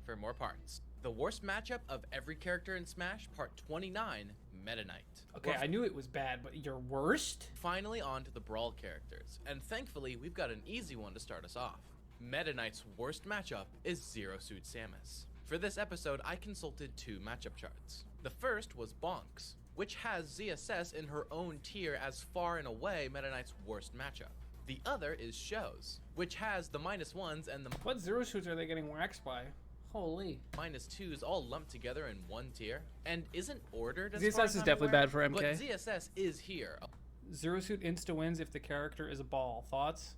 For more parts. The worst matchup of every character in Smash, part 29, Meta Knight. Okay, I knew it was bad, but your worst? Finally on to the Brawl characters, and thankfully we've got an easy one to start us off. Meta Knight's worst matchup is Zero Suit Samus. For this episode, I consulted 2 matchup charts. The first was Bonks, which has ZSS in her own tier as far and away Meta Knight's worst matchup. The other is Shows, which has the -1s and the... What Zero Suits are they getting waxed by? Holy. -2s all lumped together in one tier, and isn't ordered as ZSS far as is I'm definitely aware, bad for MK. But ZSS is here. Zero Suit insta-wins if the character is a ball. Thoughts?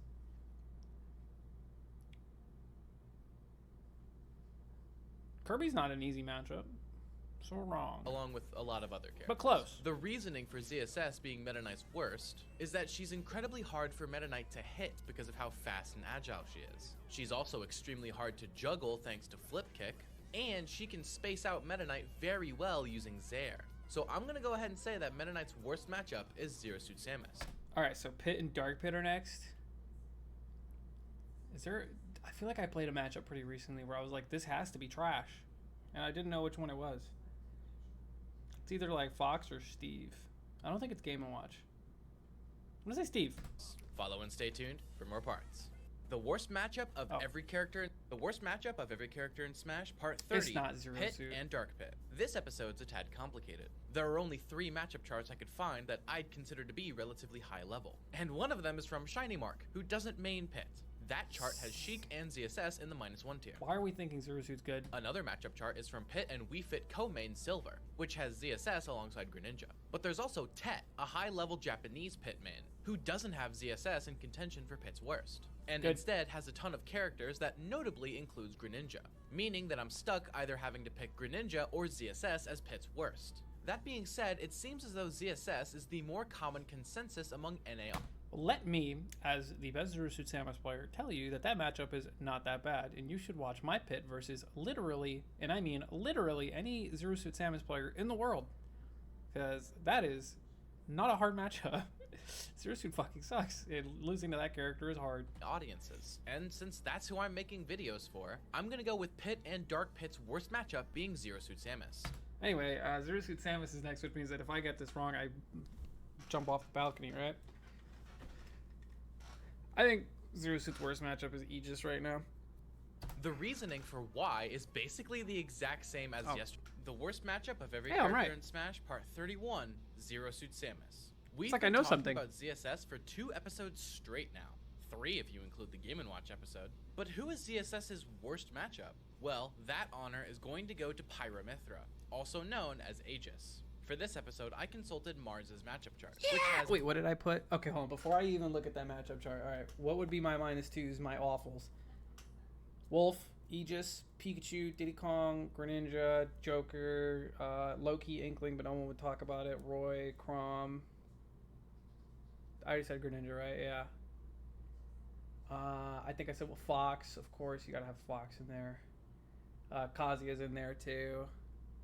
Kirby's not an easy matchup. So wrong. Along with a lot of other characters. But close. The reasoning for ZSS being Meta Knight's worst is that she's incredibly hard for Meta Knight to hit because of how fast and agile she is. She's also extremely hard to juggle thanks to Flip Kick, and she can space out Meta Knight very well using Zair. So I'm gonna go ahead and say that Meta Knight's worst matchup is Zero Suit Samus. Alright, so Pit and Dark Pit are next. Is there... I feel like I played a matchup pretty recently where I was like, this has to be trash. And I didn't know which one it was. It's either like Fox or Steve. I don't think it's Game & Watch. I'm gonna say Steve. Follow and stay tuned for more parts. The worst matchup of every character in Smash, part 30, It's not Zero Pit Suit. and Dark Pit. This episode's a tad complicated. There are only 3 matchup charts I could find that I'd consider to be relatively high level. And one of them is from Shiny Mark, who doesn't main Pit. That chart has Sheik and ZSS in the -1 tier. Why are we thinking Zero Suit's good? Another matchup chart is from Pit and Wii Fit co-main Silver, which has ZSS alongside Greninja. But there's also Tet, a high-level Japanese Pit main, who doesn't have ZSS in contention for Pit's worst, and instead has a ton of characters that notably includes Greninja, meaning that I'm stuck either having to pick Greninja or ZSS as Pit's worst. That being said, it seems as though ZSS is the more common consensus among NA. Let me, as the best Zero Suit Samus player, tell you that that matchup is not that bad, and you should watch my Pit versus literally, and I mean literally, any Zero Suit Samus player in the world, because that is not a hard matchup. Zero Suit fucking sucks. And losing to that character is hard. Audiences. And since that's who I'm making videos for, I'm gonna go with Pit and Dark Pit's worst matchup being Zero Suit Samus. Anyway, Zero Suit Samus is next, which means that if I get this wrong, I jump off the balcony, right? I think Zero Suit's worst matchup is Aegis right now. The reasoning for why is basically the exact same as yesterday. The worst matchup of every Yeah, I'm character right. in Smash, Part 31, Zero Suit Samus. We've like been I know talking something. about ZSS for 2 episodes straight now. 3 if you include the Game & Watch episode. But who is ZSS's worst matchup? Well, that honor is going to go to Pyramithra, also known as Aegis. For this episode, I consulted Mars's matchup chart, which has... Wait, what did I put? Okay, hold on. Before I even look at that matchup chart, all right, what would be my -2s, my awfuls? Wolf, Aegis, Pikachu, Diddy Kong, Greninja, Joker, Loki, Inkling, but no one would talk about it, Roy, Chrom. I already said Greninja, right? Yeah. I think I said, well, Fox, of course. You gotta have Fox in there. Kazuya's in there, too,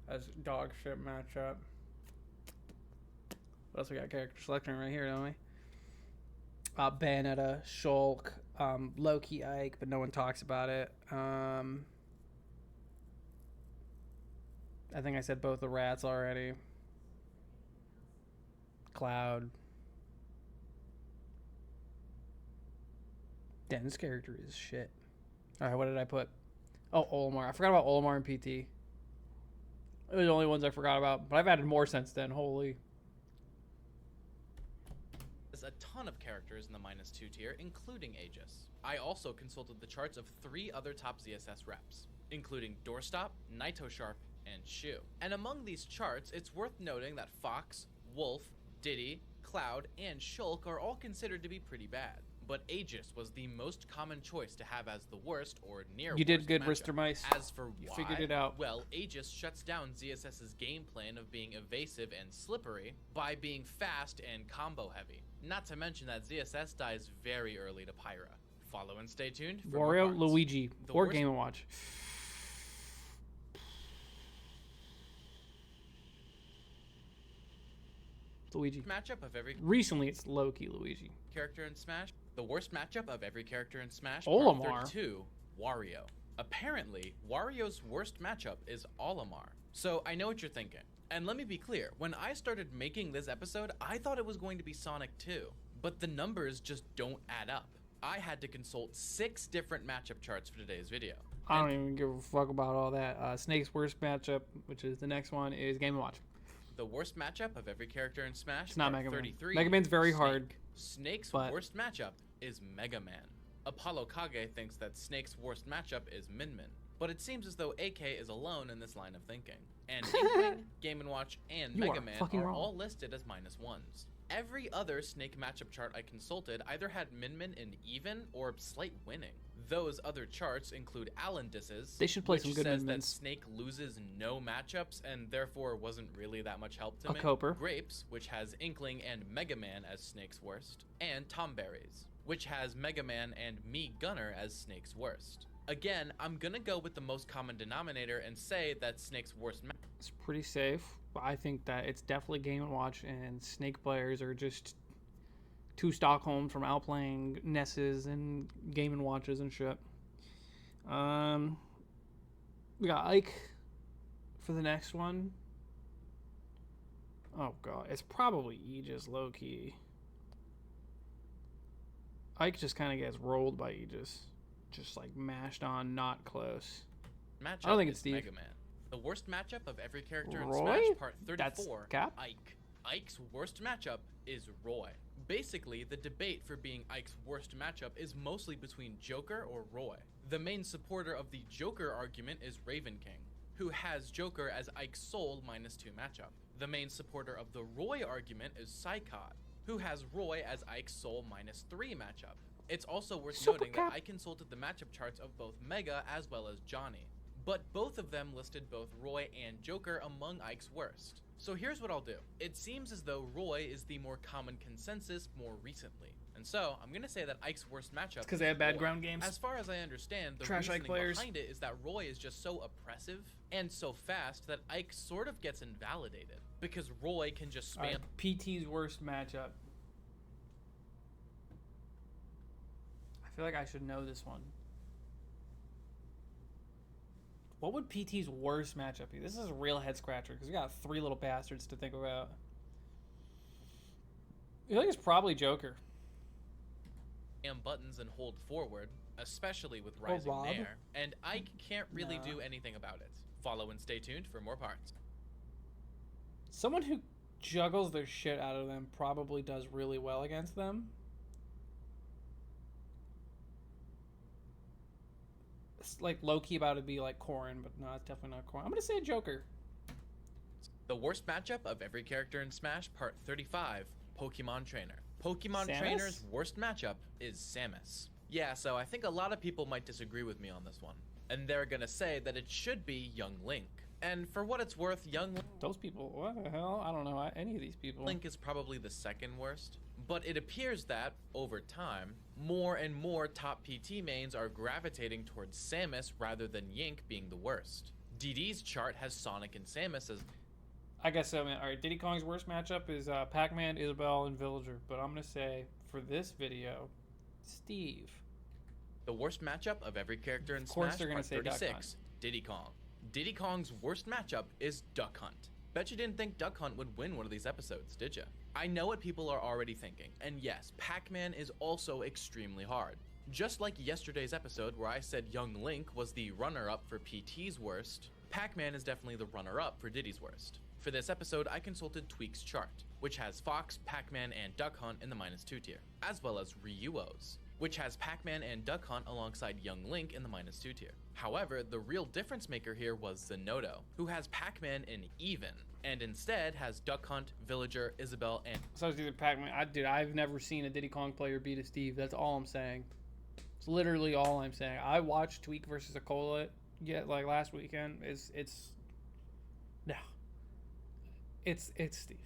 as dog shit matchup. What else we got? Character selection right here, don't we? Bayonetta, Shulk, Loki, Ike, but no one talks about it. I think I said both the rats already. Cloud. Damn, this character is shit. Alright, what did I put? Oh, Olimar. I forgot about Olimar and PT. Those are the only ones I forgot about, but I've added more since then. Holy. There's a ton of characters in the -2 tier, including Aegis. I also consulted the charts of 3 other top ZSS reps, including Doorstop, Naito Sharp, and Shu. And among these charts, it's worth noting that Fox, Wolf, Diddy, Cloud, and Shulk are all considered to be pretty bad. But Aegis was the most common choice to have as the worst or near You did worst good, matchup. RisterMice. As for You why, figured it out. well, Aegis shuts down ZSS's game plan of being evasive and slippery by being fast and combo heavy. Not to mention that ZSS dies very early to Pyra. Follow and stay tuned for more Wario, parts. Luigi, The or worst- Game & Watch. Luigi. Matchup of every Recently, it's Loki Luigi. character in Smash. The worst matchup of every character in Smash. Olimar. Part 32, Wario. Apparently, Wario's worst matchup is Olimar. So I know what you're thinking. And let me be clear, when I started making this episode, I thought it was going to be Sonic 2. But the numbers just don't add up. I had to consult 6 different matchup charts for today's video. I don't even give a fuck about all that. Snake's worst matchup, which is the next one, is Game & Watch. The worst matchup of every character in Smash. It's not Part Mega Man. 33, Mega Man's very Snake. hard. Snake's but- worst matchup is Mega Man. Apollo Kage thinks that Snake's worst matchup is Min Min. But it seems as though AK is alone in this line of thinking. And Inkling, Game & Watch, and You Mega are Man fucking are wrong. all listed as -1s. Every other Snake matchup chart I consulted either had Min Min in even or slight winning. Those other charts include Alan disses, They should play which some good says Min that Mins. Snake loses no matchups and therefore wasn't really that much help to A me. Coper. Grapes, which has Inkling and Mega Man as Snake's worst, and Tom Berries, which has Mega Man and Me Gunner as Snake's worst. Again, I'm gonna go with the most common denominator and say that Snake's worst matchup. It's pretty safe. But I think that it's definitely Game & Watch, and Snake players are just two Stockholms from outplaying Nesses and Game & Watches and shit. We got Ike for the next one. Oh god, it's probably Aegis low-key. Ike just kind of gets rolled by Aegis. Just like mashed on, not close. Matchup I don't think is it's Steve. Mega Man. The worst matchup of every character in Roy? Smash Part That's 34, Cap? Ike. Ike's worst matchup is Roy. Basically, the debate for being Ike's worst matchup is mostly between Joker or Roy. The main supporter of the Joker argument is Raven King, who has Joker as Ike's sole -2 matchup. The main supporter of the Roy argument is Psychot, who has Roy as Ike's sole -3 matchup. It's also worth noting that I consulted the matchup charts of both Mega as well as Johnny, but both of them listed both Roy and Joker among Ike's worst. So here's what I'll do. It seems as though Roy is the more common consensus more recently. And so I'm going to say that Ike's worst matchup 'cause they have bad Roy. ground games. As far as I understand, the Trash Ike reasoning players. behind it is that Roy is just so oppressive and so fast that Ike sort of gets invalidated because Roy can just spam. PT's worst matchup. feel like I should know this one. What would PT's worst matchup be? This is a real head scratcher because we got 3 little bastards to think about. I feel like it's probably Joker. And buttons and hold forward, especially with rising Rob. Nair, and Ike can't really Nah. do anything about it. Follow and stay tuned for more parts. Someone who juggles their shit out of them probably does really well against them. It's like low-key about to be like Corrin, but no, it's definitely not Corrin. I'm gonna say Joker. The worst matchup of every character in Smash, Part 35, Pokemon Trainer. Pokemon Samus? Trainer's worst matchup is Samus. Yeah, so I think a lot of people might disagree with me on this one. And they're gonna say that it should be Young Link. And for what it's worth, Young Link... Those people, what the hell? I don't know any of these people. Link is probably the second worst. But it appears that, over time, more and more top PT mains are gravitating towards Samus rather than Yink being the worst. DD's chart has Sonic and Samus as... I guess so, man. All right, Diddy Kong's worst matchup is Pac-Man, Isabelle, and Villager. But I'm going to say, for this video, Steve. The worst matchup of every character in Of course Smash, they're gonna Part say Duck 36, Hunt. Diddy Kong. Diddy Kong's worst matchup is Duck Hunt. Bet you didn't think Duck Hunt would win one of these episodes, did ya? I know what people are already thinking, and yes, Pac-Man is also extremely hard. Just like yesterday's episode where I said Young Link was the runner-up for PT's worst, Pac-Man is definitely the runner-up for Diddy's worst. For this episode, I consulted Tweak's chart, which has Fox, Pac-Man, and Duck Hunt in the -2 tier, as well as Ryuo's, which has Pac-Man and Duck Hunt alongside Young Link in the -2 tier. However, the real difference maker here was Zenodo, who has Pac-Man in even, and instead has Duck Hunt, Villager, Isabelle, and... So it's either Pac-Man. I've never seen a Diddy Kong player beat a Steve. That's all I'm saying. It's literally all I'm saying. I watched Tweak versus Acola like last weekend. It's Steve.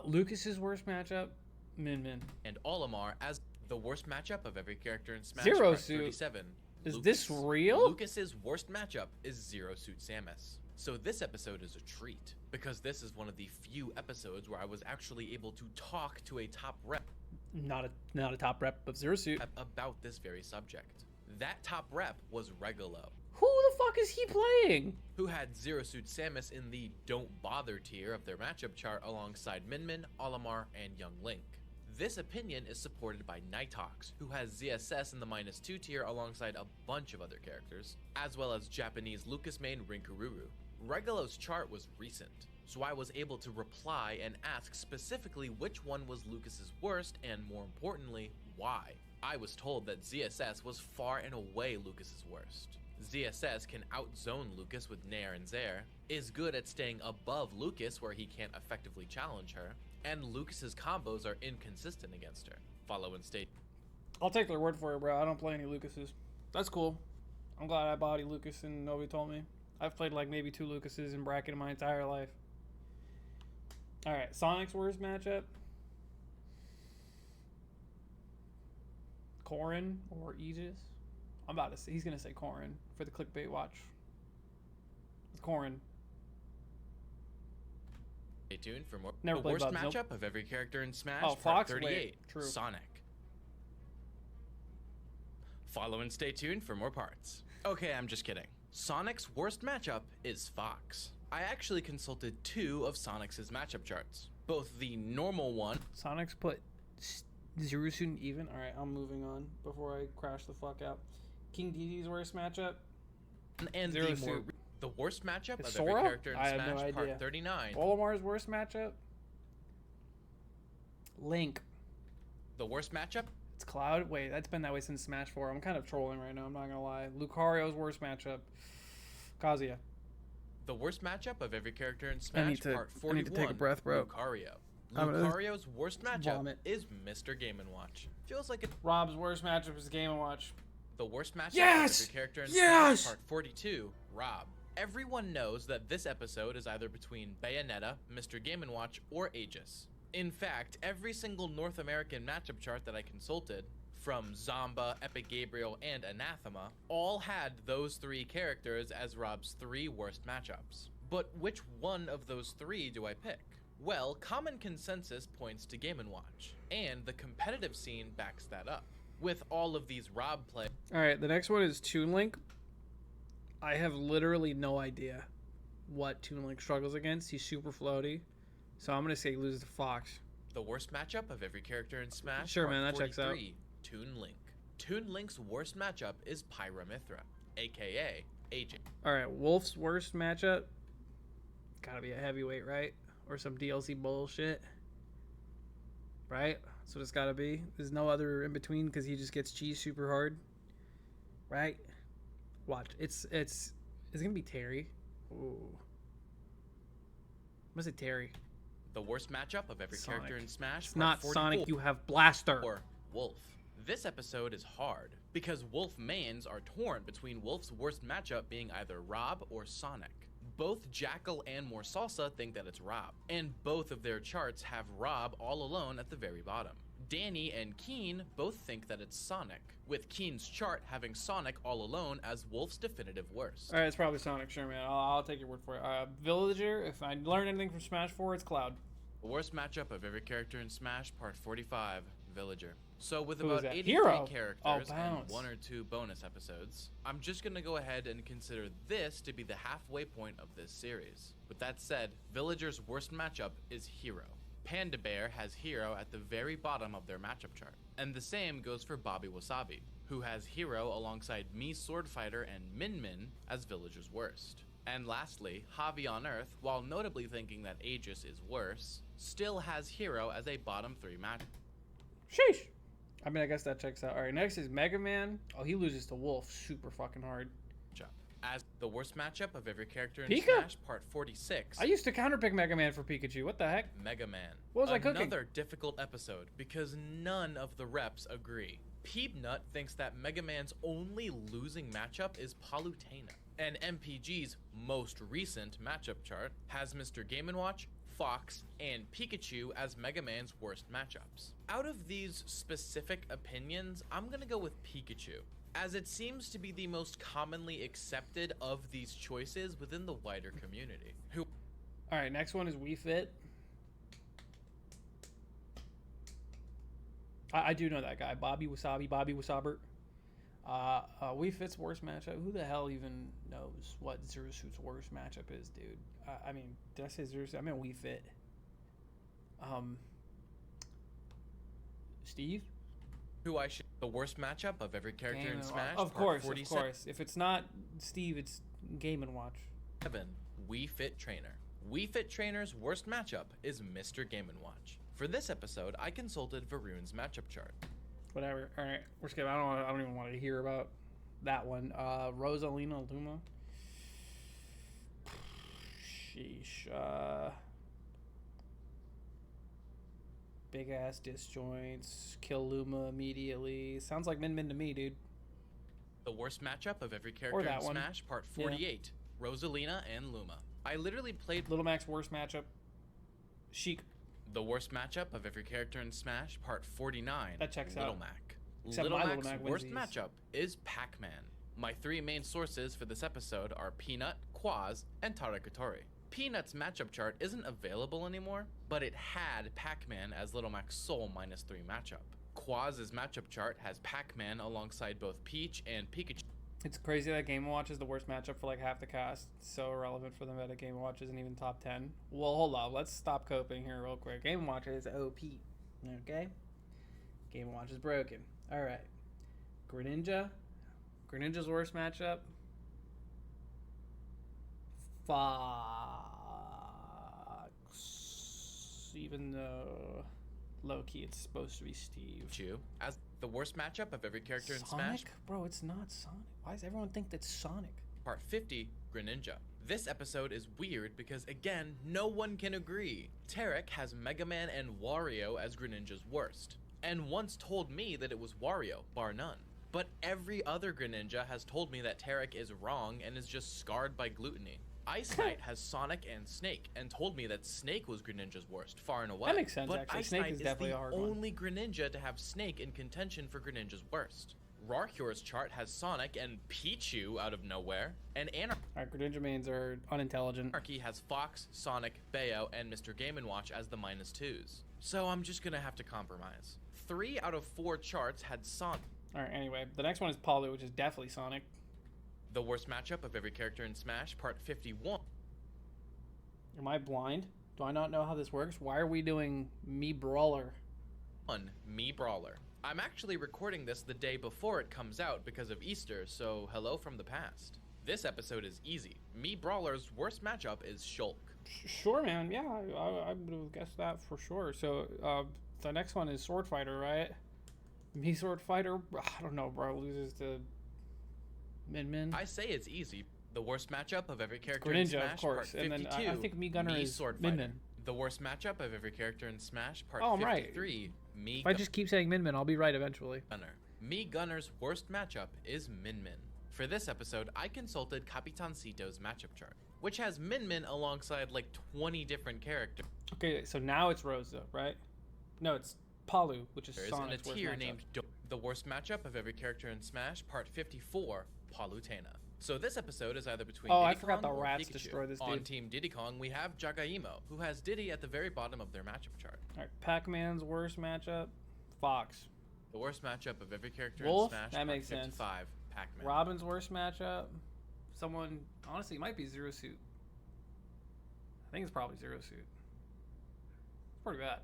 Lucas's worst matchup, Min. and Olimar as the worst matchup of every character in Smash. Zero Part Suit. 37. Is this real? Lucas's worst matchup is Zero Suit Samus. So this episode is a treat, because this is one of the few episodes where I was actually able to talk to a top rep. Not a top rep of Zero Suit. About this very subject. That top rep was Regalo, Who the fuck is he playing? who had Zero Suit Samus in the don't bother tier of their matchup chart alongside Min, Olimar, and Young Link. This opinion is supported by Nighthawks, who has ZSS in the -2 tier alongside a bunch of other characters, as well as Japanese Lucas main Rinkaruru. Regalo's chart was recent, so I was able to reply and ask specifically which one was Lucas's worst and, more importantly, why. I was told that ZSS was far and away Lucas's worst. ZSS can outzone Lucas with Nair and Zair, is good at staying above Lucas where he can't effectively challenge her, and Lucas's combos are inconsistent against her. Follow and stay. I'll take their word for it, bro. I don't play any Lucases. That's cool. I'm glad I bought a Lucas and nobody told me. I've played like maybe 2 Lucases in bracket in my entire life. Alright, Sonic's worst matchup. Corrin or Aegis? I'm about to say, he's going to say Corrin for the clickbait watch. It's Corrin. Stay tuned for more. Never the played worst Bubs, nope. matchup of every character in Smash, Oh, Part Fox? 38, Wait, true. Sonic. Follow and stay tuned for more parts. Okay, I'm just kidding. Sonic's worst matchup is Fox. I actually consulted 2 of Sonic's matchup charts. Both the normal one... Sonic's put Zero Suit even? Alright, I'm moving on before I crash the fuck out. King Dede's worst matchup? And Zero the more... Suit. The worst matchup Is of Sora? every character in I have Smash, no idea. Part 39. Olimar's worst matchup? Link. The worst matchup? It's Cloud? Wait, that's been that way since Smash 4. I'm kind of trolling right now, I'm not gonna lie. Lucario's worst matchup. Kazuya. The worst matchup of every character in Smash, Part 41. I need to take a breath, bro. Lucario. I'm gonna Lucario's worst matchup vomit. is Mr. Game & Watch. Feels like it. Rob's worst matchup is Game & Watch. The worst matchup Yes! of every character in Yes! Smash, Part 42, Rob. Everyone knows that this episode is either between Bayonetta, Mr. Game & Watch, or Aegis. In fact, every single North American matchup chart that I consulted, from Zomba, Epic Gabriel, and Anathema, all had those 3 characters as Rob's 3 worst matchups. But which one of those 3 do I pick? Well, common consensus points to Game & Watch, and the competitive scene backs that up. With all of these Rob play. Alright, the next one is Toon Link. I have literally no idea what Toon Link struggles against. He's super floaty. So I'm going to say he loses to Fox. The worst matchup of every character in Smash. Sure, man, that checks out. Toon Link. Toon Link's worst matchup is Pyramithra, aka AJ. Alright, Wolf's worst matchup. Gotta be a heavyweight, right? Or some DLC bullshit. Right? That's what it's gotta be. There's no other in between because he just gets cheese super hard. Right? Watch. It's gonna be Terry. Ooh. What's it, Terry? The worst matchup of every Sonic. character in Smash. It's not Sonic, you have Blaster. Or Wolf. This episode is hard because Wolf mains are torn between Wolf's worst matchup being either Rob or Sonic. Both Jackal and More Salsa think that it's Rob, and both of their charts have Rob all alone at the very bottom. Danny and Keen both think that it's Sonic, with Keen's chart having Sonic all alone as Wolf's definitive worst. Alright, it's probably Sonic, sure, man. I'll take your word for it. Villager, if I learned anything from Smash 4, it's Cloud. The worst matchup of every character in Smash, part 45, Villager. So with Who about is that? 83 Hero? characters Oh, and bounce. 1 or 2 bonus episodes, I'm just gonna go ahead and consider this to be the halfway point of this series. With that said, Villager's worst matchup is Hero. Panda Bear has Hero at the very bottom of their matchup chart. And the same goes for Bobby Wasabi, who has Hero alongside Me Sword Fighter and Min Min as Villager's worst. And lastly, Javi on Earth, while notably thinking that Aegis is worse, still has Hero as a bottom 3 matchup. Sheesh. I mean, I guess that checks out. Alright, next is Mega Man. Oh, he loses to Wolf super fucking hard. As the worst matchup of every character in Pika? Smash, part 46. I used to counterpick Mega Man for Pikachu. What the heck? Mega Man. What was I cooking? Another difficult episode because none of the reps agree. Peepnut thinks that Mega Man's only losing matchup is Palutena. And MPG's most recent matchup chart has Mr. Game & Watch, Fox, and Pikachu as Mega Man's worst matchups. Out of these specific opinions, I'm gonna go with Pikachu, as it seems to be the most commonly accepted of these choices within the wider community. Alright, next one is Wii Fit. I do know that guy. Bobby Wasabi, Bobby Wasabert. Wii Fit's worst matchup. Who the hell even knows what Zero Suit's worst matchup is, dude? I mean, did I say Zero Suit? I meant Wii Fit. Steve? The worst matchup of every character in Smash. Of course. If it's not Steve, it's Game & Watch. 7. Wii Fit Trainer. Wii Fit Trainer's worst matchup is Mr. Game & Watch. For this episode, I consulted Varun's matchup chart. Whatever. All right, we're skipping. I don't even want to hear about that one. Rosalina Luma. Sheesh. Big ass disjoints. Kill Luma immediately. Sounds like Min Min to me, dude. The worst matchup of every character in Smash, part 48. Yeah. Rosalina and Luma. I literally played Little Mac's worst matchup. Sheik. The worst matchup of every character in Smash, part 49. That checks Little out. Mac. Except Little my Mac's Little Mac worst wins matchup is Pac-Man. My 3 main sources for this episode are Peanut, Quaz, and Tarakatori. Peanut's matchup chart isn't available anymore, but it had Pac-Man as Little Mac's sole -3 matchup. Quaz's matchup chart has Pac-Man alongside both Peach and Pikachu. It's crazy that Game & Watch is the worst matchup for like half the cast. It's so irrelevant for them that Game & Watch isn't even top 10. Well, hold on. Let's stop coping here real quick. Game & Watch is OP. Okay? Game & Watch is broken. All right. Greninja. Greninja's worst matchup. Fox. Even though low-key it's supposed to be Steve. As the worst matchup of every character in Smash. Bro, it's not Sonic. Why does everyone think that's Sonic? Part 50, Greninja. This episode is weird because, again, no one can agree. Tarek has Mega Man and Wario as Greninja's worst, and once told me that it was Wario, bar none. But every other Greninja has told me that Tarek is wrong and is just scarred by gluttony. Ice Knight has Sonic and Snake and told me that Snake was Greninja's worst, far and away. That makes sense, but actually. Ice Snake Knight is definitely the a hard one. only Greninja to have Snake in contention for Greninja's worst. Rarcure's chart has Sonic and Pichu out of nowhere, and Alright, Greninja mains are unintelligent. Anarchy has Fox, Sonic, Bayo, and Mr. Game & Watch as the -2s. So I'm just gonna have to compromise. 3 out of 4 charts had Sonic. Alright, anyway, the next one is Palu, which is definitely Sonic. The worst matchup of every character in Smash, part 51. Am I blind? Do I not know how this works? Why are we doing Me Brawler? Me Brawler. I'm actually recording this the day before it comes out because of Easter, so hello from the past. This episode is easy. Me Brawler's worst matchup is Shulk. Sure, man. Yeah, I would have guessed that for sure. So, the next one is Sword Fighter, right? Me Sword Fighter? I don't know, bro. Loses to Min. I say it's easy. The worst matchup of every character Greninja, in Smash, of course. part 52. And then I think Me Gunner is Sword Fighter. Min. The worst matchup of every character in Smash, part Oh, I'm right. 53. If I just keep saying Min, I'll be right eventually. Me Gunner's worst matchup is Min. For this episode, I consulted Capitancito's matchup chart, which has Min alongside like 20 different characters. Okay, so now it's Rosa, right? No, it's Palu, which is Sonic's in a tier worst named the worst matchup of every character in Smash, part 54, Palutena. So this episode is either between I Diddy forgot Kong the or rats Pikachu. destroy this On dude. Team Diddy Kong, we have Jagaimo, who has Diddy at the very bottom of their matchup chart. Alright, Pac-Man's worst matchup, Fox. The worst matchup of every character Wolf? in Smash, That part makes sense. 55, Pac-Man. Robin's worst matchup, someone, honestly, it might be Zero Suit. I think it's probably Zero Suit. It's pretty bad.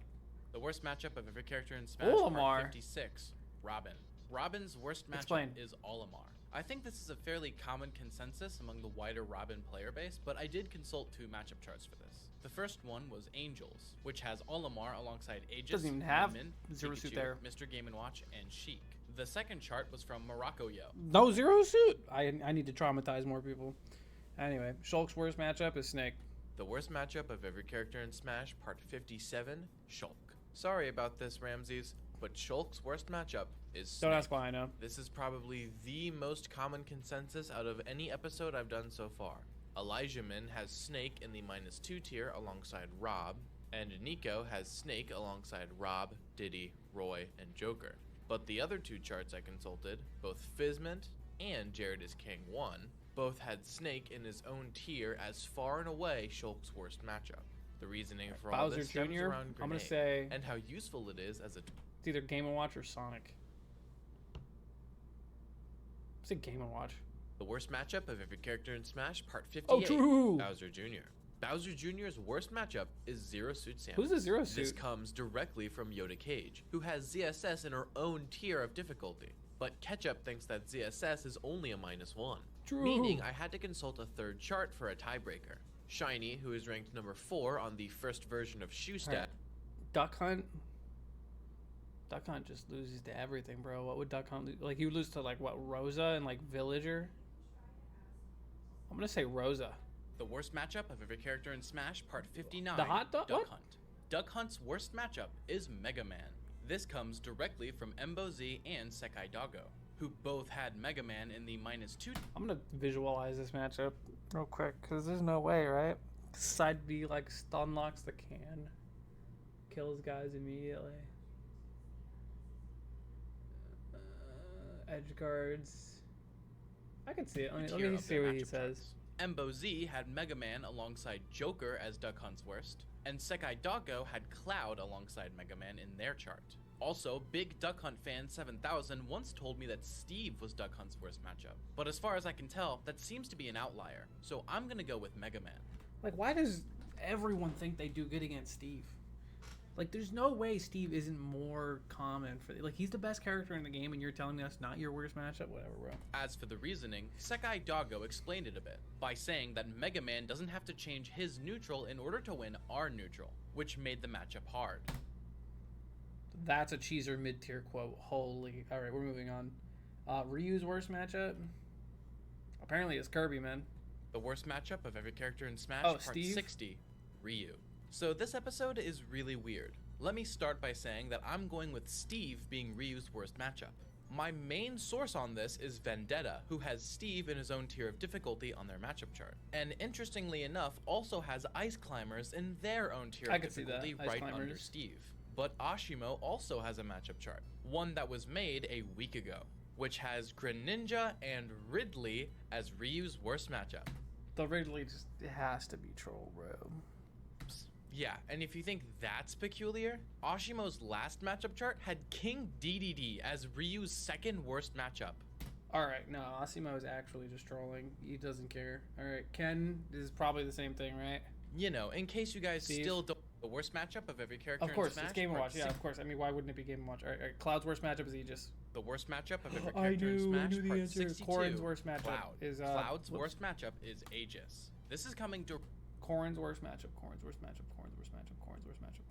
The worst matchup of every character in Smash, Olimar. part 56, Robin. Robin's worst matchup Explain. is Olimar. I think this is a fairly common consensus among the wider Robin player base, but I did consult 2 matchup charts for this. The first one was Angels, which has Olimar alongside Aegis, Doesn't even have Min, Zero Suit Pikachu, there. Mr. Game & Watch, and Sheik. The second chart was from Morocco Yo. No Zero Suit! I need to traumatize more people. Anyway, Shulk's worst matchup is Snake. The worst matchup of every character in Smash, part 57, Shulk. Sorry about this, Ramses, but Shulk's worst matchup is Snake. Don't ask why I know. This is probably the most common consensus out of any episode I've done so far. Elijah Min has Snake in the -2 tier alongside Rob, and Nico has Snake alongside Rob, Diddy, Roy, and Joker. But the other 2 charts I consulted, both Fizment and Jared is King 1, both had Snake in his own tier as far and away Shulk's worst matchup. The reasoning for all Bowser this stems Jr., around I'm gonna Grenade say and how useful it is as a it's either Game & Watch or Sonic. It's a Game & Watch. The worst matchup of every character in Smash, part 58, Oh, true. Bowser Jr. Bowser Jr.'s worst matchup is Zero Suit Samus. Who's the Zero This Suit? comes directly from Yoda Cage, who has ZSS in her own tier of difficulty. But Ketchup thinks that ZSS is only a -1. True. Meaning I had to consult a 3rd chart for a tiebreaker. Shiny, who is ranked number 4 on the first version of Shoestat. Alright. Duck Hunt. Duck Hunt just loses to everything, bro. What would Duck Hunt lose? Like, he would lose to, like, what, Rosa and, like, Villager? I'm gonna say Rosa. The worst matchup of every character in Smash, part 59, The hot dog? Duck What? Hunt. Duck Hunt's worst matchup is Mega Man. This comes directly from Embo Z and Sekai Doggo, who both had Mega Man in the -2. I'm gonna visualize this matchup real quick, because there's no way, right? Side B, like, stun locks the can. Kills guys immediately. Edge guards. I can see it. Let Tier me of see their what he matchup says. charts. Embo Z had Mega Man alongside Joker as Duck Hunt's worst, and Sekai Doggo had Cloud alongside Mega Man in their chart. Also, big Duck Hunt fan 7000 once told me that Steve was Duck Hunt's worst matchup, but as far as I can tell, that seems to be an outlier, so I'm gonna go with Mega Man. Like, why does everyone think they do good against Steve? Like, there's no way Steve isn't more common for... Like, he's the best character in the game, and you're telling me that's not your worst matchup? Whatever, bro. As for the reasoning, Sekai Doggo explained it a bit, by saying that Mega Man doesn't have to change his neutral in order to win our neutral, which made the matchup hard. That's a cheeser mid-tier quote. Holy... Alright, we're moving on. Ryu's worst matchup? Apparently it's Kirby, man. The worst matchup of every character in Smash, Oh, part Steve? 60, Ryu. So this episode is really weird. Let me start by saying that I'm going with Steve being Ryu's worst matchup. My main source on this is Vendetta, who has Steve in his own tier of difficulty on their matchup chart. And interestingly enough, also has Ice Climbers in their own tier I of could see that, difficulty Ice right under Climbers. Steve. But Ashimo also has a matchup chart, one that was made a week ago. which has Greninja and Ridley as Ryu's worst matchup. The Ridley just has to be troll, bro. Yeah, and if you think that's peculiar, Oshimo's last matchup chart had King DDD as Ryu's second worst matchup. Alright, no, Oshimo is actually just trolling. He doesn't care. Alright, Ken is probably the same thing, right? You know, in case you guys still don't know the worst matchup of every character Of course, in Smash. it's Game & Watch. Yeah, of course. I mean, why wouldn't it be Game & Watch? Alright, Cloud's worst matchup is Aegis. The worst matchup of every character in Smash. I knew the Part answer. 62. Corrin's worst matchup Cloud. is Cloud's worst matchup is Aegis. This is coming to Corrin's worst matchup. Corrin's worst matchup. Corrin's worst matchup. Corrin's worst matchup.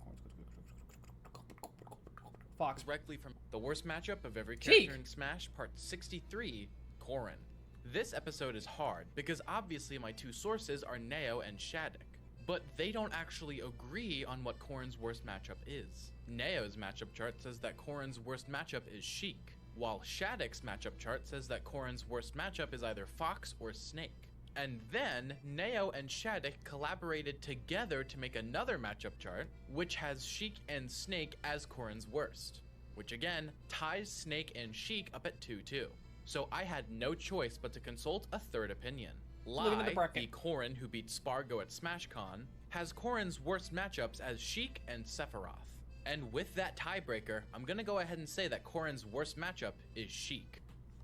Fox. Directly from the worst matchup of every character in Smash, Part 63, Corrin. This episode is hard because obviously my two sources are Neo and Shattuck, but they don't actually agree on what Corrin's worst matchup is. Neo's matchup chart says that Corrin's worst matchup is Sheik, while Shattuck's matchup chart says that Corrin's worst matchup is either Fox or Snake. And then Neo and Shattuck collaborated together to make another matchup chart, which has Sheik and Snake as Corrin's worst, which again ties Snake and Sheik up at 2-2. So I had no choice but to consult a third opinion. Lai, the Corrin who beat Spargo at SmashCon, has Corrin's worst matchups as Sheik and Sephiroth. And with that tiebreaker, I'm gonna go ahead and say that Corrin's worst matchup is Sheik.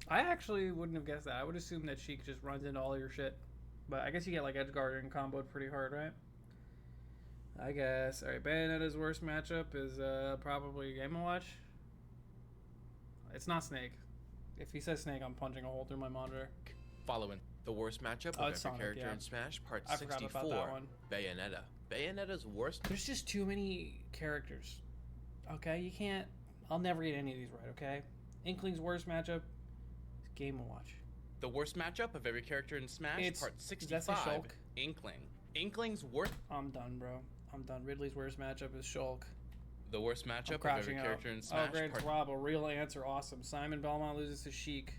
I actually wouldn't have guessed that. I would assume that Sheik just runs into all your shit. But I guess you get like Edgeguard and comboed pretty hard, right? I guess. Alright, Bayonetta's worst matchup is probably Game & Watch. It's not Snake. If he says Snake, I'm punching a hole through my monitor. Following the worst matchup of every character in Smash, Part 64, Bayonetta. Bayonetta's worst. There's just too many characters. Okay, you can't. I'll never get any of these right, okay? Inkling's worst matchup is Game & Watch. The worst matchup of every character in Smash, Part 65, Inkling. Inkling's worst. I'm done, bro. I'm done. Ridley's worst matchup is Shulk. The worst matchup of every character in Smash. Oh, great, it's Rob. A real answer. Awesome. Simon Belmont loses to Sheik.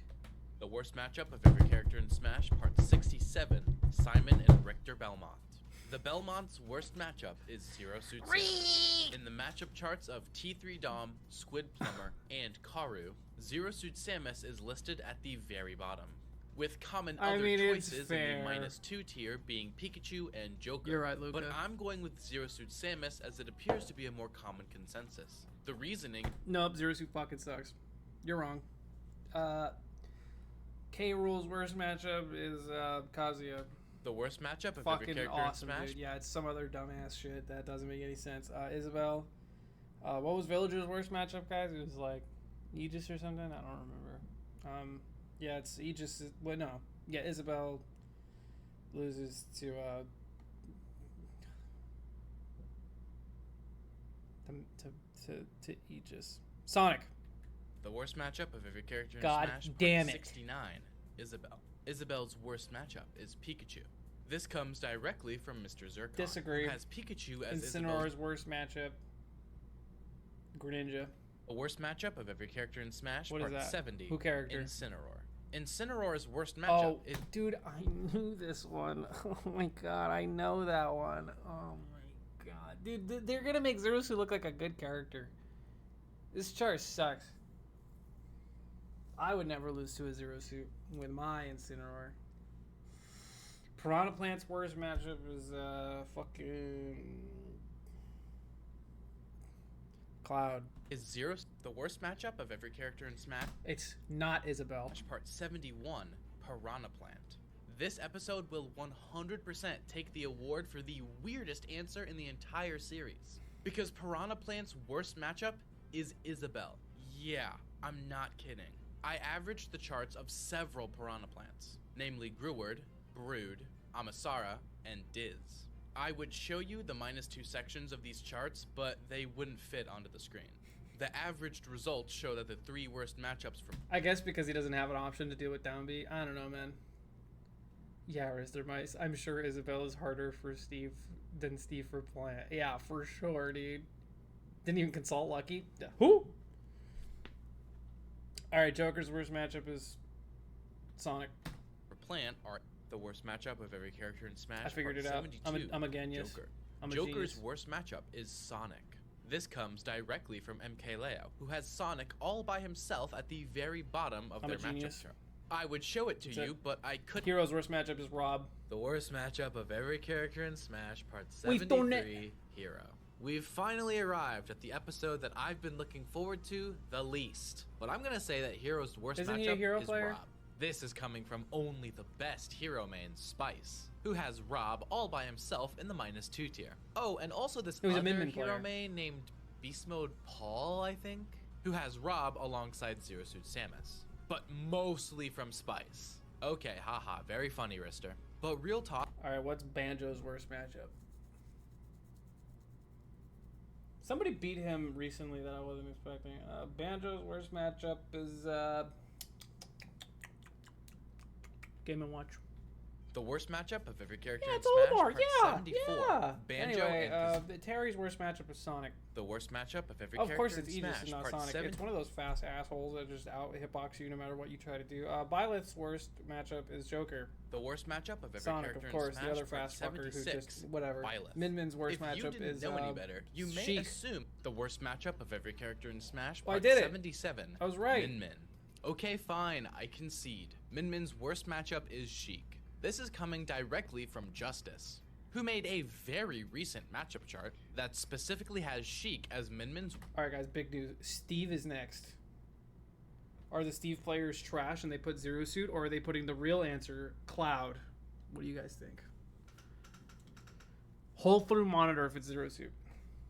The worst matchup of every character in Smash, Part 67, Simon and Richter Belmont. The Belmont's worst matchup is Zero Suit Samus. In the matchup charts of T3 Dom, Squid Plumber, and Karu, Zero Suit Samus is listed at the very bottom, with common other choices in the -2 tier being Pikachu and Joker. You're right, Luca. But I'm going with Zero Suit Samus as it appears to be a more common consensus. The reasoning... Nope, Zero Suit fucking sucks. You're wrong. K. Rool's worst matchup is Kazuya. The worst matchup of fucking every character awesome, in Smash? Dude. Yeah, it's some other dumbass shit that doesn't make any sense. Isabel. What was Villager's worst matchup, guys? It was like Aegis or something? I don't remember. Yeah, it's Aegis. Well, no. Yeah, Isabel loses to Aegis. Sonic. The worst matchup of every character in God Smash, damn Part it. 69, Isabel. Isabel's worst matchup is Pikachu. This comes directly from Mr. Zircon, Disagree. who has Pikachu as Incineroar's worst matchup, Greninja. The worst matchup of every character in Smash, What is Part that? 70, Who character? Incineroar. Incineroar's worst matchup is... Dude, I knew this one. Oh my god, I know that one. Oh my god. Dude, they're gonna make Zero Suit look like a good character. This chart sucks. I would never lose to a Zero Suit with my Incineroar. Piranha Plant's worst matchup is fucking Cloud. Is Zero the worst matchup of every character in Smash? It's not Isabel. Part 71, Piranha Plant. This episode will 100% take the award for the weirdest answer in the entire series. Because Piranha Plant's worst matchup is Isabel. Yeah, I'm not kidding. I averaged the charts of several Piranha Plants, namely Gruward, Brood, Amasara, and Diz. I would show you the -2 sections of these charts, but they wouldn't fit onto the screen. The averaged results show that the 3 worst matchups from... I guess because he doesn't have an option to deal with down B. I don't know, man. Yeah, RisterMice. I'm sure Isabel is harder for Steve than Steve for Plant. Yeah, for sure, dude. Didn't even consult Lucky. Who? Alright, Joker's worst matchup is Sonic. For Plant are the worst matchup of every character in Smash. I figured Part it out. 72, I'm a genius. Joker. I'm a Joker's genius. worst matchup is Sonic. This comes directly from MkLeo, who has Sonic all by himself at the very bottom of I'm their a genius. matchup chart. I would show it to That's you, it. but I couldn't. Hero's worst matchup is Rob. The worst matchup of every character in Smash, part We've done it. 73, Hero. We've finally arrived at the episode that I've been looking forward to the least. But I'm gonna say that Hero's worst Isn't he a matchup hero is player? Rob. This is coming from only the best hero main, Spice, who has Rob all by himself in the -2 tier. Oh, and also this He was a other Min-Min hero player. main named Beast Mode Paul, I think, who has Rob alongside Zero Suit Samus. But mostly from Spice. Okay, haha, very funny, Rister. But real talk. Alright, what's Banjo's worst matchup? Somebody beat him recently that I wasn't expecting. Banjo's worst matchup is Game & Watch. The worst matchup of every character Yeah, in it's a little Smash, more. part Yeah, 74. yeah. Banjo Anyway, and Terry's worst matchup is Sonic. the worst matchup of every Of character course, in it's Aegis Smash, and not part Sonic. 7. It's one of those fast assholes that just out hitbox you no matter what you try to do. Byleth's worst matchup is Joker. The worst matchup of every Sonic, character of course, in Smash, the other part fast fucker who's 76. just whatever. Byleth. Min-Min's worst If you matchup didn't is know any better, you may Sheik. assume the worst matchup of every character in Smash, Well, I part did it. 77. I was right. Min-Min. Okay, fine, I concede. Min-Min's worst matchup is Sheik. This is coming directly from Justice, who made a very recent matchup chart that specifically has Sheik as Min-Min's. Alright guys, big news. Steve is next. Are the Steve players trash and they put Zero Suit, or are they putting the real answer, Cloud? What do you guys think? Hold through monitor if it's Zero Suit.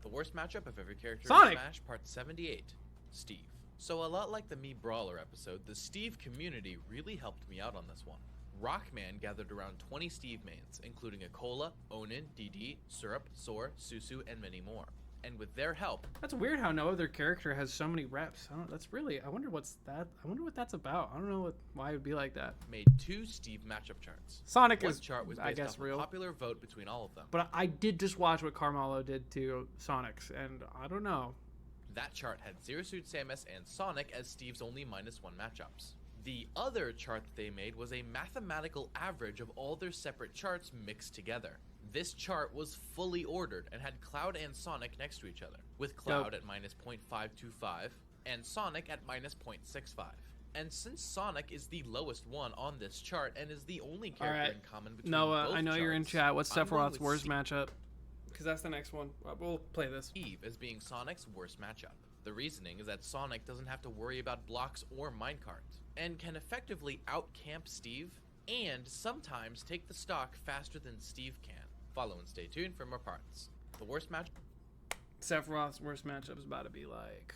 The worst matchup of every character Sonic! in Smash, part 78, Steve. So a lot like the Me Brawler episode, the Steve community really helped me out on this one. Rockman gathered around 20 Steve mains, including Akola, Onin, DD, Syrup, Sor, Susu, and many more. And with their help, That's weird how no other character has so many reps. I wonder what's that. I wonder what that's about. I don't know why it would be like that. made 2 Steve matchup charts. Sonic One is, chart was I based guess, off real. a popular vote between all of them. But I did just watch what Carmelo did to Sonic's, and I don't know. That chart had Zero Suit Samus and Sonic as Steve's only -1 matchups. The other chart that they made was a mathematical average of all their separate charts mixed together. This chart was fully ordered and had Cloud and Sonic next to each other, with Cloud at -0.525 and Sonic at -0.65. And since Sonic is the lowest one on this chart and is the only character in common between Noah, both I know you're in charts, chat. What's I'm going Sephiroth's with worst Steve. matchup? Because that's the next one. We'll play this. Steve as being Sonic's worst matchup. The reasoning is that Sonic doesn't have to worry about blocks or minecart, and can effectively out-camp Steve, and sometimes take the stock faster than Steve can. Follow and stay tuned for more parts. The worst match. Sephiroth's worst matchup is about to be like...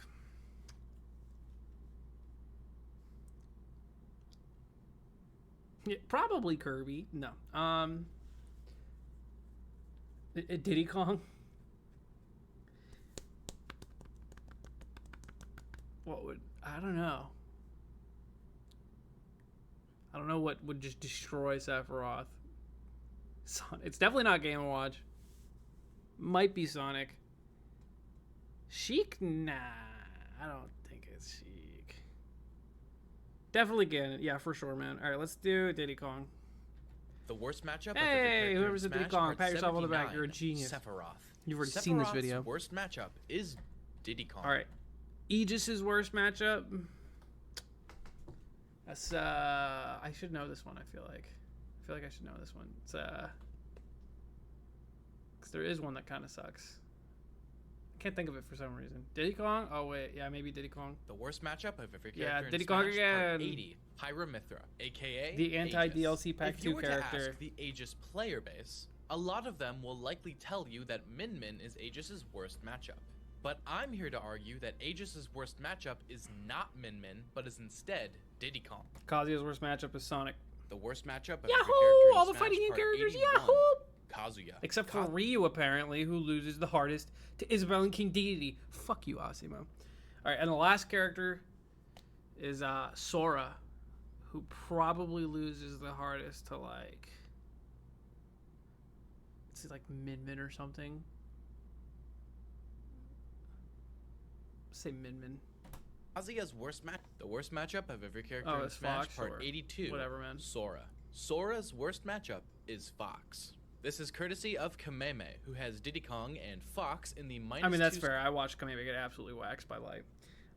Yeah, probably Kirby. No. Diddy Kong? What would... I don't know. I don't know what would just destroy Sephiroth. It's definitely not Game & Watch. Might be Sonic. Sheik? Nah. I don't think it's Sheik. Definitely Ganon. Yeah, for sure, man. Alright, let's do Diddy Kong. The worst matchup. Hey, of whoever's a Diddy Smash, Kong, part pat yourself on the back. 79, You're a genius. Sephiroth. You've already seen this Sephiroth's video. worst matchup is Diddy Kong. Alright. Aegis's worst matchup. That's I should know this one, I feel like. I feel like I should know this one. It's because there is one that kind of sucks. I can't think of it for some reason. Diddy Kong? Oh wait, yeah, maybe Diddy Kong. The worst matchup of every character Yeah, in Diddy Smash, Kong again. part 80, Hyromithra, aka The anti-DLC Pack If 2 you were character. to ask the Aegis player base, a lot of them will likely tell you that Min-Min is Aegis's worst matchup. But I'm here to argue that Aegis's worst matchup is not Min-Min, but is instead Diddy Kong. Kazuya's worst matchup is Sonic. The worst matchup of Yahoo! every character in All the Smash, fighting game part characters, 81, Yahoo! Kazuya. Except for Ryu, apparently, who loses the hardest to Isabelle and King Dedede. Fuck you, Asimo. Alright, and the last character is Sora, who probably loses the hardest to, like... It's like Min-Min or something. Say Min-Min. Kazuya's worst match. The worst matchup of every character Oh, in it's Smash, Fox, part or 82. whatever, man. Sora. Sora's worst matchup is Fox. This is courtesy of Kameme, who has Diddy Kong and Fox in the -2. I mean, that's fair. I watched Kameme get absolutely waxed by Light.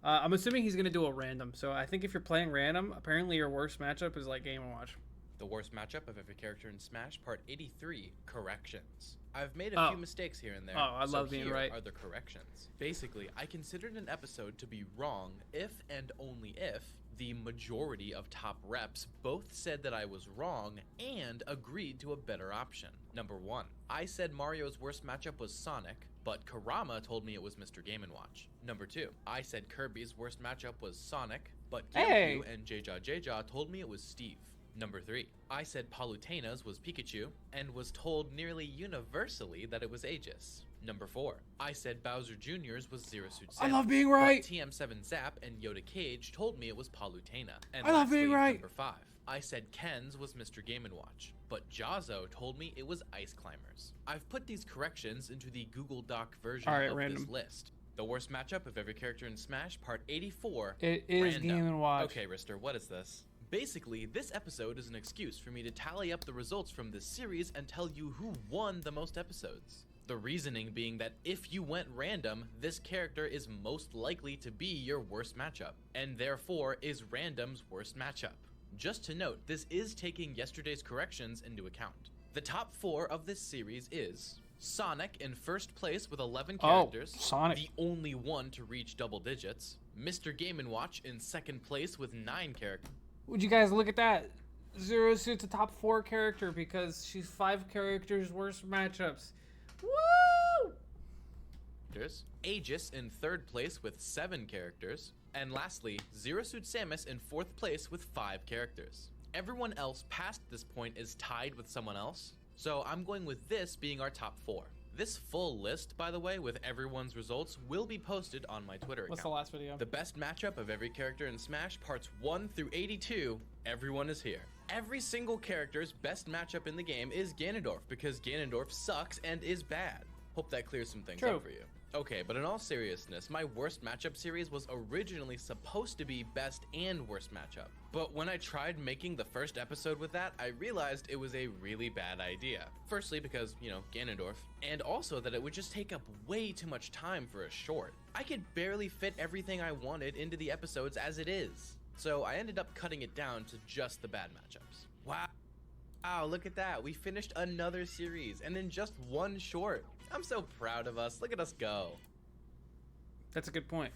I'm assuming he's going to do a random. So I think if you're playing random, apparently your worst matchup is like Game & Watch. The worst matchup of every character in Smash, part 83, corrections. I've made a few mistakes here and there. Oh, I love being right. Are the corrections. Basically, I considered an episode to be wrong if and only if the majority of top reps both said that I was wrong and agreed to a better option. Number 1, I said Mario's worst matchup was Sonic, but Karama told me it was Mr. Game & Watch. Number 2, I said Kirby's worst matchup was Sonic, but Gilfu and Jaja told me it was Steve. Number 3, I said Palutena's was Pikachu, and was told nearly universally that it was Aegis. Number 4, I said Bowser Jr.'s was Zero Suit Samus. I love being right! But TM7 Zap and Yoda Cage told me it was Palutena. And I love being right! Number 5, I said Ken's was Mr. Game & Watch, but Jazzo told me it was Ice Climbers. I've put these corrections into the Google Doc version of this list. The worst matchup of every character in Smash, part 84. It is random. Game & Watch. Okay, Rister, what is this? Basically, this episode is an excuse for me to tally up the results from this series and tell you who won the most episodes. The reasoning being that if you went random, this character is most likely to be your worst matchup, and therefore is random's worst matchup. Just to note, this is taking yesterday's corrections into account. The top 4 of this series is Sonic in first place with 11 characters, Sonic. the only one to reach double digits. Mr. Game & Watch in second place with 9 characters. Would you guys look at that? Zero Suit's a top 4 character because she's 5 characters worst matchups. Woo! Aegis in third place with 7 characters. And lastly, Zero Suit Samus in 4th place with 5 characters. Everyone else past this point is tied with someone else, so I'm going with this being our top 4. This full list, by the way, with everyone's results, will be posted on my Twitter account. What's the last video? The best matchup of every character in Smash, parts 1 through 82, everyone is here. Every single character's best matchup in the game is Ganondorf, because Ganondorf sucks and is bad. Hope that clears some things up for you. Okay, but in all seriousness, my worst matchup series was originally supposed to be best and worst matchup. But when I tried making the first episode with that, I realized it was a really bad idea. Firstly, because, you know, Ganondorf, and also that it would just take up way too much time for a short. I could barely fit everything I wanted into the episodes as it is. So I ended up cutting it down to just the bad matchups. Wow, look at that. We finished another series and in just one short. I'm so proud of us. Look at us go. That's a good point.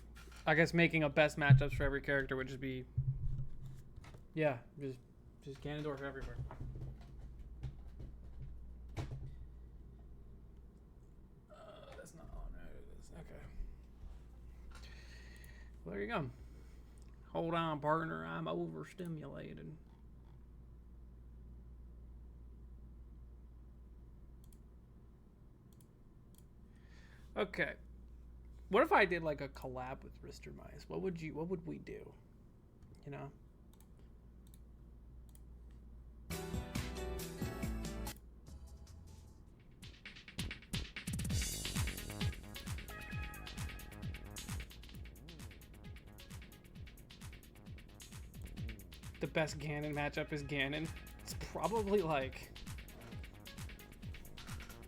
I guess making a best matchups for every character would just be, yeah, just Ganondorf everywhere. That's not on right. It is. Okay. Well, there you go. Hold on, partner. I'm overstimulated. Okay. What if I did like a collab with RisterMice? What would we do? You know? The best Ganon matchup is Ganon. It's probably like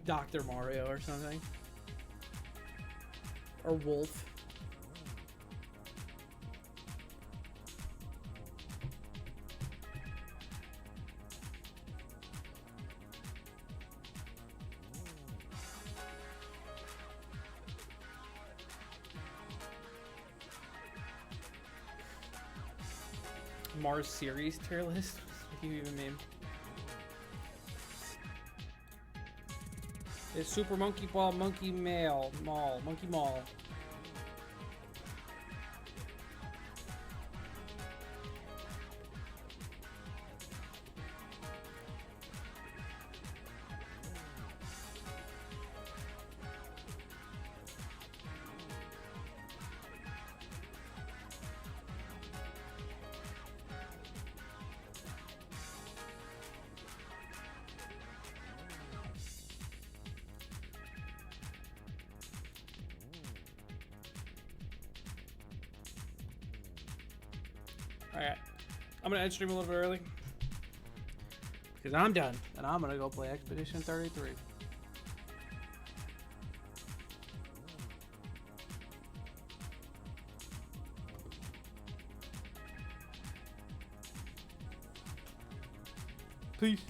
Dr. Mario or something. Or Wolf. Mars series tier list? What do you even mean? It's Super Monkey Ball, Monkey Mall. Alright, I'm gonna end stream a little bit early Because I'm done, and I'm gonna go play Expedition 33. Peace.